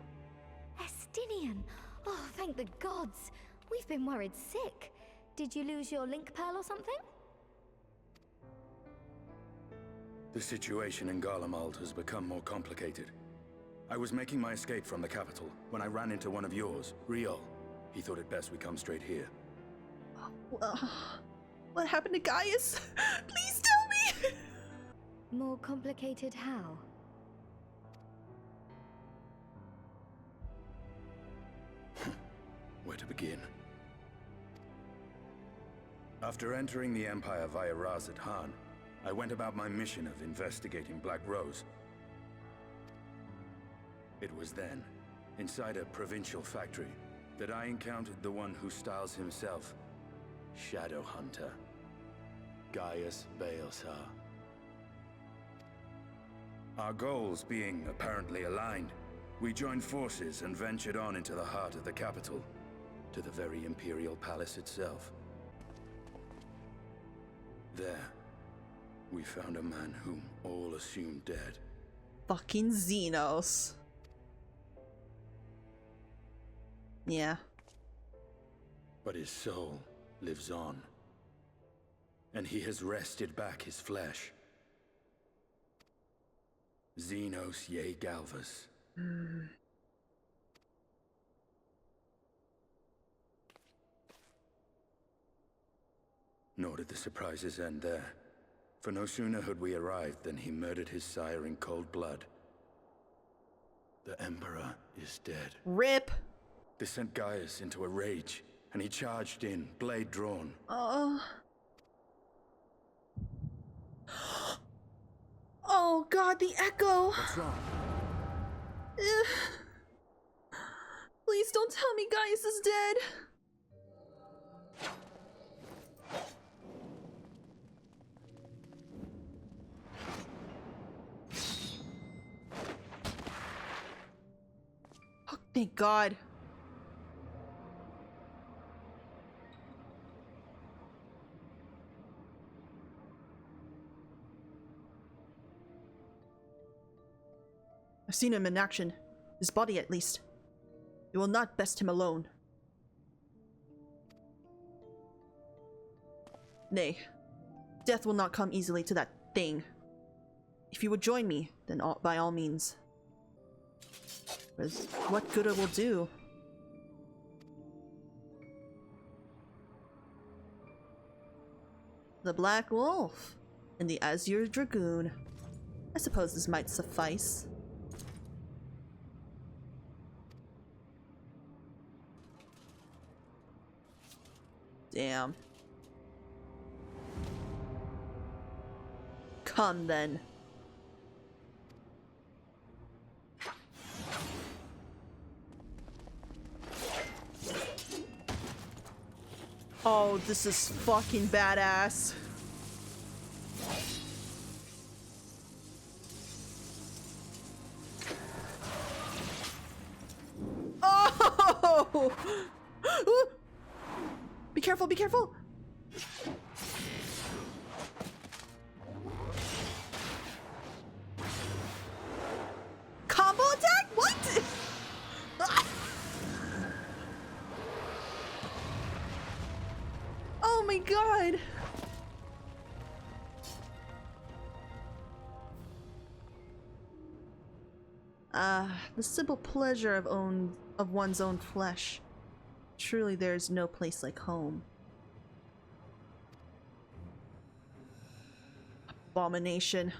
Estinian! Oh, thank the gods! We've been worried sick. Did you lose your link pearl or something? The situation in Garlemald has become more complicated. I was making my escape from the capital when I ran into one of yours, Ryol. He thought it best we come straight here. What happened to Gaius? Please tell me! More complicated how? Where to begin? After entering the Empire via Razat Han, I went about my mission of investigating Black Rose. It was then, inside a provincial factory, that I encountered the one who styles himself Shadow Hunter. Gaius Baelsar. Our goals being apparently aligned, we joined forces and ventured on into the heart of the capital, to the very Imperial Palace itself. There, we found a man whom all assumed dead. Fucking Xenos. Yeah. But his soul lives on, and he has wrested back his flesh. Xenos Ye Galvas. Nor did the surprises end there. For no sooner had we arrived than he murdered his sire in cold blood. The Emperor is dead. RIP! This sent Gaius into a rage, and he charged in, blade drawn. Oh god, the echo! What's wrong? Please don't tell me Gaius is dead! Oh, thank God. I've seen him in action. His body, at least. You will not best him alone. Nay, death will not come easily to that thing. If you would join me, then by all means. But what good it will do? The Black Wolf and the Azure Dragoon. I suppose this might suffice. Damn. Come then. Oh, this is fucking badass. Oh! Be careful, be careful! Combo attack? What? Oh my god! The simple pleasure of one's own flesh. Truly there is no place like home. Abomination.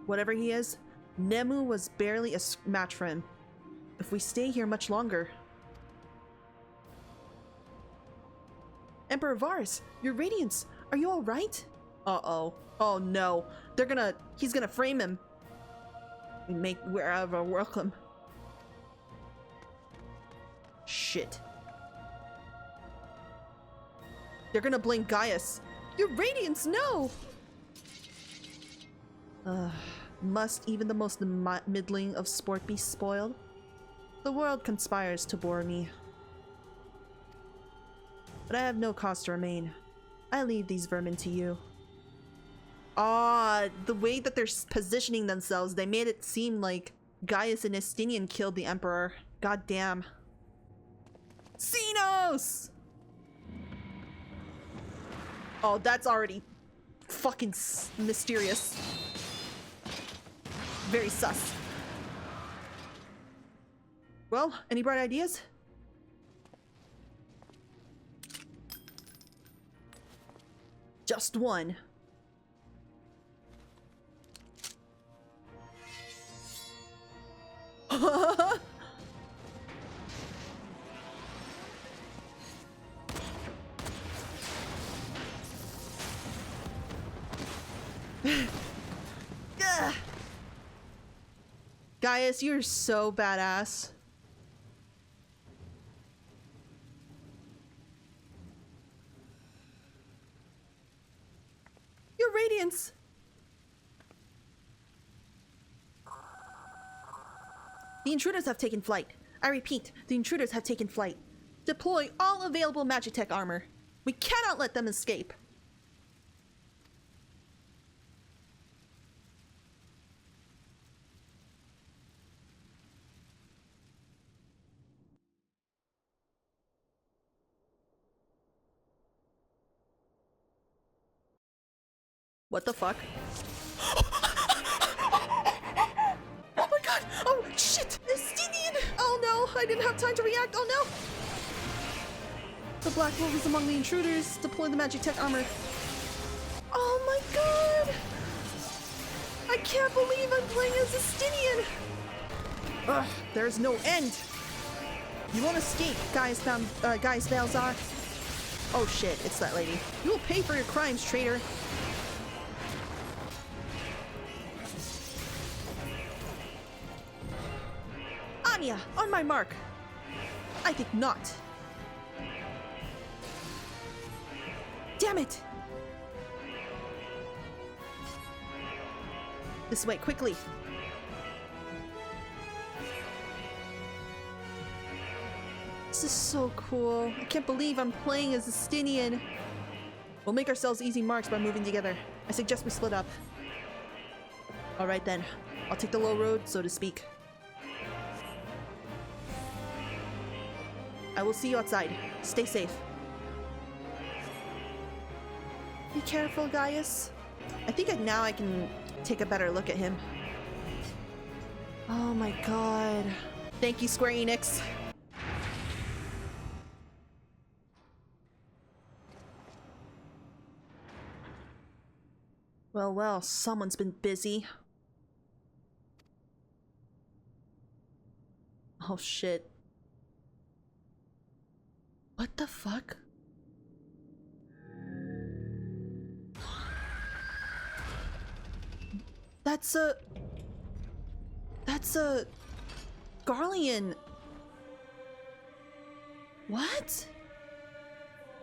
Whatever he is, Nemu was barely a match for him. If we stay here much longer... Emperor Vars, your radiance, are you alright? Uh-oh. Oh no. He's gonna frame him. We make wherever welcome. Shit. They're gonna blame Gaius. Your radiance, no! Must even the most middling of sport be spoiled? The world conspires to bore me. But I have no cause to remain. I leave these vermin to you. The way that they're positioning themselves, they made it seem like Gaius and Estinian killed the Emperor. God damn. Xenos! Oh, that's already fucking mysterious. Very sus. Well, any bright ideas? Just one. Gaius, you're so badass. radiance! The intruders have taken flight. I repeat, the intruders have taken flight. Deploy all available Magitech armor. We cannot let them escape. What the fuck? Oh my god! Oh shit! Estinian! Oh no! I didn't have time to react! Oh no! The Black Wolf is among the intruders. Deploy the Magitech armor. Oh my god! I can't believe I'm playing as Estinian! Ugh, there's no end! You won't escape, guys Valzar. Oh shit, it's that lady. You will pay for your crimes, traitor. Anya, on my mark. I think not. Damn it! This way, quickly. This is so cool. I can't believe I'm playing as Estinian. We'll make ourselves easy marks by moving together. I suggest we split up. Alright then. I'll take the low road, so to speak. I will see you outside. Stay safe. Be careful, Gaius. I think now I can take a better look at him. Oh my god. Thank you, Square Enix. Well, well, someone's been busy. Oh shit. What the fuck? That's a Garlean. What?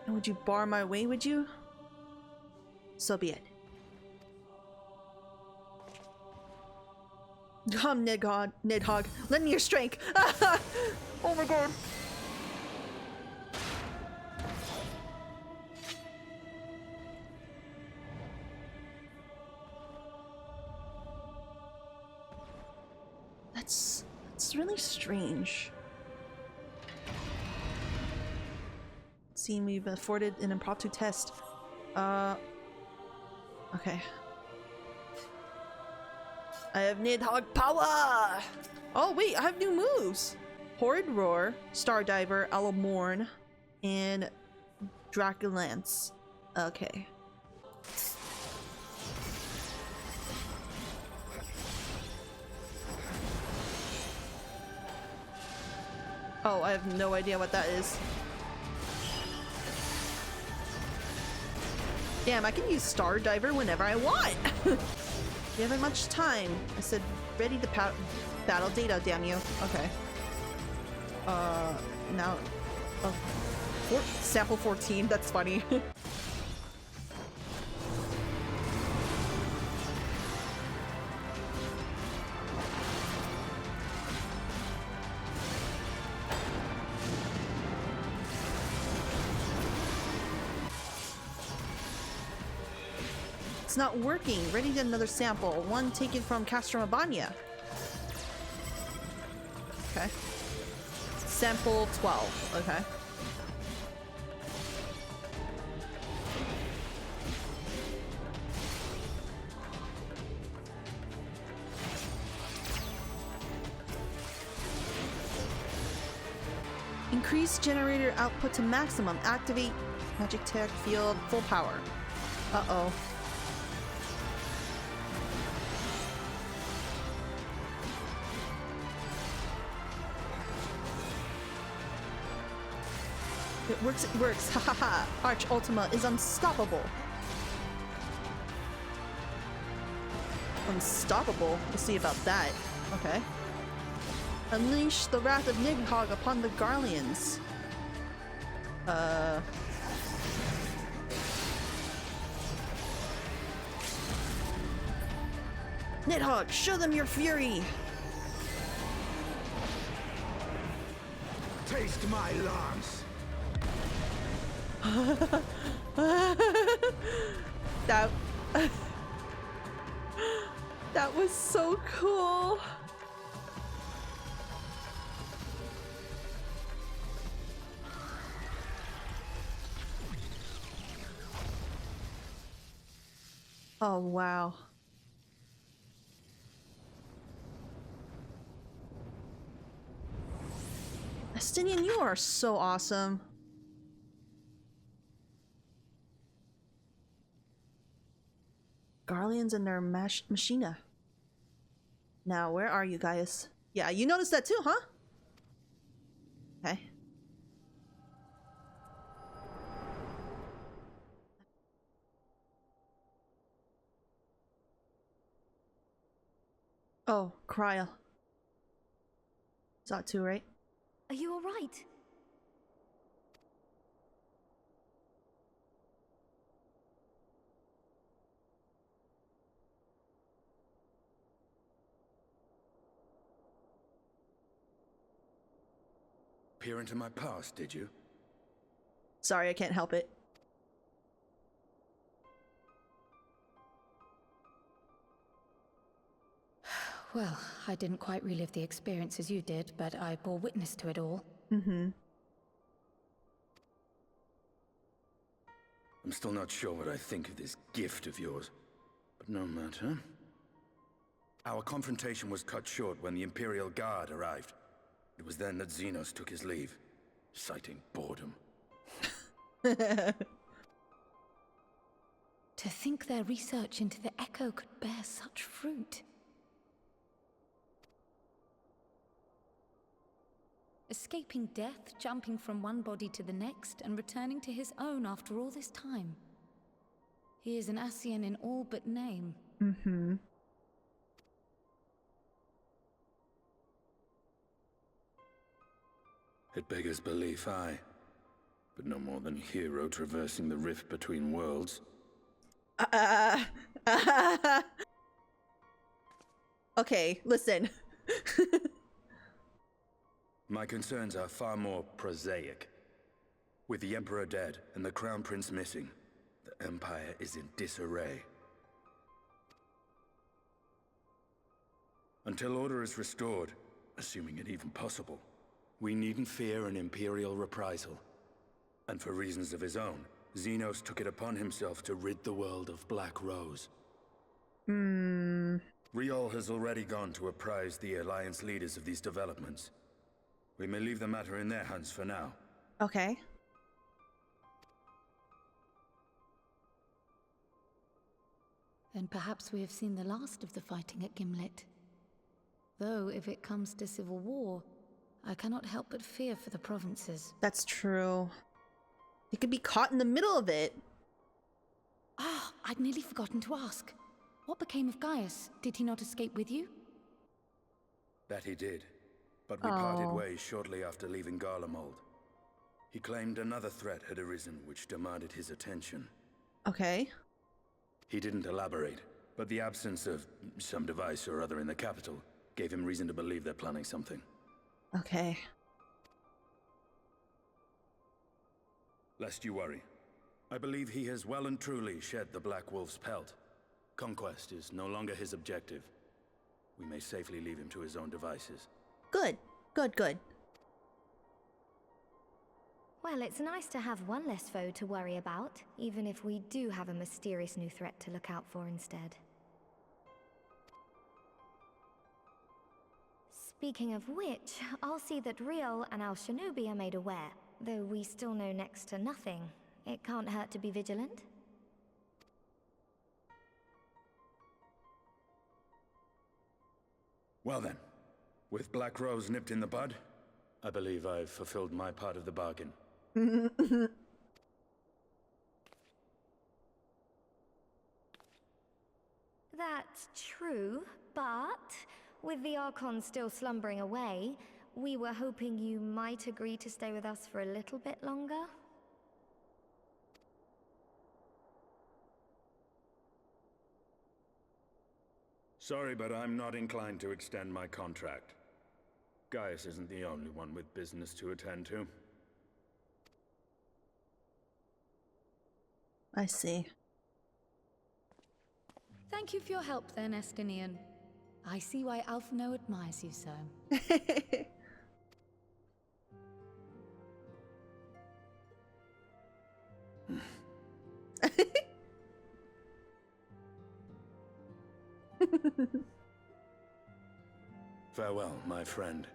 And would you bar my way, would you? So be it. Come, Nidhogg, lend me your strength. Oh my god. That's really strange. Seeing we've afforded an impromptu test. Okay. I have Nidhogg power! Oh wait, I have new moves! Horrid Roar, Stardiver, Alamorn, and Draculance. Okay. Oh, I have no idea what that is. Damn, I can use Stardiver whenever I want! You haven't much time. I said ready to battle data, damn you. Okay. Now... Oh. Sample 14, that's funny. It's not working. Ready to another sample. One taken from Castromabania. Okay. Sample 12. Okay. Increase generator output to maximum. Activate Magic Tech Field full power. Uh-oh. It works, it works. Ha ha ha. Arch Ultima is unstoppable. Unstoppable? We'll see about that. Okay. Unleash the wrath of Nidhogg upon the Garleans. Nidhogg, show them your fury! Taste my lance! That... that was so cool! Oh, wow. Estinian, you are so awesome. Garleans and their machina. Now, where are you guys? Yeah, you noticed that too, huh? Okay. Oh, Kryl. Saw it too, right? Are you alright? Peer into my past, did you? Sorry, I can't help it. Well, I didn't quite relive the experience as you did, but I bore witness to it all. Mm-hmm. I'm still not sure what I think of this gift of yours, but no matter. Our confrontation was cut short when the Imperial Guard arrived. It was then that Xenos took his leave, citing boredom. To think their research into the Echo could bear such fruit. Escaping death, jumping from one body to the next, and returning to his own after all this time. He is an Ascian in all but name. Mm-hmm. It beggars belief, aye. But no more than a hero traversing the rift between worlds. Okay, listen. My concerns are far more prosaic. With the Emperor dead and the Crown Prince missing, the Empire is in disarray. Until order is restored, assuming it even possible, we needn't fear an Imperial reprisal. And for reasons of his own, Xenos took it upon himself to rid the world of Black Rose. Riol has already gone to apprise the Alliance leaders of these developments. We may leave the matter in their hands for now. Okay. Then perhaps we have seen the last of the fighting at Gimlet. Though, if it comes to civil war, I cannot help but fear for the provinces. That's true. He could be caught in the middle of it. Ah, I'd nearly forgotten to ask. What became of Gaius? Did he not escape with you? That he did. But we parted ways shortly after leaving Garlemald. He claimed another threat had arisen which demanded his attention. Okay. He didn't elaborate, but the absence of some device or other in the capital gave him reason to believe they're planning something. Okay. Lest you worry. I believe he has well and truly shed the Black Wolf's pelt. Conquest is no longer his objective. We may safely leave him to his own devices. Good. Good, good. Well, it's nice to have one less foe to worry about, even if we do have a mysterious new threat to look out for instead. Speaking of which, I'll see that Riol and our shinobi are made aware. Though we still know next to nothing, it can't hurt to be vigilant. Well then, with Black Rose nipped in the bud, I believe I've fulfilled my part of the bargain. That's true, but with the Archon still slumbering away, we were hoping you might agree to stay with us for a little bit longer. Sorry, but I'm not inclined to extend my contract. Gaius isn't the only one with business to attend to. I see. Thank you for your help then, Estinian. I see why Alphino admires you so. Farewell, my friend.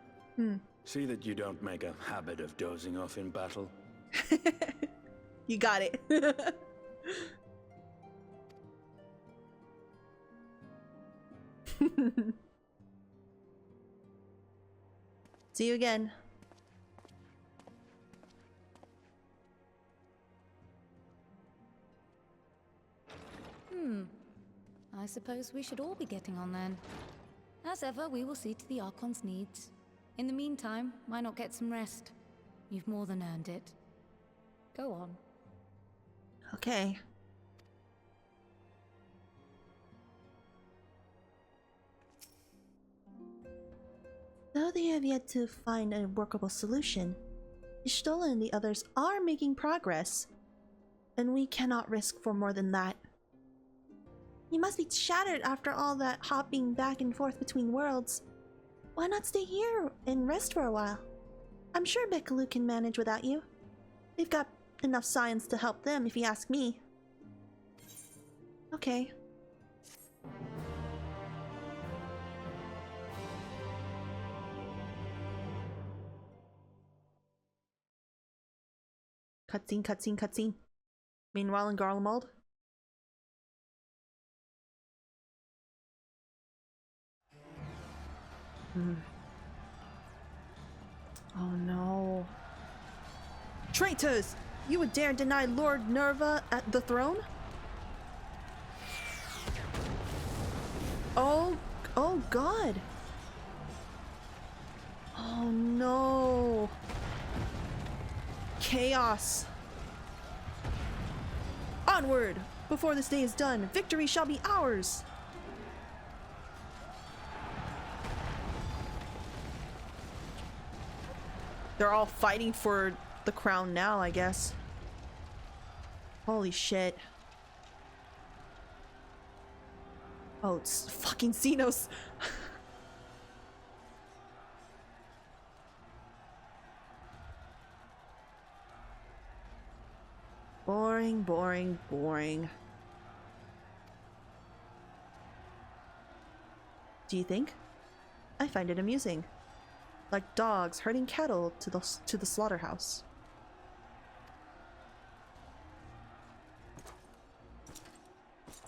See that you don't make a habit of dozing off in battle. You got it. See you again. I suppose we should all be getting on then. As ever, we will see to the Archon's needs. In the meantime, why not get some rest? You've more than earned it. Go on. Okay. Though they have yet to find a workable solution, Y'shtola and the others are making progress, and we cannot risk for more than that. You must be shattered after all that hopping back and forth between worlds. Why not stay here and rest for a while? I'm sure Bekalu can manage without you. They've got enough science to help them, if you ask me. Okay. Cutscene, cutscene, cutscene. Meanwhile in Garlemald. Oh no. Traitors! You would dare deny Lord Nerva at the throne? Oh god. Oh no. Chaos. Onward! Before this day is done, victory shall be ours! They're all fighting for the crown now, I guess. Holy shit. Oh, it's fucking Xenos. Boring, boring, boring. Do you think? I find it amusing. Like dogs herding cattle to the slaughterhouse.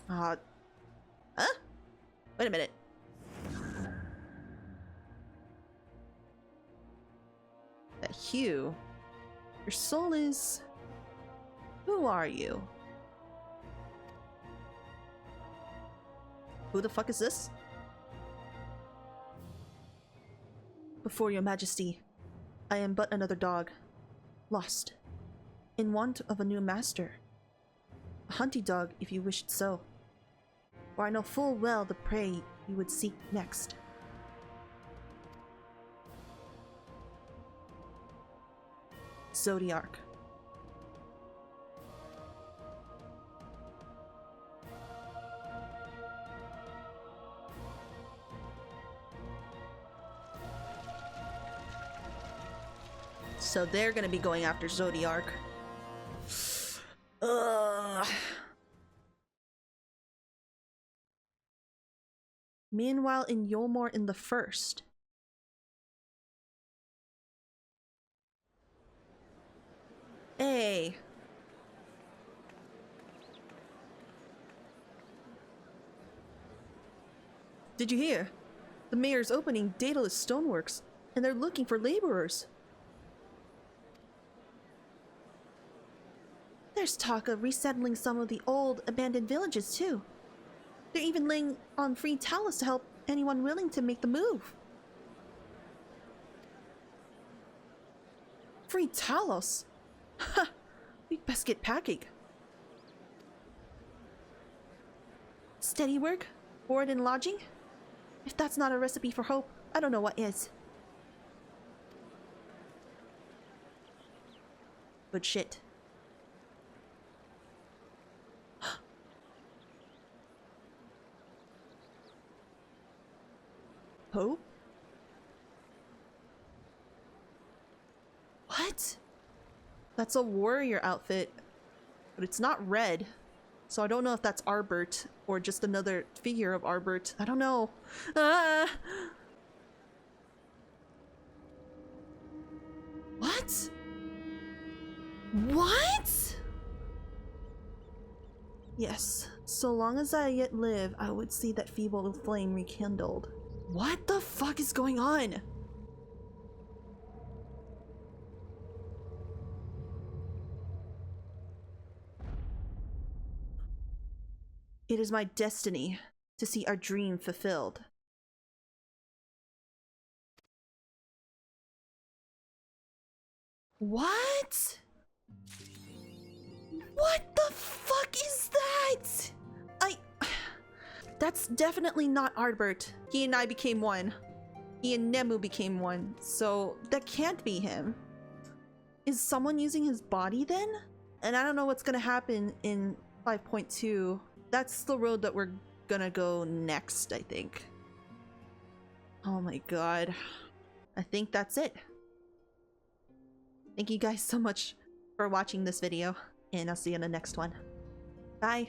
Huh? Wait a minute. That Hugh. Your soul is... Who are you? Who the fuck is this? Before your majesty, I am but another dog, lost, in want of a new master. A hunting dog, if you wished so. For I know full well the prey you would seek next. Zodiark. So they're gonna be going after Zodiark. Ugh. Meanwhile, in Yolmor in the First. Hey. Did you hear? The mayor's opening Daedalus Stoneworks, and they're looking for laborers. There's talk of resettling some of the old, abandoned villages, too. They're even laying on free talus to help anyone willing to make the move. Free talos? Ha! We'd best get packing. Steady work? Board and lodging? If that's not a recipe for hope, I don't know what is. But shit. Hope? What? That's a warrior outfit, but it's not red. So I don't know if that's Arbert or just another figure of Arbert. I don't know. Ah! What? What? Yes, so long as I yet live, I would see that feeble flame rekindled. What the fuck is going on? It is my destiny to see our dream fulfilled. What? What the fuck is that? That's definitely not Arbert. He and I became one. He and Nemu became one. So that can't be him. Is someone using his body then? And I don't know what's gonna happen in 5.2. That's the road that we're gonna go next, I think. Oh my god. I think that's it. Thank you guys so much for watching this video, and I'll see you in the next one. Bye!